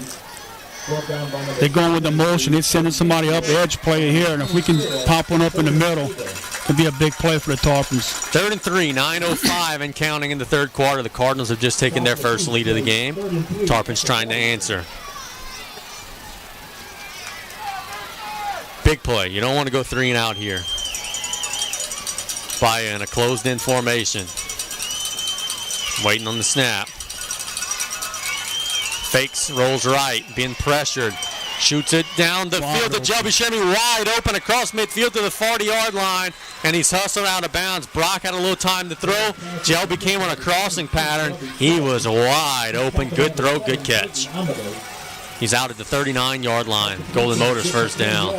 They're going with the motion. They're sending somebody up edge play here, and if we can pop one up in the middle, it could be a big play for the Tarpons. 3rd and 3, 9:05 and counting in the third quarter. The Cardinals have just taken their first lead of the game. Tarpons trying to answer. Big play. You don't want to go 3 and out here. Baya in a closed-in formation. Waiting on the snap. Fakes, rolls right, being pressured. Shoots it down the field to Jelby Sheremy, wide open across midfield to the 40-yard line, and he's hustled out of bounds. Brock had a little time to throw. Jelby came on a crossing pattern. He was wide open. Good throw, good catch. He's out at the 39-yard line. Golden Motors first down.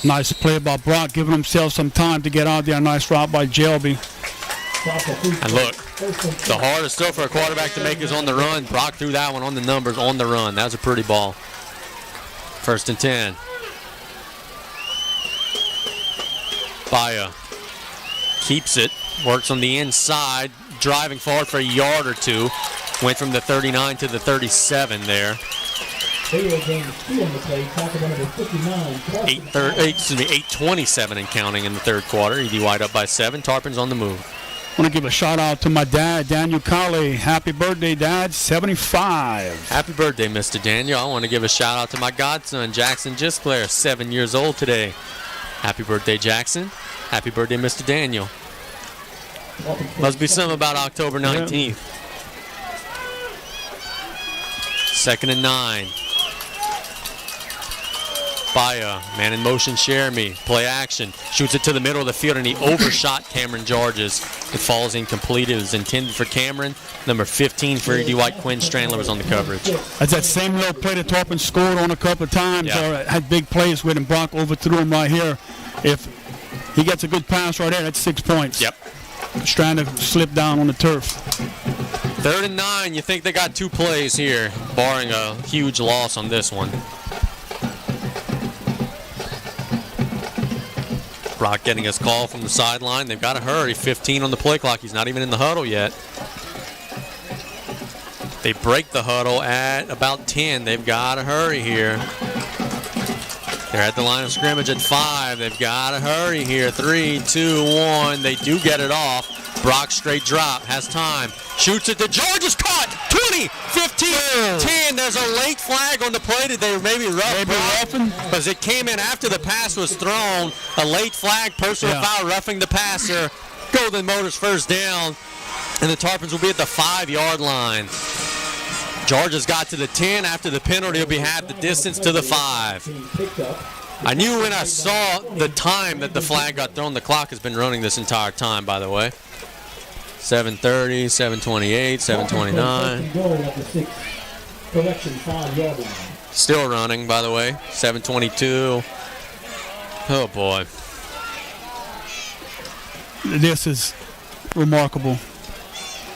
Nice play by Brock, giving himself some time to get out there. Nice route by Jelby. And look, the hardest still for a quarterback to make is on the run. Brock threw that one on the numbers on the run. That was a pretty ball. 1st and 10. Baya keeps it, works on the inside, driving forward for a yard or two. Went from the 39 to the 37 there. 8:27 and counting in the third quarter. E.D. White up by 7. Tarpons on the move. I want to give a shout out to my dad, Daniel Colley. Happy birthday, Dad. 75. Happy birthday, Mr. Daniel. I want to give a shout out to my godson, Jackson Gisclair, 7 years old today. Happy birthday, Jackson. Happy birthday, Mr. Daniel. Must be something about October 19th. 2nd and 9. Baya, man in motion, Sheremy, play action, shoots it to the middle of the field, and he overshot Cameron Georges. It falls incomplete. It was intended for Cameron. Number 15 for E.D. White, Quinn Strandler was on the coverage. That's that same little play that Tarpon scored on a couple of times, or had big plays with him. Brock overthrew him right here. If he gets a good pass right there, that's 6 points. Yep. Strandler slipped down on the turf. 3rd and 9, you think they got 2 plays here, barring a huge loss on this one. Brock getting his call from the sideline. They've got to hurry. 15 on the play clock. He's not even in the huddle yet. They break the huddle at about 10. They've got to hurry here. They're at the line of scrimmage at 5. They've got to hurry here. 3, 2, 1. They do get it off. Brock straight drop. Has time. Shoots it to George. Is caught. 20, 15, 10. There's a late flag on the play. Did they maybe roughing? Because it came in after the pass was thrown. A late flag, personal foul, roughing the passer. Golden Motors first down. And the Tarpons will be at the 5-yard line. Georgia's got to the 10. After the penalty, will be half the distance to the 5. I knew when I saw the time that the flag got thrown. The clock has been running this entire time, by the way. 7:30, 7:28, 7:29. Still running, by the way. 7:22. Oh, boy. This is remarkable.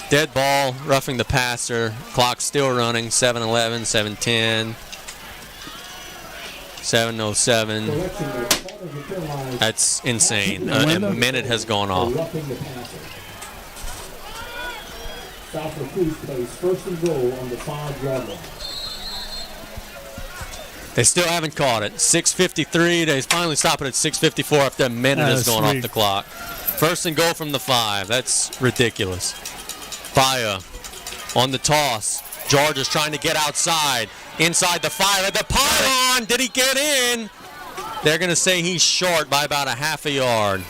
Dead ball, roughing the passer. Clock still running. 7:11, 7:10, 7:07. That's insane. A minute has gone off. South Lafourche plays first and goal on the 5-yard line. They still haven't caught it. 6:53. They finally stop it at 6:54 after a minute has gone off the clock. First and goal from the 5. That's ridiculous. Baya on the toss. Georgia's trying to get outside. Inside the 5 at the pylon. Did he get in? They're going to say he's short by about a half a yard.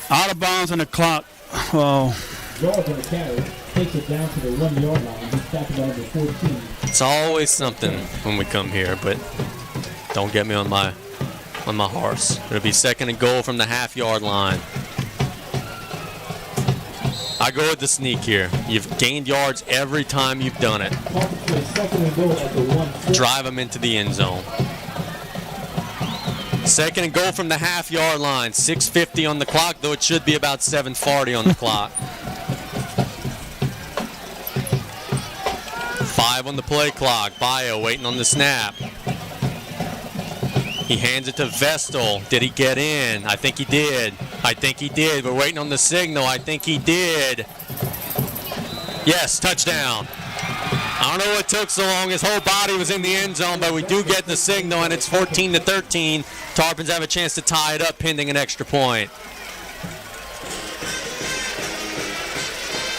Out of bounds on the clock. Oh. Georgia on the carry takes it down to the 1-yard line. He's back about the 14. It's always something when we come here, but don't get me on my horse. It'll be second and goal from the half-yard line. I go with the sneak here. You've gained yards every time you've done it. Drive them into the end zone. Second and goal from the half-yard line. 6:50 on the clock, though it should be about 7:40 on the clock. 5 on the play clock. Bio waiting on the snap. He hands it to Vestal. Did he get in? I think he did. We're waiting on the signal. I think he did. Yes, touchdown. I don't know what took so long. His whole body was in the end zone, but we do get the signal, and it's 14-13. Tarpons have a chance to tie it up pending an extra point.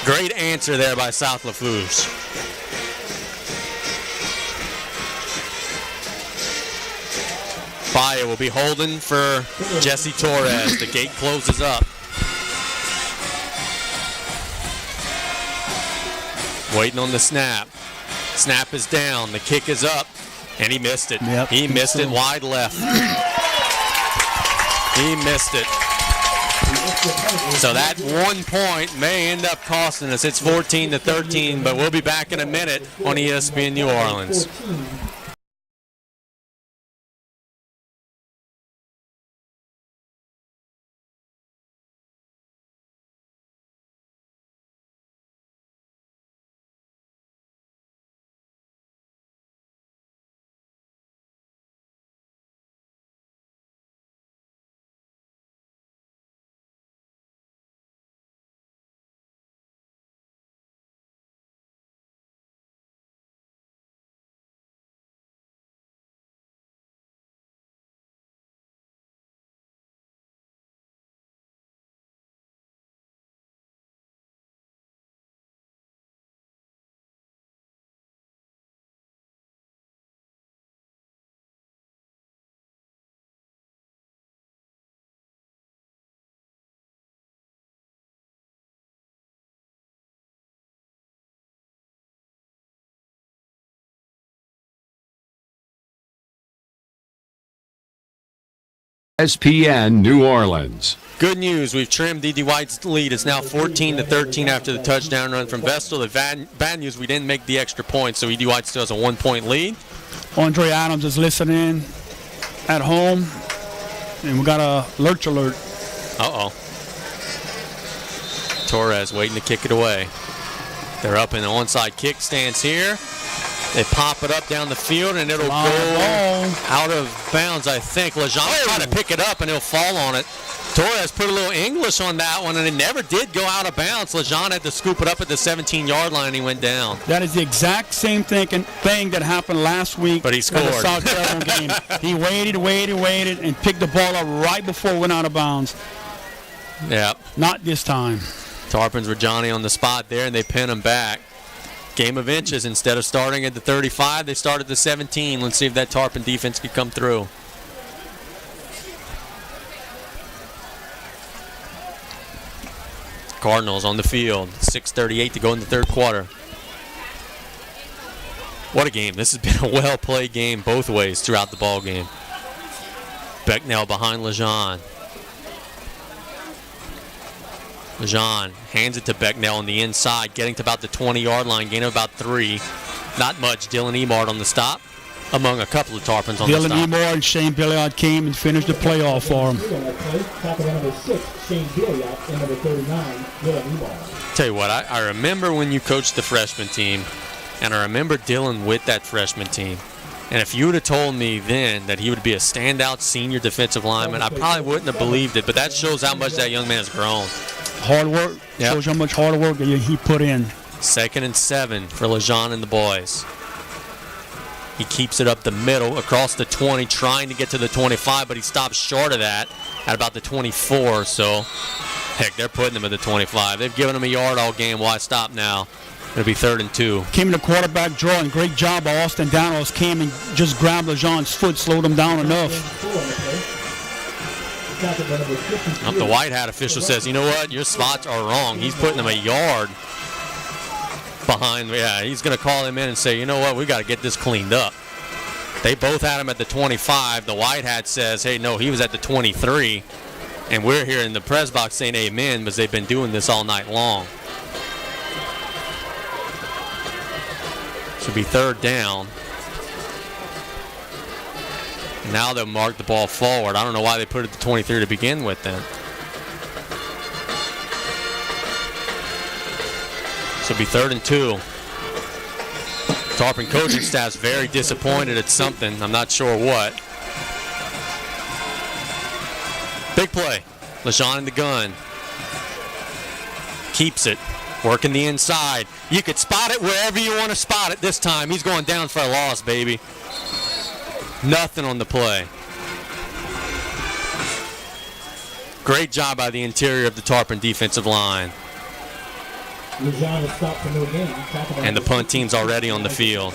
Great answer there by South Lafourche. Baya will be holding for Jesse Torres. The gate closes up. Waiting on the snap. Snap is down. The kick is up. And he missed it. Yep. He missed it wide left. He missed it. So that 1 point may end up costing us. It's 14-13, but we'll be back in a minute on ESPN New Orleans. ESPN New Orleans. Good news, we've trimmed D.D. White's lead. It's now 14-13 after the touchdown run from Vestal. The bad news, we didn't make the extra point, so D.D. White still has a 1-point lead. Andre Adams is listening at home, and we got a lurch alert. Uh-oh. Torres waiting to kick it away. They're up in the onside kick stance here. They pop it up down the field, and it'll go out of bounds, I think. Lejean trying to pick it up, and he'll fall on it. Torres put a little English on that one, and it never did go out of bounds. Lejean had to scoop it up at the 17-yard line, and he went down. That is the exact same thing that happened last week. But he scored. In the South Carolina game. He waited, and picked the ball up right before it went out of bounds. Yeah. Not this time. Tarpons were Johnny on the spot there, and they pin him back. Game of inches. Instead of starting at the 35, they start at the 17. Let's see if that Tarpon defense can come through. Cardinals on the field. 6:38 to go in the third quarter. What a game. This has been a well-played game both ways throughout the ball game. Becknell behind Lejean. Lejean hands it to Becknell on the inside, getting to about the 20-yard line, gain of about 3. Not much. Dylan Emard on the stop, among a couple of Tarpons on the stop. Dylan Emard and Shane Billiard came and finished the playoff for him. Number 6, Shane Billiard, and number 39, Dylan Emard. Tell you what, I remember when you coached the freshman team, and I remember Dylan with that freshman team. And if you would have told me then that he would be a standout senior defensive lineman, I probably wouldn't have believed it. But that shows how much that young man has grown. Hard work. Yep. Shows how much hard work he put in. 2nd and 7 for Lejean and the boys. He keeps it up the middle across the 20, trying to get to the 25, but he stops short of that at about the 24. So, heck, they're putting him at the 25. They've given him a yard all game. Why stop now? It'll be 3rd and 2. Came in the quarterback draw, and great job by Austin Daniels. Came and just grabbed Lejean's foot, slowed him down enough. The white hat official says, you know what, your spots are wrong. He's putting him a yard behind. Yeah, he's going to call him in and say, you know what, we got to get this cleaned up. They both had him at the 25. The white hat says, hey, no, he was at the 23. And we're here in the press box saying amen, because they've been doing this all night long. Should be 3rd down. Now they'll mark the ball forward. I don't know why they put it to 23 to begin with then. Should be 3rd and 2. Tarpon coaching staff's very disappointed at something. I'm not sure what. Big play. Lejean in the gun. Keeps it. Working the inside. You could spot it wherever you want to spot it this time. He's going down for a loss, baby. Nothing on the play. Great job by the interior of the Tarpon defensive line. And the punt team's already on the field.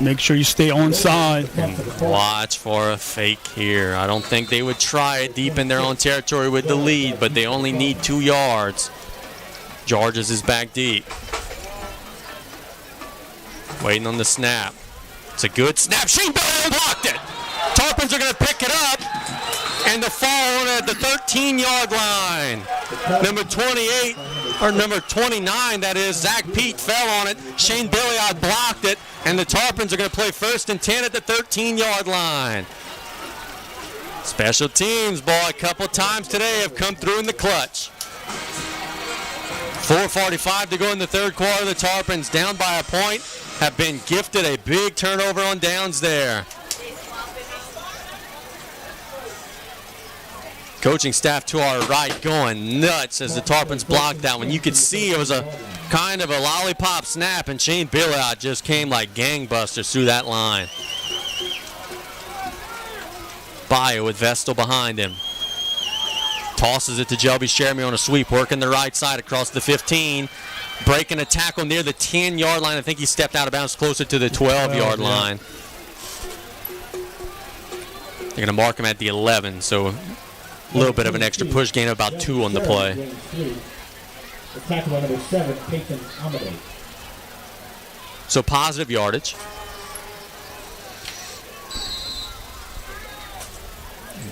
Make sure you stay onside. And watch for a fake here. I don't think they would try it deep in their own territory with the lead, but they only need 2 yards. Georges is back deep. Waiting on the snap. It's a good snap. Shane Bell blocked it. Tarpons are going to pick it up. And the fall on at the 13-yard line. Number 28, or number 29, that is, Zach Pete fell on it. Shane Billiard blocked it. And the Tarpons are going to play 1st and 10 at the 13-yard line. Special teams, boy, a couple times today have come through in the clutch. 4:45 to go in the third quarter. The Tarpons, down by a point, have been gifted a big turnover on downs there. Coaching staff to our right going nuts as the Tarpons blocked that one. You could see it was a kind of a lollipop snap, and Shane Billiard just came like gangbusters through that line. Bayo with Vestal behind him. Tosses it to Jelby Shermy on a sweep, working the right side across the 15. Breaking a tackle near the 10-yard line. I think he stepped out of bounds closer to the 12-yard line. They're going to mark him at the 11, so a little bit of an extra push gain of about 2 on the play. The tackle number 7, Peyton Amador. So positive yardage.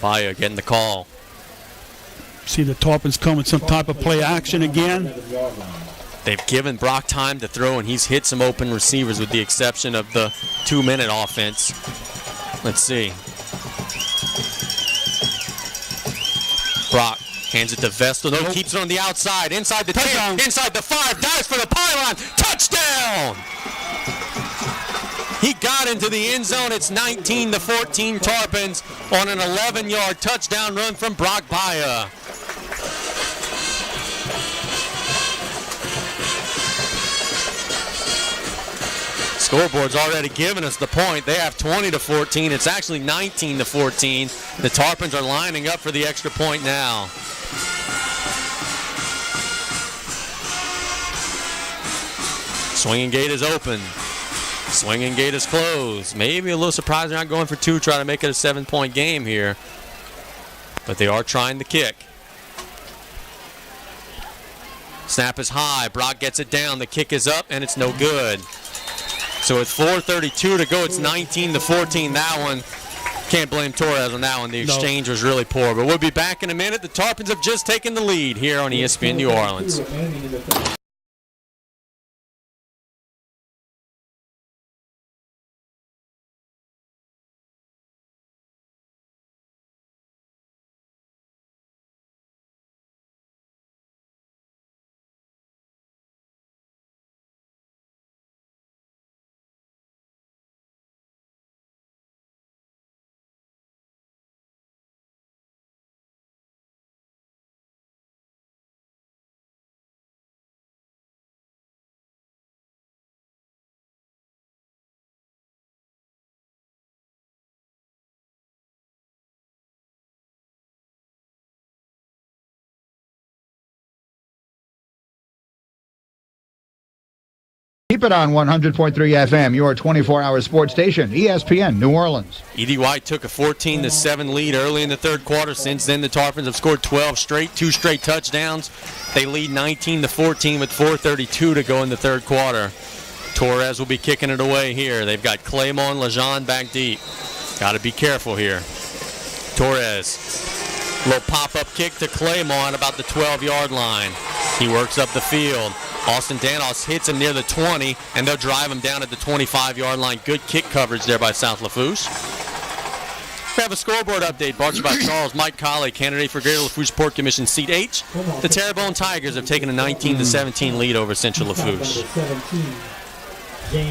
Bayo getting the call. See the Tarpons coming some type of play action again. They've given Brock time to throw, and he's hit some open receivers with the exception of the 2-minute offense. Let's see. Brock hands it to Vestal. No, keeps it on the outside. Inside the 10, inside the 5. Dives for the pylon. Touchdown! He got into the end zone. It's 19-14 Tarpons on an 11-yard touchdown run from Brock Baya. Scoreboard's already given us the point. They have 20-14. It's actually 19-14. The Tarpons are lining up for the extra point now. Swinging gate is open. Swinging gate is closed. Maybe a little surprised they're not going for two, trying to make it a 7-point game here. But they are trying to kick. Snap is high. Brock gets it down. The kick is up, and it's no good. So with 4:32 to go, it's 19-14. That one, can't blame Torres on that one. The exchange was really poor. But we'll be back in a minute. The Tarpons have just taken the lead here on ESPN New Orleans. Keep it on 100.3 FM, your 24-hour sports station, ESPN New Orleans. E.D. White took a 14-7 lead early in the third quarter. Since then, the Tarpons have scored 12 straight, 2 straight touchdowns. They lead 19-14 with 4:32 to go in the third quarter. Torres will be kicking it away here. They've got Claymore and Lejean back deep. Got to be careful here. Torres, little pop-up kick to Claymore at about the 12-yard line. He works up the field. Austin Danos hits him near the 20, and they'll drive him down at the 25-yard line. Good kick coverage there by South Lafourche. We have a scoreboard update brought to you by Charles Mike Colley, candidate for Greater Lafourche Port Commission Seat H. The Terrebonne Tigers have taken a 19-17 lead over Central Lafourche. I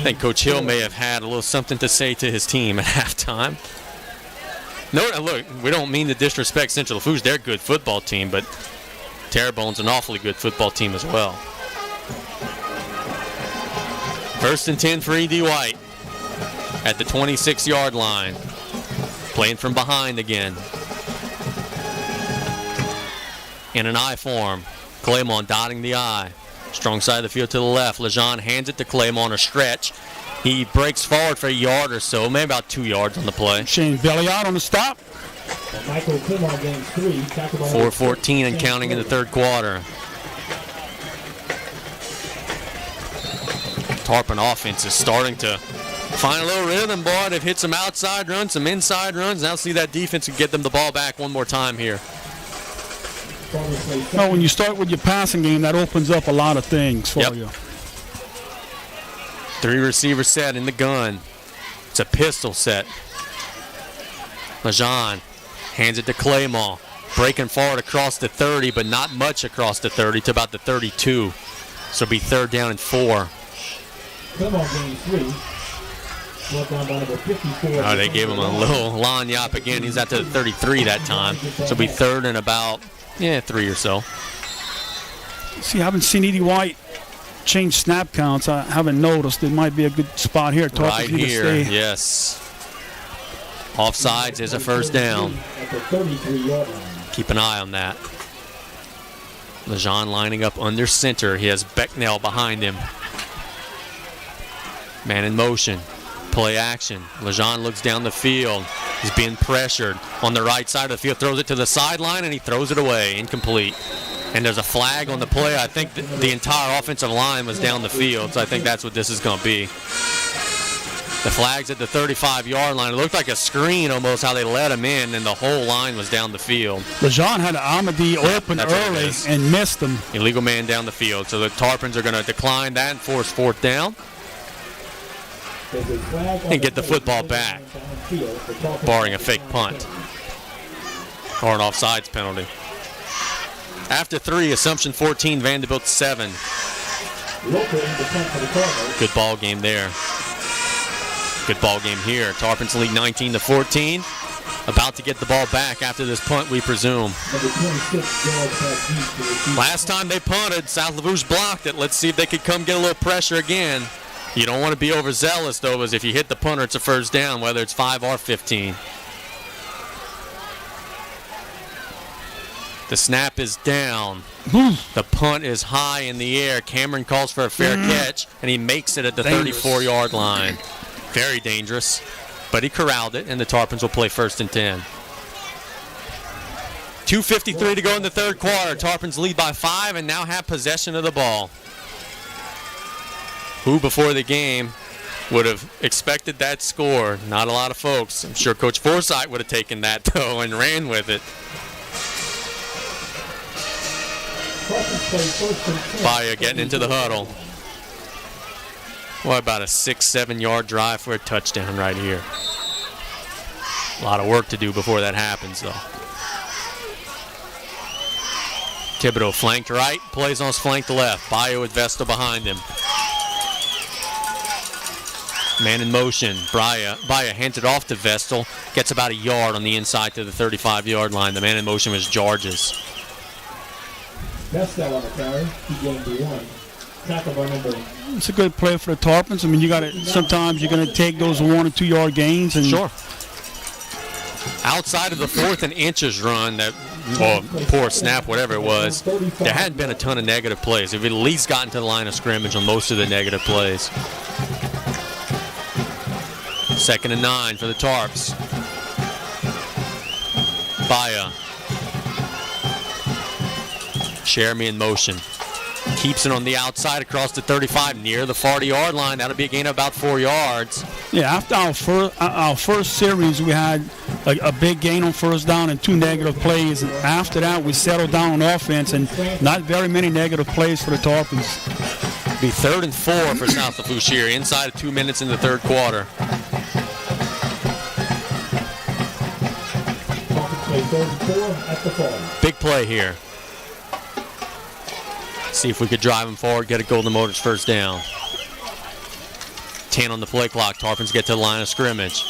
think Coach Hill may have had a little something to say to his team at halftime. No, look, we don't mean to disrespect Central Lafourche. They're a good football team, but Terrebonne's an awfully good football team as well. 1st and 10 for E.D. White at the 26-yard line. Playing from behind again. In an I form. Claymore dotting the I. Strong side of the field to the left. Lejean hands it to Claymore on a stretch. He breaks forward for a yard or so, maybe about 2 yards on the play. Shane belly out on the stop. 4:14 and counting in the third quarter. Tarpon offense is starting to find a little rhythm, boy. They've hit some outside runs, some inside runs. Now see that defense can get them the ball back one more time here. No, when you start with your passing game, that opens up a lot of things for you. 3 receiver set in the gun. It's a pistol set. Lejean hands it to Claymore. Breaking forward across the 30, but not much across the 30 to about the 32. So it'll be 3rd down and 4. Oh, they gave him a little lanyap again. He's out to the 33 that time. So it'll be 3rd and about, 3 or so. See, I haven't seen E.D. White change snap counts. I haven't noticed. It might be a good spot here. Right here, yes. Offsides is a 1st down. Keep an eye on that. Lejean lining up under center. He has Becknell behind him. Man in motion. Play action. Lejean looks down the field. He's being pressured on the right side of the field. Throws it to the sideline, and he throws it away. Incomplete. And there's a flag on the play. I think the entire offensive line was down the field, so I think that's what this is going to be. The flag's at the 35-yard line. It looked like a screen almost how they let him in, and the whole line was down the field. Lejean had Amadi open early and missed him. Illegal man down the field. So the Tarpons are going to decline that and force 4th down. And get the football back, barring a fake punt or an offsides penalty. After 3, Assumption 14, Vanderbilt 7. Good ball game there. Good ball game here. Tarpons lead 19-14. About to get the ball back after this punt, we presume. Last time they punted, South Lafourche blocked it. Let's see if they could come get a little pressure again. You don't want to be overzealous, though, because if you hit the punter, it's a first down, whether it's 5 or 15. The snap is down. The punt is high in the air. Cameron calls for a fair catch, and he makes it at the 34-yard line. Very dangerous. But he corralled it, and the Tarpons will play 1st and 10. 2:53 to go in the third quarter. Tarpons lead by 5 and now have possession of the ball. Who before the game would have expected that score? Not a lot of folks. I'm sure Coach Forsythe would have taken that, though, and ran with it. Baya getting into the huddle. What about a 6-7 yard drive for a touchdown right here? A lot of work to do before that happens, though. Thibodeau flanked right, plays on his flank left. Baya with Vestal behind him. Man in motion. Baya hands it off to Vestal. Gets about a yard on the inside to the 35-yard line. The man in motion was Georges. Vestal on the carry. He gained the 1. Tackle by number. It's a good play for the Tarpons. I mean, you got to. Sometimes you're going to take those 1 or 2 yard gains. And sure. Outside of the 4th and inches run, that poor snap, whatever it was, there hadn't been a ton of negative plays. They've at least gotten to the line of scrimmage on most of the negative plays. 2nd and 9 for the Tarps. Baya. Jeremy in motion. Keeps it on the outside across the 35 near the 40-yard line. That'll be a gain of about 4 yards. Yeah, after our first series, we had a big gain on first down and 2 negative plays. And after that, we settled down on offense and not very many negative plays for the Tarpons. Be 3rd and 4 for South Lafourche here, inside of 2 minutes in the third quarter. Big play here. See if we could drive him forward, get a Golden Motors first down. 10 on the play clock. Tarpons get to the line of scrimmage.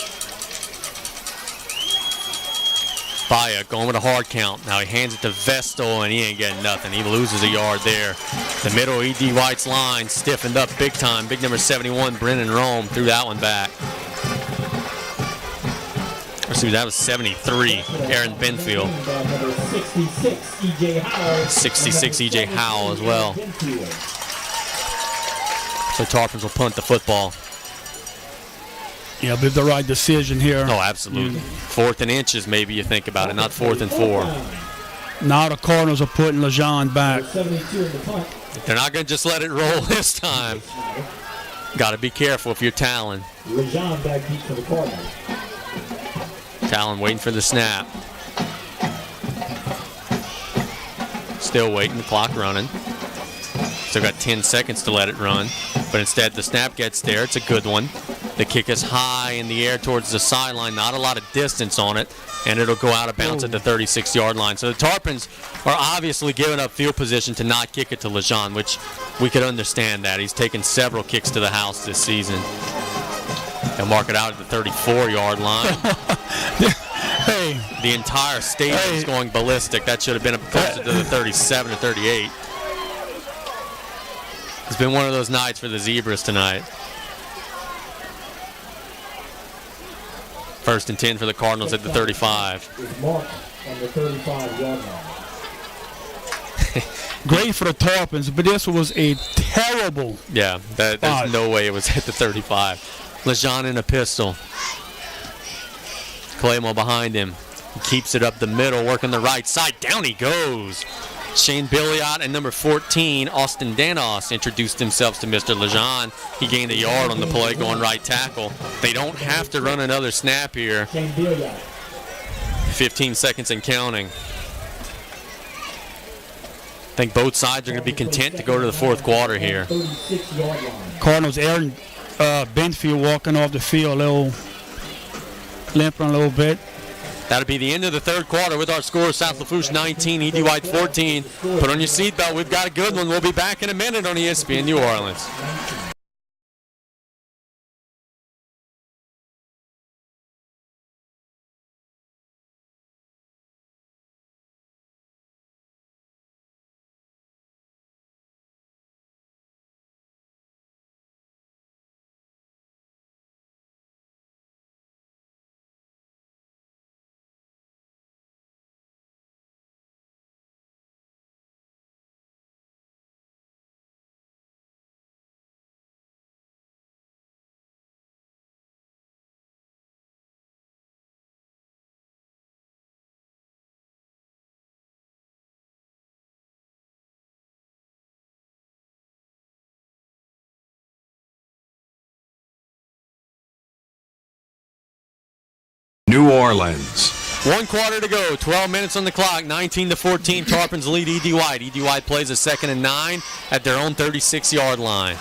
Baya going with a hard count. Now he hands it to Vestal, and he ain't getting nothing. He loses a yard there. The middle E.D. White's line stiffened up big time. Big number 71, Brennan Rome, threw that one back. Excuse me, that was 73, Aaron Benfield. 66, E.J. Howell as well. So Tarpons will punt the football. Yeah, but the right decision here. Oh, absolutely. 4th and inches, maybe you think about it, not 4th and 4. Now the Cardinals are putting LeJean back. They're not going to just let it roll this time. Got to be careful if you're Talon. LeJean back deep for the Cardinals. Talon waiting for the snap. Still waiting, the clock running. Still got 10 seconds to let it run. But instead the snap gets there. It's a good one. The kick is high in the air towards the sideline. Not a lot of distance on it. And it'll go out of bounds at the 36-yard line. So the Tarpons are obviously giving up field position to not kick it to LeJean, which we could understand that. He's taken several kicks to the house this season. They'll mark it out at the 34-yard line. Hey. The entire stadium is going ballistic. That should have been closer to the 37 or 38. It's been one of those nights for the Zebras tonight. 1st and 10 for the Cardinals at the 35. Mark on the 35-yard line. Great for the Tarpons, but this was a terrible. Yeah, there's no way it was at the 35. LeJean in a pistol. Claymore behind him. He keeps it up the middle, working the right side. Down he goes. Shane Billiot and number 14, Austin Danos, introduced themselves to Mr. LeJean. He gained a yard on the play going right tackle. They don't have to run another snap here. 15 seconds and counting. I think both sides are going to be content to go to the fourth quarter here. Cardinals, Aaron Benfield walking off the field, limping a little bit. That'll be the end of the third quarter with our score, South Lafourche 19, E.D. White 14. Put on your seatbelt. We've got a good one. We'll be back in a minute on ESPN New Orleans. New Orleans. 1 quarter to go, 12 minutes on the clock, 19-14. Tarpons lead E.D. White. E.D. White plays a 2nd and 9 at their own 36-yard line.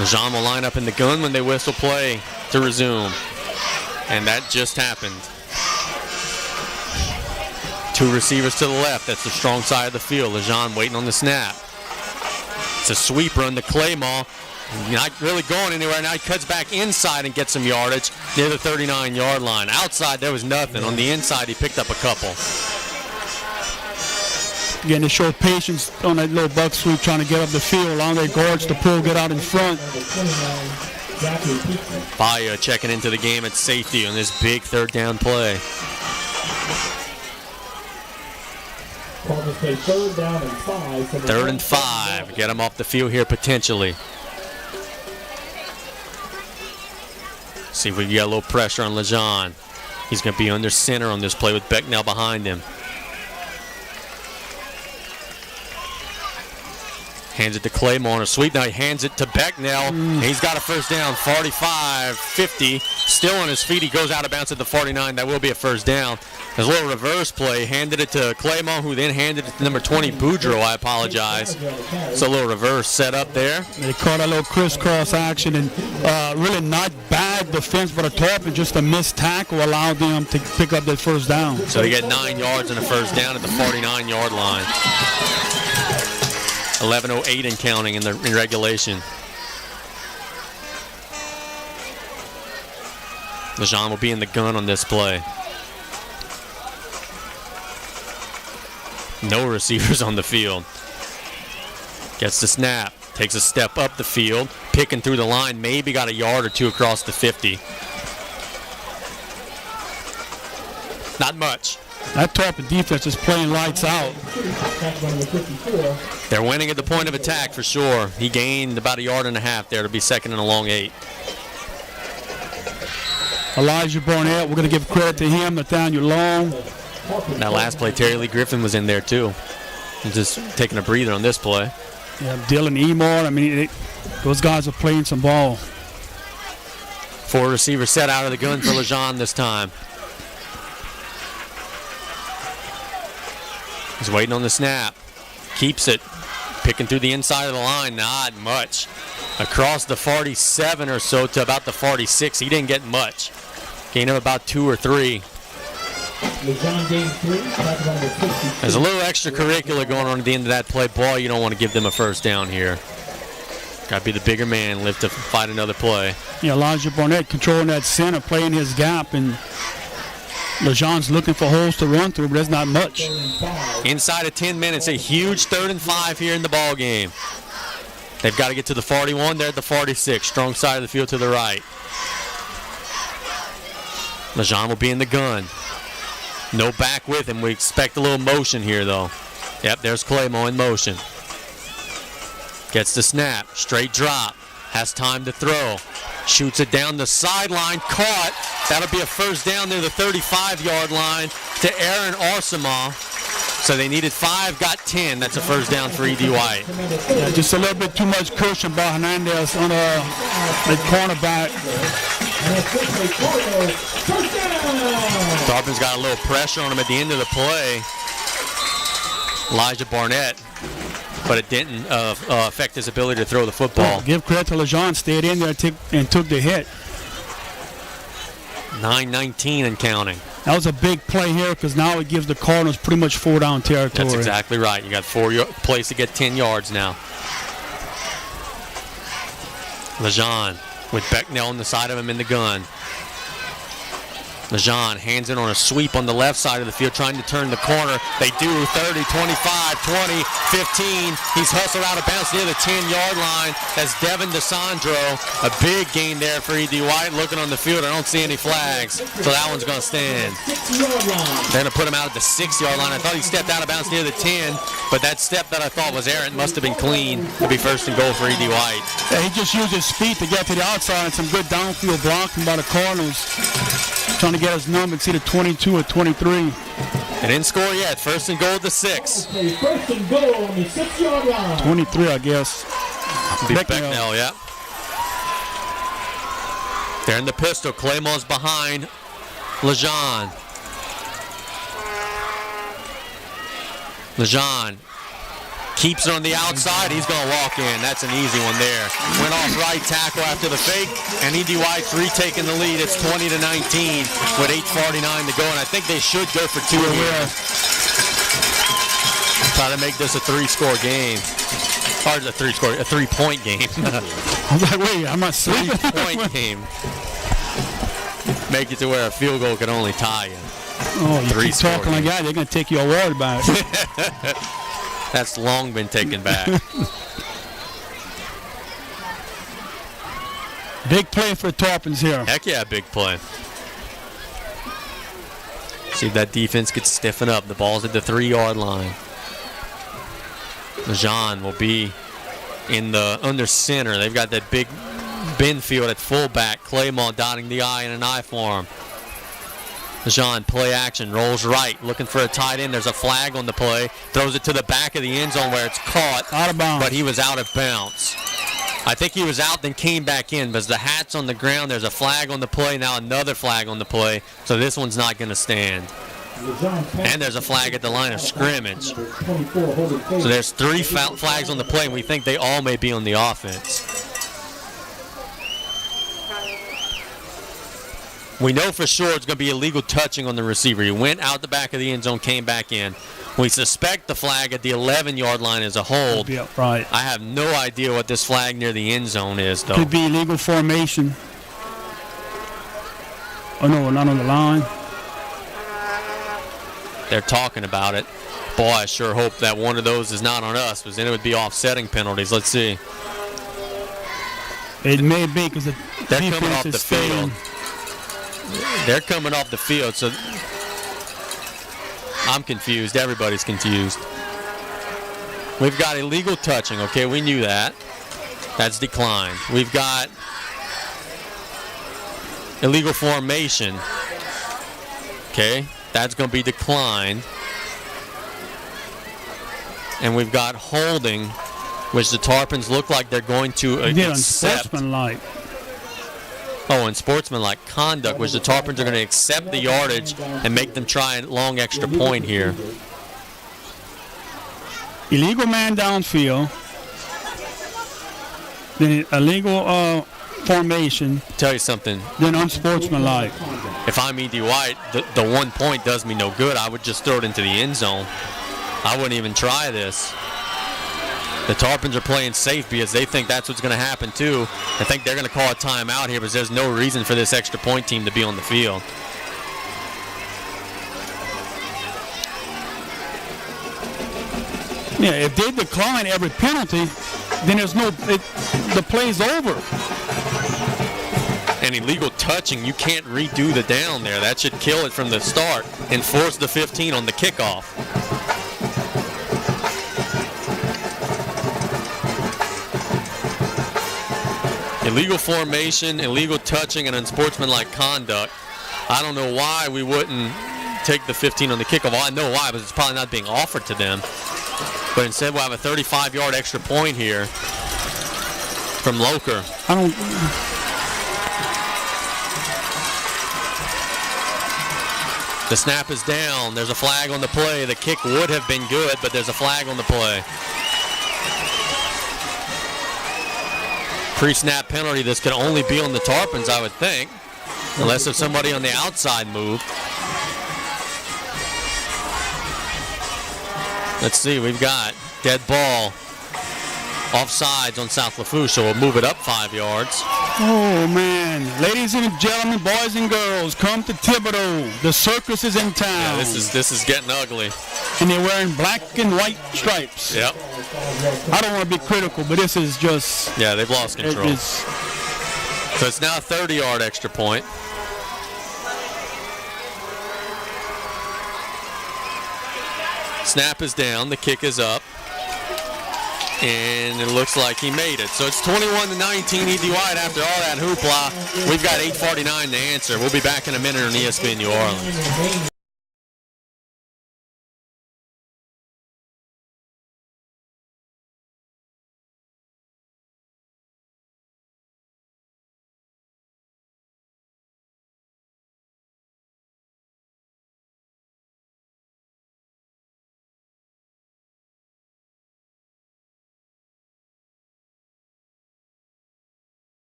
Lejean will line up in the gun when they whistle play to resume. And that just happened. 2 receivers to the left. That's the strong side of the field. Lejean waiting on the snap. It's a sweep run to Claymore. Not really going anywhere. Now he cuts back inside and gets some yardage near the 39-yard line. Outside, there was nothing. On the inside, he picked up a couple. Again, they show patience on that little buck sweep, trying to get up the field, allowing their guards to pull, get out in front. Baya checking into the game at safety on this big 3rd down play. Cardinals play 3rd down and 5. 3rd and 5. Get him off the field here potentially. See if we get a little pressure on Lejean. He's going to be under center on this play with Becknell behind him. Hands it to Claymore on a sweep. Now he hands it to Becknell. He's got a first down, 45, 50. Still on his feet. He goes out of bounds at the 49. That will be a first down. There's a little reverse play. Handed it to Claymore, who then handed it to number 20, Boudreaux. I apologize. It's a little reverse set up there. They caught a little crisscross action and really not bad defense, but a Tarpon, just a missed tackle allowed them to pick up their first down. So they get 9 yards and a first down at the 49-yard line. 11:08 and counting in regulation. Lejean will be in the gun on this play. No receivers on the field. Gets the snap. Takes a step up the field. Picking through the line. Maybe got a yard or 2 across the 50. Not much. That Tarpon defense is playing lights out. They're winning at the point of attack for sure. He gained about 1.5 yards there to be 2nd and a long 8. Elijah Barnett, we're going to give credit to him. Nathaniel Long. That last play, Terry Lee Griffin was in there too. He's just taking a breather on this play. Yeah, Dylan Emore. I mean, those guys are playing some ball. 4 receivers set out of the gun for Lejean this time. He's waiting on the snap. Keeps it. Picking through the inside of the line. Not much. Across the 47 or so to about the 46. He didn't get much. Gain of about 2 or 3. There's a little extracurricular going on at the end of that play. Boy, you don't want to give them a first down here. Got to be the bigger man, live to fight another play. Yeah, Elijah Barnett controlling that center, playing his gap, and Lejean's looking for holes to run through, but there's not much. Inside of 10 minutes, a huge 3rd and 5 here in the ball game. They've got to get to the 41. They're at the 46. Strong side of the field to the right. Lejean will be in the gun. No back with him. We expect a little motion here, though. Yep, there's Claymore in motion. Gets the snap. Straight drop. Has time to throw. Shoots it down the sideline. Caught. That'll be a first down near the 35-yard line to Aaron Arsama. So they needed 5, got 10. That's a first down for E.D. White. Yeah, just a little bit too much cushion by Hernandez on the cornerback. Tarpons got a little pressure on him at the end of the play. Elijah Barnett. But it didn't affect his ability to throw the football. Give credit to Lejean, stayed in there and took the hit. 9:19 and counting. That was a big play here because now it gives the Cardinals pretty much 4-down territory. That's exactly right. You got 4 plays to get 10 yards now. Lejean with Becknell on the side of him in the gun. Lejean hands it on a sweep on the left side of the field, trying to turn the corner. They do. 30, 25, 20, 15. He's hustled out of bounds near the 10-yard line. That's Devin DeSandro. A big gain there for E.D. White. Looking on the field, I don't see any flags, so that one's going to stand. They're going to put him out at the 6-yard line. I thought he stepped out of bounds near the 10, but that step that I thought was errant must have been clean to be first and goal for E.D. White. Yeah, he just used his speed to get to the outside and some good downfield blocking by the Cardinals. Trying to get his number and see the 22 or 23. They didn't score yet. First and goal at the 6. First and goal on the 6-yard line. 23, I guess. Becknell, yeah. They're in the pistol. Claymore's behind Lejean. Lejean keeps it on the outside. He's going to walk in. That's an easy one there. Went off right tackle after the fake, and E.D. White's retaking the lead. It's 20-19 with 8:49 to go, and I think they should go for two here. Try to make this a three-score game. Or a three-point game. I'm like, wait, I'm not sleeping. Three-point game. Make it to where a field goal can only tie you. Oh, you keep talking like that, they're going to take your award back. That's long been taken back. Big play for Tarpons here. Heck yeah, big play. See if that defense gets stiffen up. The ball's at the 3-yard line. Lejean will be in the under center. They've got that big Benfield at fullback. Claymore dotting the I in an I for him. Lejean, play action, rolls right, looking for a tight end. There's a flag on the play. Throws it to the back of the end zone where it's caught. Out of bounds. But he was out of bounds. I think he was out, then came back in. But the hat's on the ground. There's a flag on the play. Now another flag on the play. So this one's not going to stand. And there's a flag at the line of scrimmage. So there's 3 flags on the play, and we think they all may be on the offense. We know for sure it's going to be illegal touching on the receiver. He went out the back of the end zone, came back in. We suspect the flag at the 11-yard line is a hold. Yeah, right. I have no idea what this flag near the end zone is, though. Could be illegal formation. Oh, no, not on the line. They're talking about it. Boy, I sure hope that one of those is not on us, because then it would be offsetting penalties. Let's see. It may be because the They're coming defense off is the field. They're coming off the field, so I'm confused. Everybody's confused. We've got illegal touching, okay? We knew that. That's declined. We've got illegal formation. Okay, that's going to be declined. And we've got holding, which the Tarpons look like they're going to accept. Unsportsmanlike. Oh, and sportsmanlike conduct, which the Tarpons are going to accept the yardage and make them try a long extra point here. Illegal man downfield. Then illegal formation. Tell you something. Then unsportsmanlike. If I'm E.D. White, the 1 point does me no good. I would just throw it into the end zone. I wouldn't even try this. The Tarpons are playing safe because they think that's what's going to happen too. I think they're going to call a timeout here because there's no reason for this extra point team to be on the field. Yeah, if they decline every penalty, then there's no, the play's over. And illegal touching, you can't redo the down there. That should kill it from the start and force the 15 on the kickoff. Illegal formation, illegal touching, and unsportsmanlike conduct. I don't know why we wouldn't take the 15 on the kickoff. Well, I know why, but it's probably not being offered to them. But instead, we'll have a 35-yard extra point here from Loker. The snap is down. There's a flag on the play. The kick would have been good, but there's a flag on the play. Pre-snap penalty. This could only be on the Tarpons, I would think, unless there's somebody on the outside move. Let's see. We've got dead ball. Offsides on South Lafourche, so we'll move it up 5 yards. Oh, man. Ladies and gentlemen, boys and girls, come to Thibodeau. The circus is in town. Yeah, this is getting ugly. And they're wearing black and white stripes. Yep. I don't want to be critical, but this is just... Yeah, they've lost control. So it's now a 30-yard extra point. Snap is down. The kick is up. And it looks like he made it. So it's 21-19 E.D. White after all that hoopla. We've got 8:49 to answer. We'll be back in a minute on ESPN New Orleans.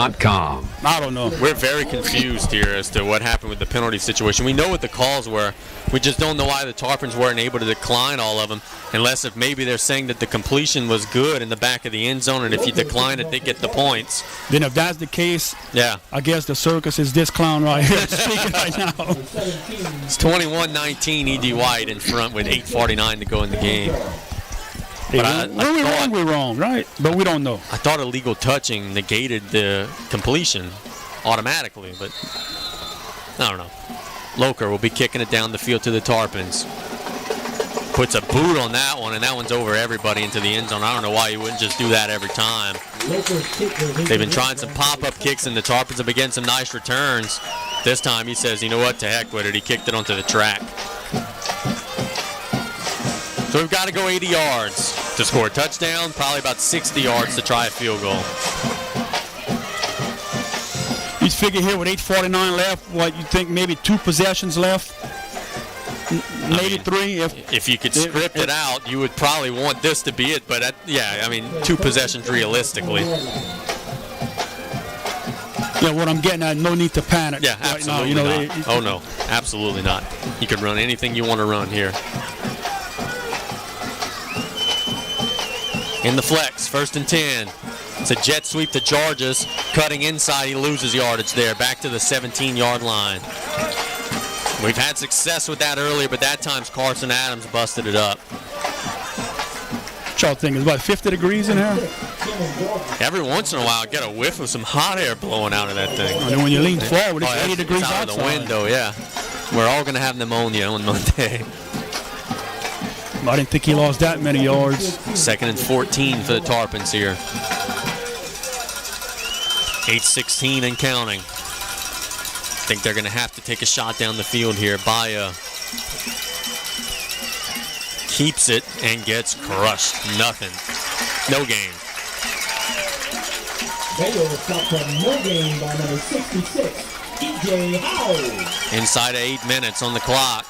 .com. I don't know. We're very confused here as to what happened with the penalty situation. We know what the calls were. We just don't know why the Tarpons weren't able to decline all of them, unless if maybe they're saying that the completion was good in the back of the end zone, and if you decline it, they get the points. Then if that's the case, yeah, I guess the circus is this clown right here speaking right now. It's 21-19, E.D. White in front with 8:49 to go in the game. When we're wrong, we're wrong, right? But we don't know. I thought illegal touching negated the completion automatically, but I don't know. Loker will be kicking it down the field to the Tarpons. Puts a boot on that one, and that one's over everybody into the end zone. I don't know why he wouldn't just do that every time. They've been trying some pop-up kicks, and the Tarpons have been getting some nice returns. This time he says, you know what, to heck with it. He kicked it onto the track. So we've got to go 80 yards to score a touchdown, probably about 60 yards to try a field goal. You figure here with 8:49 left, what you think, maybe 2 possessions left? Maybe 3. If you could script it out, you would probably want this to be it. But, 2 possessions realistically. Yeah, what I'm getting at, no need to panic. Yeah, absolutely not. Oh, no, absolutely not. You can run anything you want to run here. In the flex, 1st and 10. It's a jet sweep to Georges. Cutting inside, he loses yardage there. Back to the 17-yard line. We've had success with that earlier, but that time Carson Adams busted it up. What y'all think? It's about 50 degrees in here? Every once in a while, I get a whiff of some hot air blowing out of that thing. And then when you lean forward, it's 80 degrees out outside. of the window, yeah. We're all going to have pneumonia on Monday. I didn't think he lost that many yards. 2nd and 14 for the Tarpons here. 8:16 and counting. I think they're going to have to take a shot down the field here. Baya keeps it and gets crushed. Nothing. No gain. No gain by number 66, E.J. Howell. Inside of 8 minutes on the clock.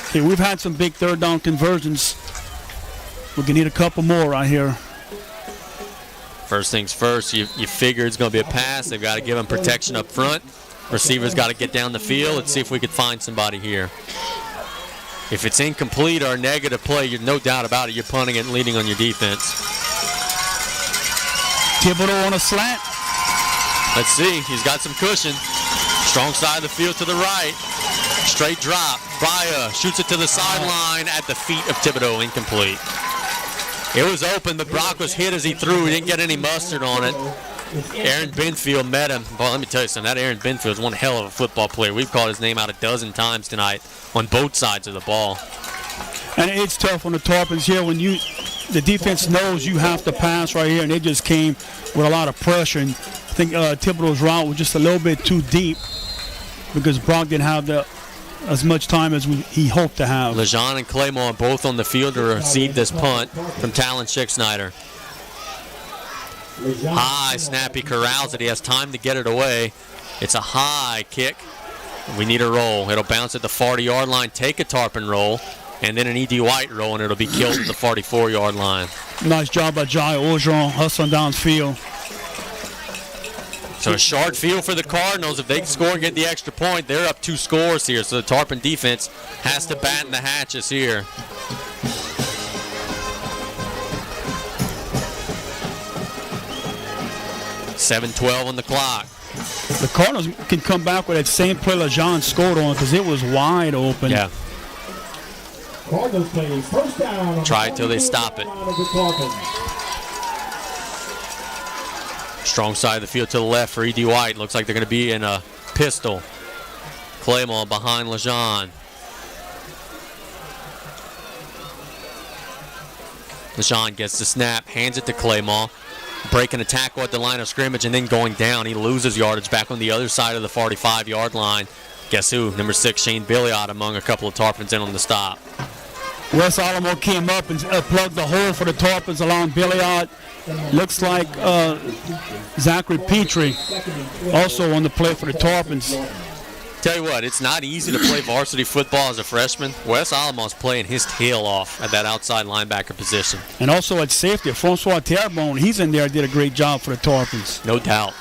Okay, we've had some big 3rd down conversions. We're going to need a couple more right here. First things first, you figure it's going to be a pass. They've got to give them protection up front. Receivers got to get down the field. Let's see if we could find somebody here. If it's incomplete or a negative play, you're no doubt about it. You're punting it and leading on your defense. Thibodeau on a slant. Let's see. He's got some cushion. Strong side of the field to the right. Straight drop. Baya shoots it to the sideline at the feet of Thibodeau. Incomplete. It was open, but Brock was hit as he threw. He didn't get any mustard on it. Aaron Benfield met him. Well, let me tell you something. That Aaron Benfield is one hell of a football player. We've called his name out a dozen times tonight on both sides of the ball. And it's tough on the Tarpons here when the defense knows you have to pass right here, and they just came with a lot of pressure. And I think Thibodeau's route was just a little bit too deep because Brock didn't have as much time as he hoped to have. Lejean and Claymore both on the field to receive this punt from Talon Schicksnyder. High snap, he corrals it. He has time to get it away. It's a high kick. We need a roll. It'll bounce at the 40-yard line, take a Tarpon roll, and then an E.D. White roll, and it'll be killed at the 44-yard line. Nice job by Jai Orgeron hustling downfield. So a short field for the Cardinals. If they score and get the extra point, they're up 2 scores here. So the Tarpon defense has to batten the hatches here. .7:12 on the clock. The Cardinals can come back with that same play LeJean scored on because it was wide open. Yeah. Cardinals playing 1st down. Try it till they stop it. Strong side of the field to the left for E.D. White. Looks like they're going to be in a pistol. Claymore behind Lejean. Lejean gets the snap, hands it to Claymore. Breaking a tackle at the line of scrimmage and then going down. He loses yardage back on the other side of the 45-yard line. Guess who? Number 6, Shane Billiot, among a couple of Tarpons in on the stop. Wes Alamo came up and plugged the hole for the Tarpons along Billiot. Looks like Zachary Petrie also on the play for the Tarpons. Tell you what, it's not easy to play varsity football as a freshman. Wes Alamo's playing his tail off at that outside linebacker position. And also at safety, Francois Terrebonne, he's in there, did a great job for the Tarpons. No doubt.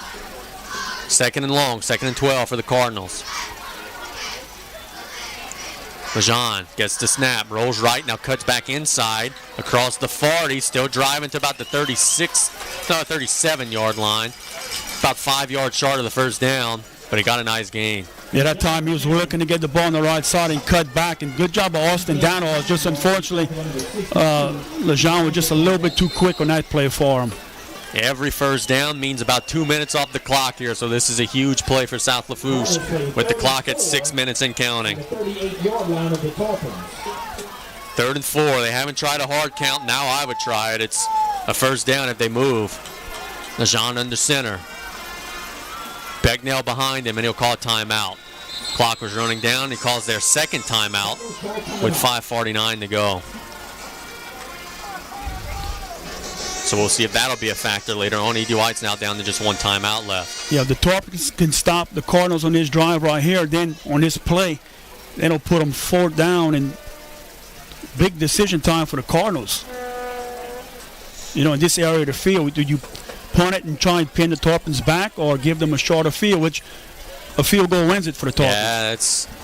Second and long, 2nd and 12 for the Cardinals. Lejean gets the snap, rolls right, now cuts back inside, across the 40, still driving to about the 37-yard line. About 5 yards short of the first down, but he got a nice gain. Yeah, that time he was looking to get the ball on the right side and cut back, and good job of Austin Danoff. Just unfortunately, Lejean was just a little bit too quick on that play for him. Every first down means about 2 minutes off the clock here, so this is a huge play for South Lafourche with the clock at 6 minutes and counting. 3rd and 4. They haven't tried a hard count. Now I would try it. It's a first down if they move. Lejean under center. Becknell behind him, and he'll call a timeout. Clock was running down. He calls their second timeout with 5:49 to go. So we'll see if that'll be a factor later on. E.D. White's now down to just one timeout left. Yeah, if the Tarpons can stop the Cardinals on this drive right here, then on this play, that'll put them 4th down and big decision time for the Cardinals. You know, in this area of the field, do you punt it and try and pin the Tarpons back, or give them a shorter field, which a field goal wins it for the Tarpons? Yeah,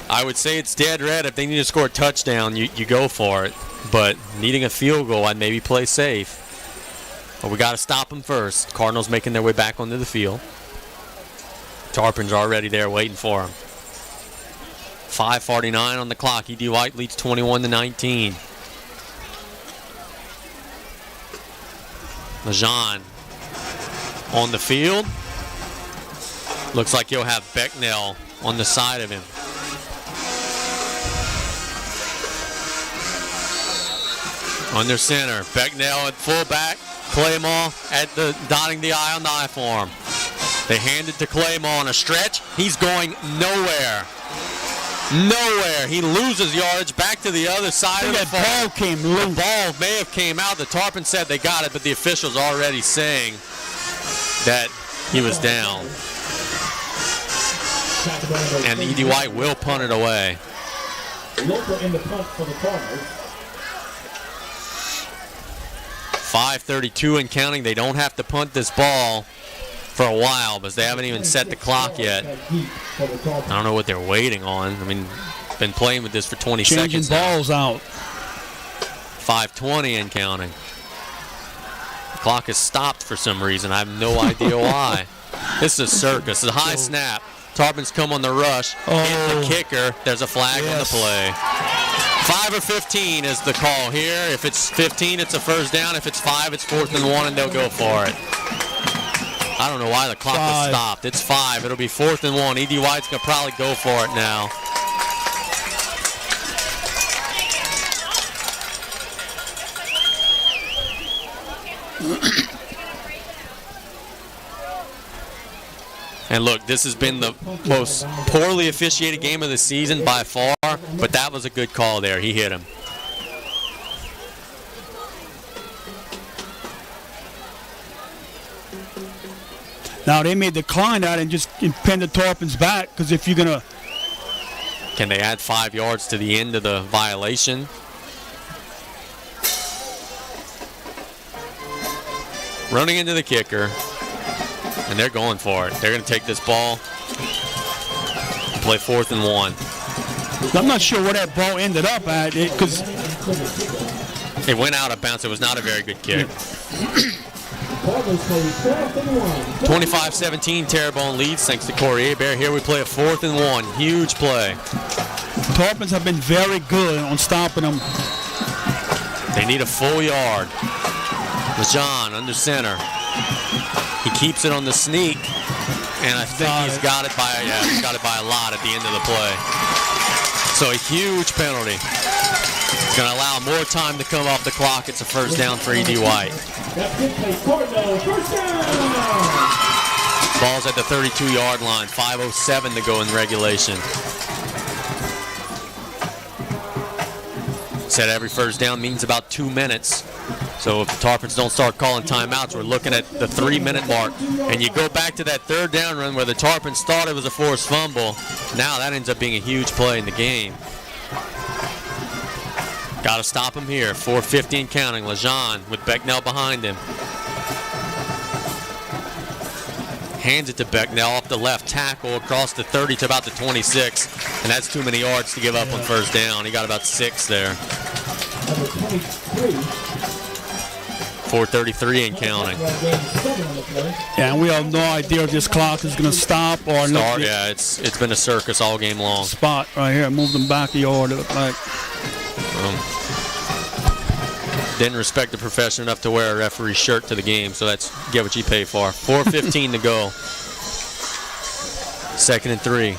I would say it's dead red. If they need to score a touchdown, you go for it. But needing a field goal, I'd maybe play safe. But we got to stop them first. Cardinals making their way back onto the field. Tarpons are already there waiting for them. 5:49 on the clock. E.D. White leads 21-19. Lejean on the field. Looks like he'll have Becknell on the side of him. Under center, Becknell at fullback, Claymore at the dotting the I on the I form. They hand it to Claymore on a stretch. He's going nowhere. Nowhere. He loses yardage back to the other side of the ball came loose. The ball may have came out. The Tarpons said they got it, but the officials already saying that he was down. And E.D. White will punt it away. Loper in the punt for the Cardinals. 5:32 and counting. They don't have to punt this ball for a while because they haven't even set the clock yet. I don't know what they're waiting on. I mean, been playing with this for 20 seconds now. Changing balls out. 5:20 and counting. The clock is stopped for some reason. I have no idea why. This is a circus. It's a high snap. Tarpons come on the rush. Hit the kicker. There's a flag on the play. 5 or 15 is the call here. If it's 15, it's a first down. If it's 5, it's 4th and 1, and they'll go for it. I don't know why the clock was stopped. It's 5. It'll be 4th and 1. E.D. White's going to probably go for it now. And look, this has been the most poorly officiated game of the season by far, but that was a good call there. He hit him. Now they may decline that and just pin the Tarpons back, because if you're going to... Can they add 5 yards to the end of the violation? Running into the kicker. And they're going for it. They're going to take this ball and play 4th and 1. I'm not sure where that ball ended up at, because it went out of bounds. It was not a very good kick. 25-17, Terrebonne leads thanks to Corey Hebert. Here we play a 4th and 1. Huge play. Tarpons have been very good on stopping them. They need a full yard. Lejean under center. He keeps it on the sneak, and I think he's got it by a lot at the end of the play. So a huge penalty. It's going to allow more time to come off the clock. It's a first down for E.D. White. Ball's at the 32-yard line. 5:07 to go in regulation. Said every first down means about 2 minutes. So if the Tarpons don't start calling timeouts, we're looking at the 3-minute mark. And you go back to that 3rd down run where the Tarpons thought it was a forced fumble. Now that ends up being a huge play in the game. Got to stop him here. 4:50 and counting. Lejean with Becknell behind him. hands it to Becknell off the left tackle across the 30 to about the 26, and that's too many yards to give up on first down. He got about 6 there. Number 23. 4:33 and counting. Yeah, and we have no idea if this clock is going to stop or not. Yeah, it's been a circus all game long. Spot right here, move them back a yard, it looked like. Didn't respect the profession enough to wear a referee's shirt to the game, so that's get what you pay for. 4:15 to go. 2nd and 3.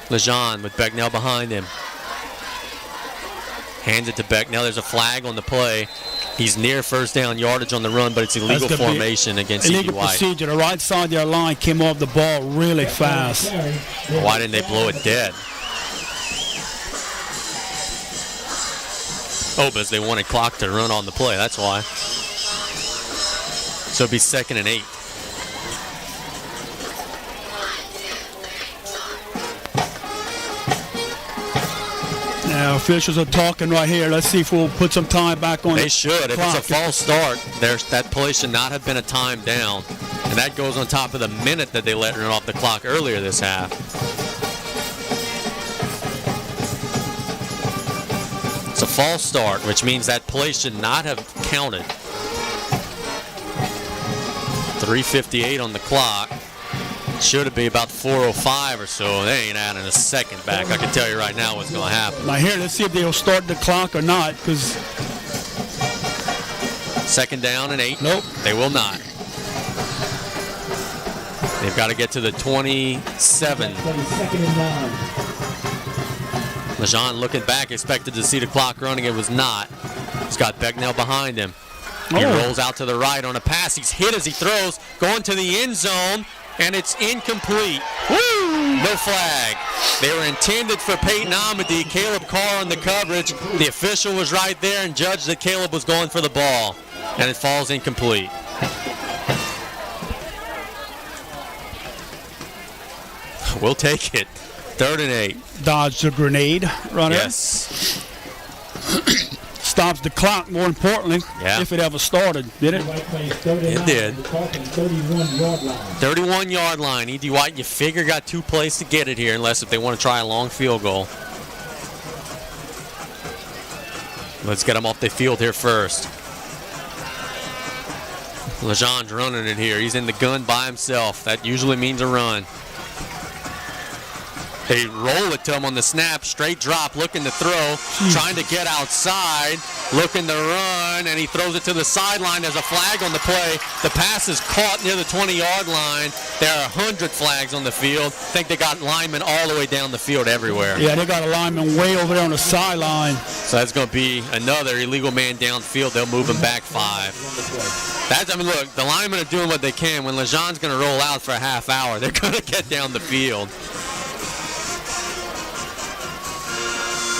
Lejean with Becknell behind him. Hands it to Becknell. There's a flag on the play. He's near first down yardage on the run, but it's illegal formation against E.D. Illegal White. procedure. The right side of their line came off the ball really fast. Why didn't they blow it dead? Oh, because they wanted clock to run on the play. That's why. So it'd be 2nd and 8. Yeah, officials are talking right here. Let's see if we'll put some time back on. They should. If it's a false start, that play should not have been a time down. And that goes on top of the minute that they let run off the clock earlier this half. It's a false start, which means that play should not have counted. 3:58 on the clock. Should it be about 4:05 or so? They ain't adding a second back. I can tell you right now what's going to happen. Now here, let's see if they'll start the clock or not, because 2nd down and 8. Nope. They will not. They've got to get to the 27. 22nd and 9. Lejean looking back, expected to see the clock running. It was not. He's got Becknell behind him. He rolls out to the right on a pass. He's hit as he throws, going to the end zone, and it's incomplete. Woo! No flag. They were intended for Peyton Amadi. Caleb Carr on the coverage. The official was right there and judged that Caleb was going for the ball, and it falls incomplete. We'll take it. 3rd and 8. Dodged a grenade runner. Yes. Stops the clock, more importantly, if it ever started. Did it? It did. 31-yard line. E.D. White, you figure, got 2 plays to get it here, unless if they want to try a long field goal. Let's get them off the field here first. Lejean's running it here. He's in the gun by himself. That usually means a run. They roll it to him on the snap, straight drop, looking to throw, trying to get outside, looking to run, and he throws it to the sideline. There's a flag on the play. The pass is caught near the 20-yard line. There are 100 flags on the field. I think they got linemen all the way down the field everywhere. Yeah, they got a lineman way over there on the sideline. So that's going to be another illegal man downfield. They'll move him back 5. Look, the linemen are doing what they can. When Lejean's going to roll out for a half hour, they're going to get down the field.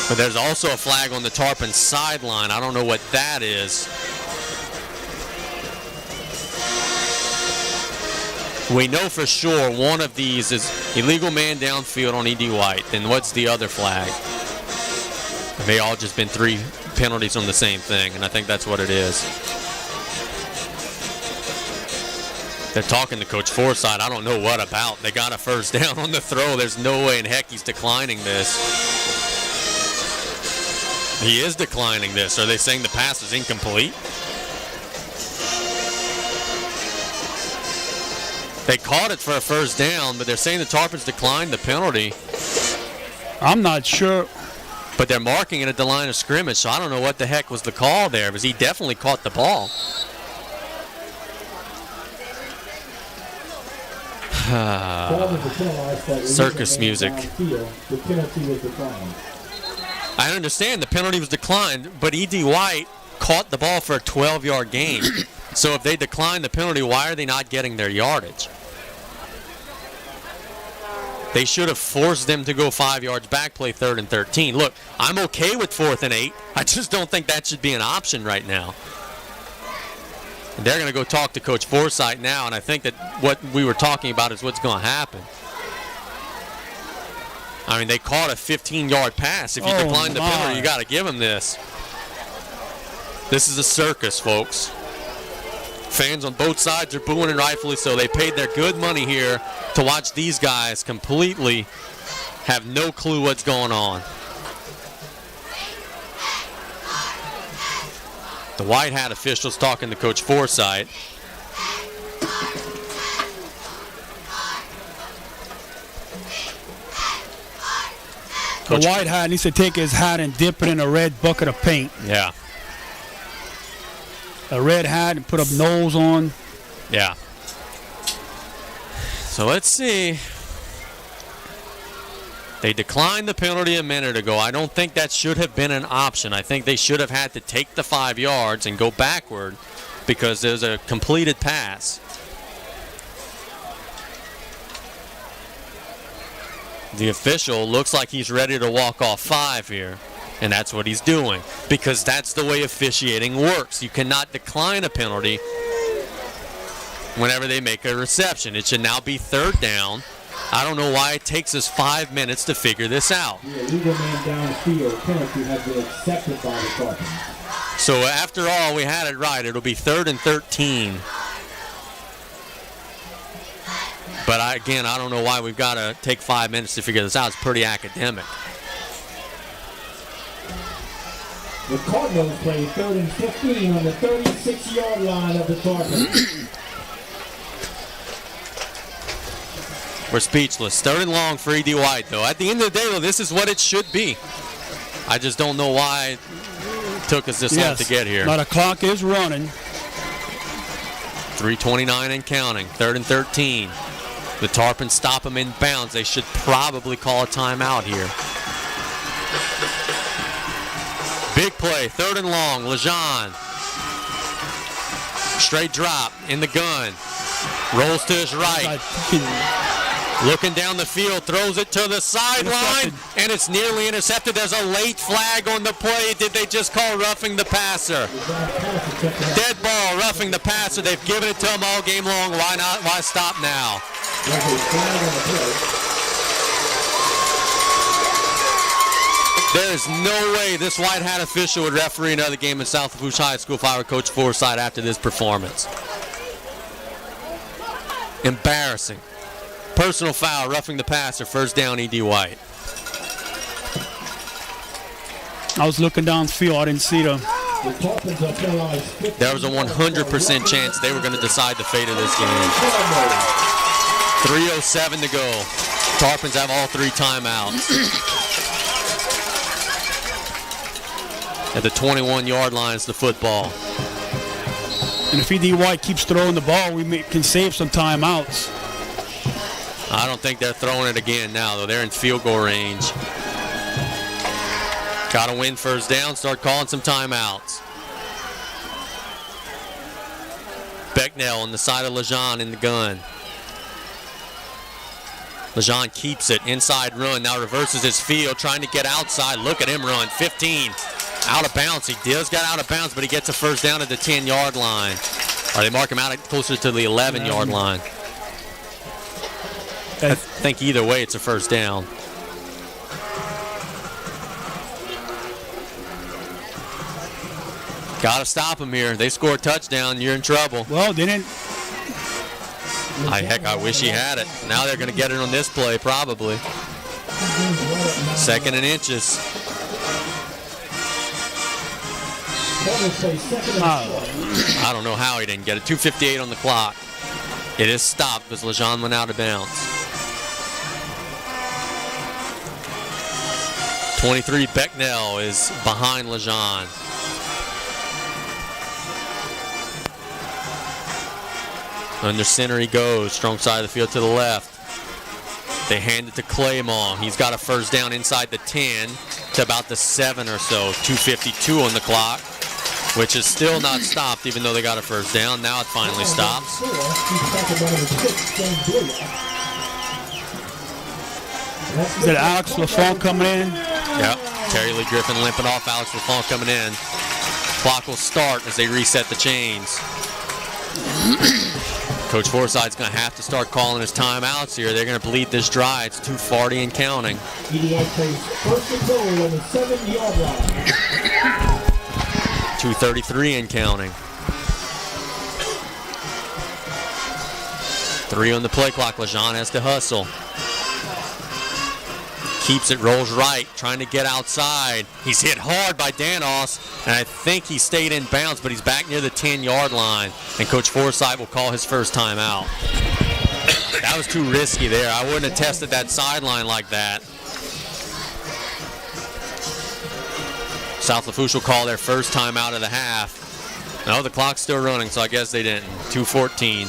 But there's also a flag on the Tarpons sideline. I don't know what that is. We know for sure one of these is illegal man downfield on E.D. White. Then what's the other flag? They all just been 3 penalties on the same thing, and I think that's what it is. They're talking to Coach Forsythe. I don't know what about. They got a first down on the throw. There's no way in heck he's declining this. He is declining this. Are they saying the pass is incomplete? They caught it for a first down, but they're saying the Tarpons declined the penalty. I'm not sure. But they're marking it at the line of scrimmage, so I don't know what the heck was the call there, because he definitely caught the ball. Circus music. I understand the penalty was declined, but E.D. White caught the ball for a 12-yard gain. So if they decline the penalty, why are they not getting their yardage? They should have forced them to go 5 yards back, play 3rd and 13. Look, I'm okay with 4th and 8. I just don't think that should be an option right now. And they're going to go talk to Coach Forsythe now, and I think that what we were talking about is what's going to happen. I mean, they caught a 15-yard pass. If you decline the penalty, you got to give them this. This is a circus, folks. Fans on both sides are booing, and rightfully so. They paid their good money here to watch these guys completely have no clue what's going on. The white hat officials talking to Coach Forsythe. The white hat needs to take his hat and dip it in a red bucket of paint. Yeah. A red hat and put a nose on. Yeah. So let's see. They declined the penalty a minute ago. I don't think that should have been an option. I think they should have had to take the 5 yards and go backward because there's a completed pass. The official looks like he's ready to walk off 5 here, and that's what he's doing because that's the way officiating works. You cannot decline a penalty whenever they make a reception. It should now be 3rd down. I don't know why it takes us 5 minutes to figure this out. The illegal man downfield penalty has been accepted by the Tarpons. So after all, we had it right. It'll be 3rd and 13. But I don't know why we've got to take 5 minutes to figure this out. It's pretty academic. The Cardinals play 3rd and 15 on the 36-yard line of the Tarpons. We're speechless. 3rd and long for E.D. White, though. At the end of the day, though, this is what it should be. I just don't know why it took us this long to get here. Now the clock is running. 3:29 and counting. 3rd and 13. The Tarpons stop them in bounds. They should probably call a timeout here. Big play. 3rd and long. Lejean. Straight drop in the gun. Rolls to his right. Looking down the field, throws it to the sideline, and it's nearly intercepted. There's a late flag on the play. Did they just call roughing the passer? Dead ball, roughing the passer. They've given it to him all game long. Why not? Why stop now? There is no way this white hat official would referee another game in South Lafourche High School if I were Coach Forsythe after this performance. Embarrassing. Personal foul, roughing the passer, 1st down, E.D. White. I was looking downfield. I didn't see them. There was a 100% chance they were going to decide the fate of this game. 3:07 to go. Tarpons have all 3 timeouts. At the 21-yard line is the football. And if E.D. White keeps throwing the ball, we can save some timeouts. I don't think they're throwing it again now, though. They're in field goal range. Got to win 1st down, start calling some timeouts. Becknell on the side of Lejean in the gun. Lejean keeps it, inside run, now reverses his field, trying to get outside. Look at him run, 15. Out of bounds. He does get out of bounds, but he gets a 1st down at the 10-yard line. Or they mark him out closer to the 11-yard line. I think either way it's a 1st down. Got to stop him here. They score a touchdown, you're in trouble. Well, they didn't. I wish he had it. Now they're going to get it on this play, probably. 2nd and inches. I don't know how he didn't get it. 2:58 on the clock. It is stopped as Lejean went out of bounds. 23 Becknell is behind Lejean. Under center he goes. Strong side of the field to the left. They hand it to Claymore. He's got a 1st down inside the 10 to about the 7 or so. 2:52 on the clock, which is still not stopped even though they got a 1st down. Now it finally stops. Is it Alex Lafourche coming in? Yep. Terry Lee Griffin limping off. Alex Lafourche coming in. Clock will start as they reset the chains. Coach Forsythe's going to have to start calling his timeouts here. They're going to bleed this drive. It's 2:40 and counting. EDI plays 1st and goal on the 7-yard line. 2:33 and counting. 3 on the play clock. LeJean has to hustle. Keeps it, rolls right, trying to get outside. He's hit hard by Danos, and I think he stayed in bounds, but he's back near the 10-yard line, and Coach Forsythe will call his first timeout. That was too risky there. I wouldn't have tested that sideline like that. South Lafourche will call their first timeout of the half. No, the clock's still running, so I guess they didn't. 2:14.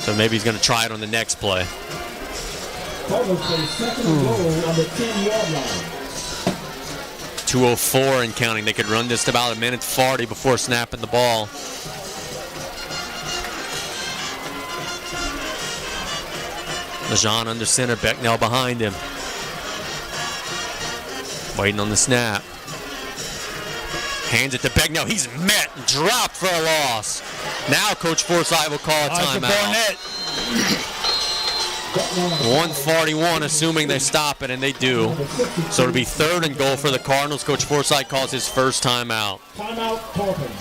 So maybe he's going to try it on the next play. Cardinals play second and goal on the 10-yard line. 2:04 and counting. They could run this to about 1:40 before snapping the ball. LeJean under center, Becknell behind him. Waiting on the snap. Hands it to Becknell. He's met and dropped for a loss. Now Coach Forsythe will call a timeout. 1:41, assuming they stop it, and they do. So it'll be 3rd and goal for the Cardinals. Coach Forsythe calls his first timeout. Timeout, Tarpons.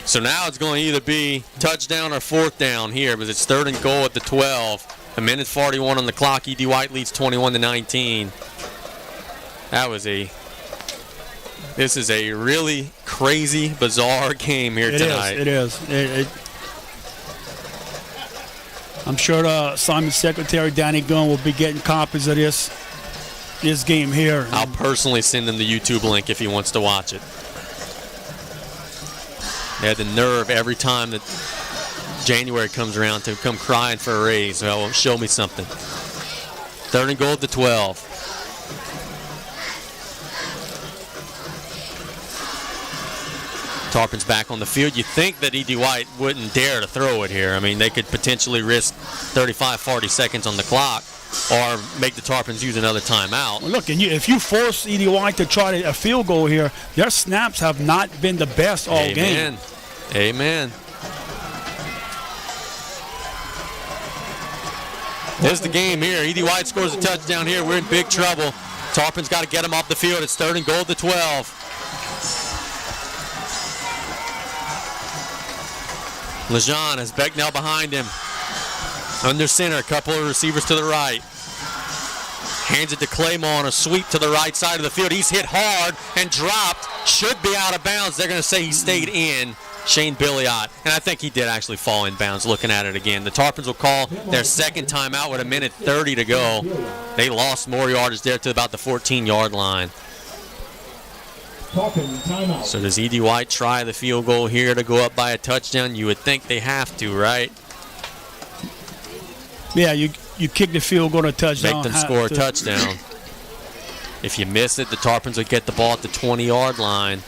So now it's going to either be touchdown or 4th down here, because it's 3rd and goal at the 12. 1:41 on the clock. E.D. White leads 21-19. This is a really crazy, bizarre game here tonight. It is. I'm sure Simon's secretary, Danny Gunn, will be getting copies of this game here. I'll personally send him the YouTube link if he wants to watch it. They had the nerve every time that January comes around to come crying for a raise. Well, show me something. 3rd and goal at the 12. Tarpons back on the field. You think that E.D. White wouldn't dare to throw it here. I mean, they could potentially risk 35, 40 seconds on the clock or make the Tarpons use another timeout. Well, look, and if you force E.D. White to try a field goal here, their snaps have not been the best all game. Amen. There's the game here. E.D. White scores a touchdown here. We're in big trouble. Tarpons got to get him off the field. It's 3rd and goal at the 12. LeJean has Becknell behind him. Under center, a couple of receivers to the right. Hands it to Claymore on a sweep to the right side of the field. He's hit hard and dropped. Should be out of bounds. They're going to say he stayed in. Shane Billiot. And I think he did actually fall in bounds looking at it again. The Tarpons will call their second timeout with 1:30 to go. They lost more yardage there to about the 14-yard line. So does E.D. White try the field goal here to go up by a touchdown? You would think they have to, right? Yeah, you kick the field goal to a touchdown. Make them score a touchdown. If you miss it, the Tarpons would get the ball at the 20-yard line.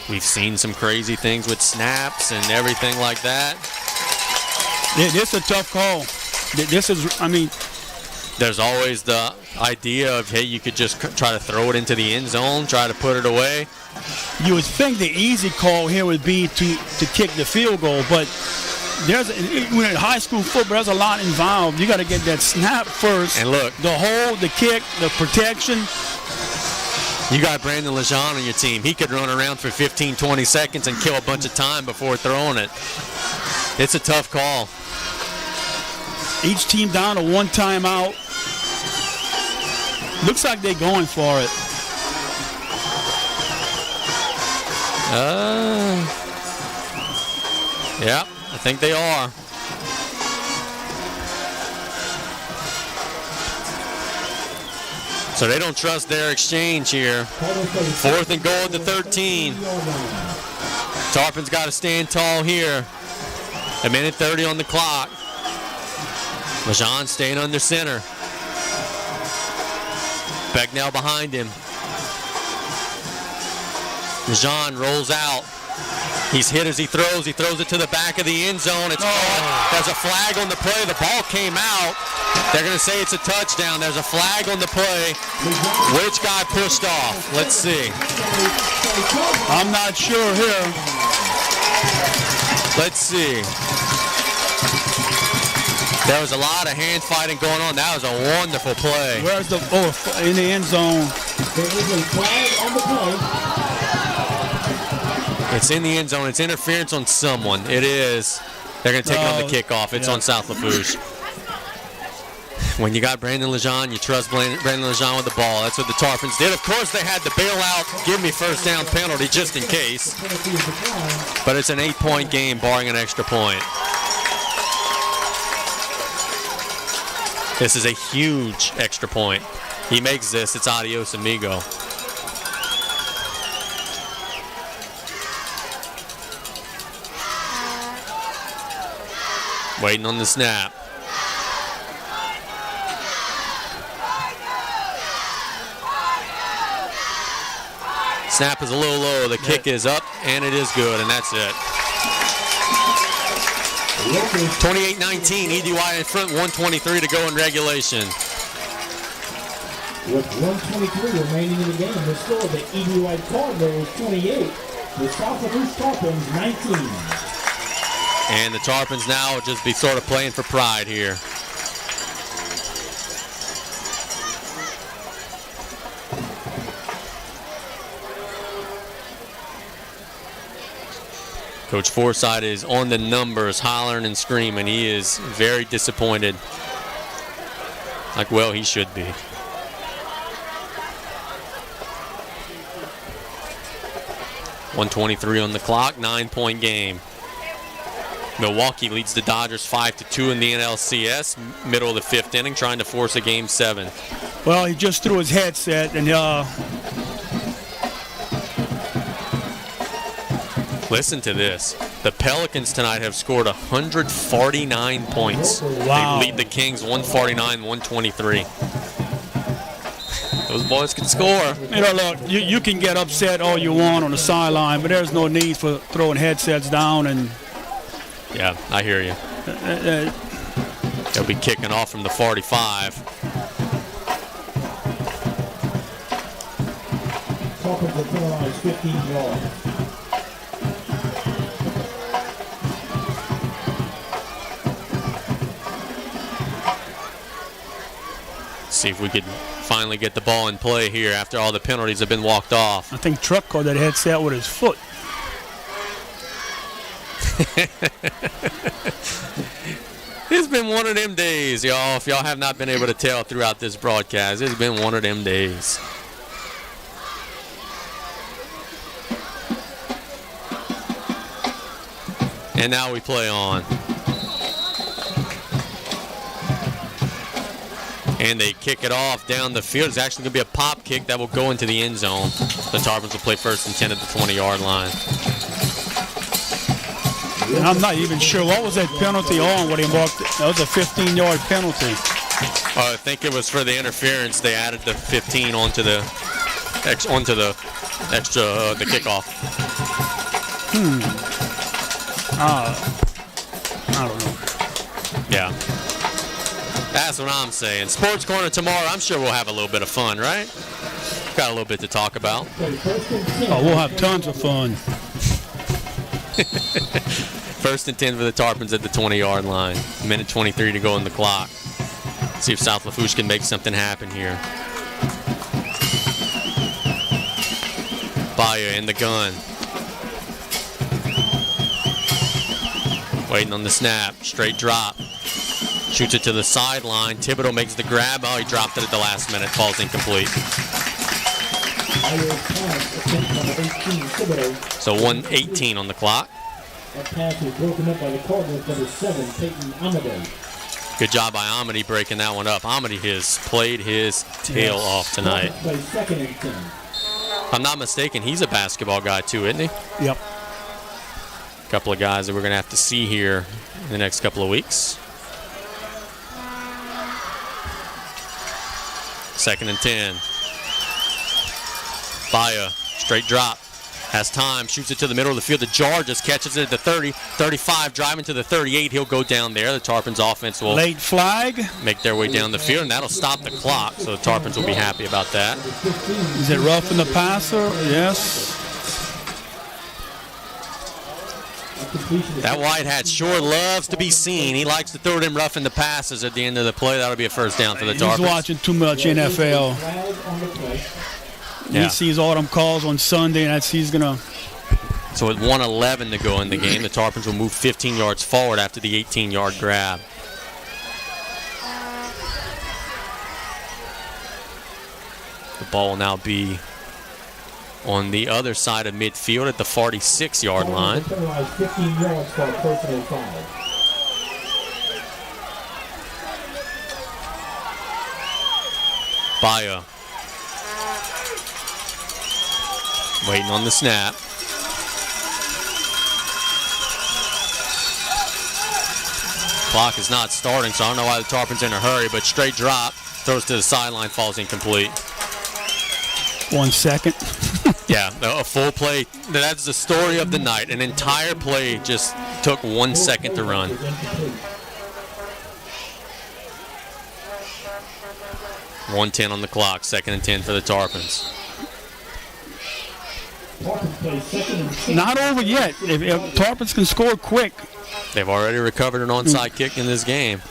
We've seen some crazy things with snaps and everything like that. This is a tough call. There's always the idea of, hey, you could just try to throw it into the end zone, try to put it away. You would think the easy call here would be to kick the field goal, but when in high school football, there's a lot involved. You got to get that snap first. And look, the hold, the kick, the protection. You got Brandon LeJean on your team. He could run around for 15, 20 seconds and kill a bunch of time before throwing it. It's a tough call. Each team down to one timeout. Looks like they're going for it. Yeah, I think they are. So they don't trust their exchange here. 4th and goal at the 13. Tarpons got to stand tall here. 1:30 on the clock. LeJean staying under center. Becknell behind him. LeJean rolls out. He's hit as he throws. He throws it to the back of the end zone. It's caught. There's a flag on the play. The ball came out. They're going to say it's a touchdown. There's a flag on the play. Which guy pushed off? Let's see. I'm not sure here. Let's see. There was a lot of hand fighting going on. That was a wonderful play. Where's the in the end zone? There is a flag on the play. It's in the end zone. It's interference on someone. It is. They're going to take it on the kickoff. It's on South Lafourche. When you got Brandon Lejean, you trust Brandon Lejean with the ball. That's what the Tarpons did. Of course, they had the bailout, give me first down penalty just in case. But it's an 8-point game, barring an extra point. This is a huge extra point. He makes this, it's adios amigo. Waiting on the snap. Snap is a little low. The kick is up, and it is good, and that's it. 28-19, EDY in front, 1:23 to go in regulation. With 1:23 remaining in the game, the score of the EDY Cardinals 28, the South Lafourche Tarpons 19. And the Tarpons now will just be sort of playing for pride here. Coach Forsythe is on the numbers, hollering and screaming. He is very disappointed. Like, well, he should be. .123 on the clock, 9-point game. Milwaukee leads the Dodgers 5-2 in the NLCS, middle of the 5th inning, trying to force a Game 7. Well, he just threw his headset, and listen to this. The Pelicans tonight have scored 149 points. Wow. They lead the Kings 149-123. Those boys can score. You know, look, you can get upset all you want on the sideline, but there's no need for throwing headsets down. And yeah, I hear you. They'll be kicking off from the 45. Tarpons are penalized 15 yards. See if we could finally get the ball in play here after all the penalties have been walked off. I think Truck caught that headset with his foot. It's been one of them days, y'all. If y'all have not been able to tell throughout this broadcast, it's been one of them days. And now we play on. And they kick it off down the field. It's actually going to be a pop kick that will go into the end zone. The Tarpons will play 1st and 10 at the 20-yard line. And I'm not even sure what was that penalty on when he walked. That was a 15-yard penalty. I think it was for the interference. They added the 15 onto the kickoff. I don't know. Yeah. That's what I'm saying. Sports Corner tomorrow, I'm sure we'll have a little bit of fun, right? Got a little bit to talk about. Oh, we'll have tons of fun. 1st and 10 for the Tarpons at the 20-yard line. 1:23 to go on the clock. See if South Lafourche can make something happen here. Baya in the gun. Waiting on the snap. Straight drop. Shoots it to the sideline. Thibodeau makes the grab. Oh, he dropped it at the last minute. Falls incomplete. So 1:18 on the clock. That pass was broken up by the Cardinals, number 7, Peyton Amade. Good job by Amity breaking that one up. Amity has played his tail off tonight. Play 2nd and 10. If I'm not mistaken, he's a basketball guy too, isn't he? Yep. A couple of guys that we're going to have to see here in the next couple of weeks. 2nd and 10. Baya, straight drop. Has time, shoots it to the middle of the field. The Jar just catches it at the 30, 35, driving to the 38. He'll go down there. The Tarpons offense will late flag. Make their way down the field, and that'll stop the clock. So the Tarpons will be happy about that. Is it roughing the passer? Yes. That white hat sure loves to be seen. He likes to throw them roughing the passes at the end of the play. That'll be a first down for the Tarpons. He's watching too much NFL. Yeah. He sees all them calls on Sunday, and he's going to. So with 1:11 to go in the game, the Tarpons will move 15 yards forward after the 18-yard grab. The ball will now be on the other side of midfield at the 46-yard line. 15 yards for a personal foul. Baia waiting on the snap. Clock is not starting, so I don't know why the Tarpons in a hurry, but straight drop, throws to the sideline, falls incomplete. 1 second. Yeah, a full play. That's the story of the night. An entire play just took 1 second to run. .110 on the clock, 2nd and 10 for the Tarpons. Not over yet. If Tarpons can score quick. They've already recovered an onside kick in this game.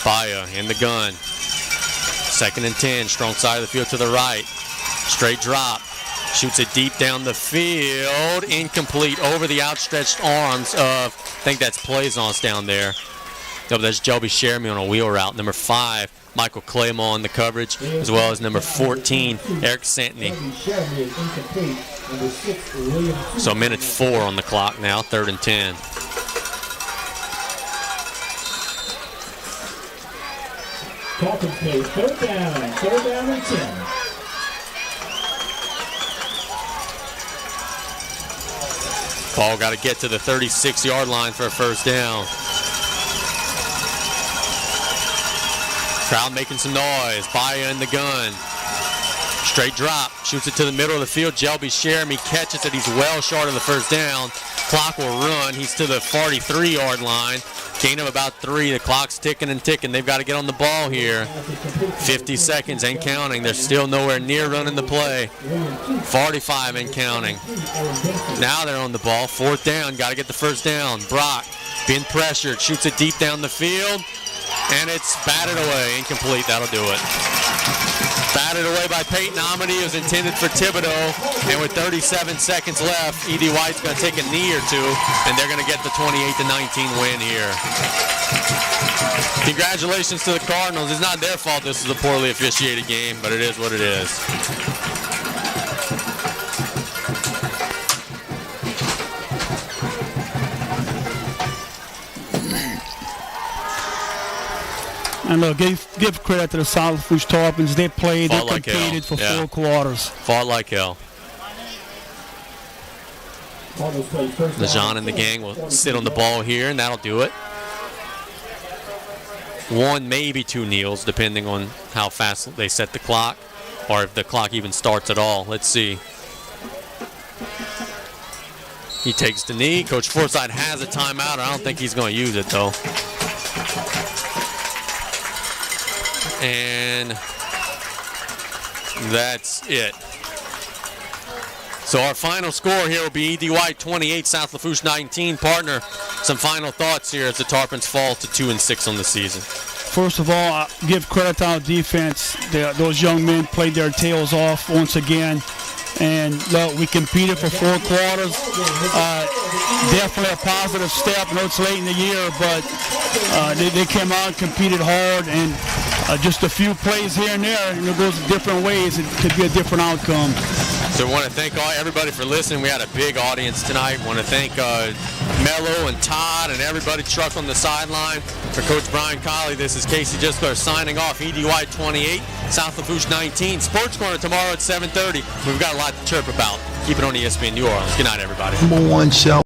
Baia in the gun. 2nd and 10, strong side of the field to the right. Straight drop. Shoots it deep down the field. Incomplete over the outstretched arms of, I think that's Plaisance down there. No, that's Jelby Sheremy on a wheel route. Number 5, Michael Claymore on the coverage, as well as number 14, Eric Santini. So minute 4 on the clock now, 3rd and 10. Tarpons play third down and 10. Ball got to get to the 36-yard line for a first down. Crowd making some noise. Baia in the gun. Straight drop. Shoots it to the middle of the field. Jelby Sheremy catches it. He's well short of the first down. Clock will run. He's to the 43-yard line. Gain of about 3. The clock's ticking and ticking. They've got to get on the ball here. 50 seconds and counting. They're still nowhere near running the play. 45 and counting. Now they're on the ball. 4th down. Got to get the first down. Brock being pressured. Shoots it deep down the field. And it's batted away. Incomplete. That'll do it. Batted away by Peyton Amity. It was intended for Thibodeau. And with 37 seconds left, E.D. White's going to take a knee or two, and they're going to get the 28-19 win here. Congratulations to the Cardinals. It's not their fault this is a poorly officiated game, but it is what it is. And look, give credit to the Lafourche Tarpons. They played, they competed for 4 quarters. Fought like hell. Lejean and the gang will sit on the ball here, and that'll do it. 1, maybe 2 kneels, depending on how fast they set the clock, or if the clock even starts at all. Let's see. He takes the knee. Coach Forsythe has a timeout. I don't think he's going to use it, though. And that's it. So our final score here will be E.D. White 28, South Lafourche 19. Partner, some final thoughts here as the Tarpons fall to 2-6 on the season. First of all, I give credit to our defense. Those young men played their tails off once again. And look, we competed for 4 quarters. Definitely a positive step. I know it's late in the year, but they came out and competed hard. And just a few plays here and there, and it goes different ways. It could be a different outcome. So I want to thank everybody for listening. We had a big audience tonight. I want to thank Mello and Todd and everybody truck on the sideline. For Coach Brian Colley, this is Casey Gisler signing off. E.D. White 28, South Lafourche 19. Sports Corner tomorrow at 7:30. We've got a lot to chirp about. Keep it on ESPN New Orleans. Good night, everybody. Number 1 cell.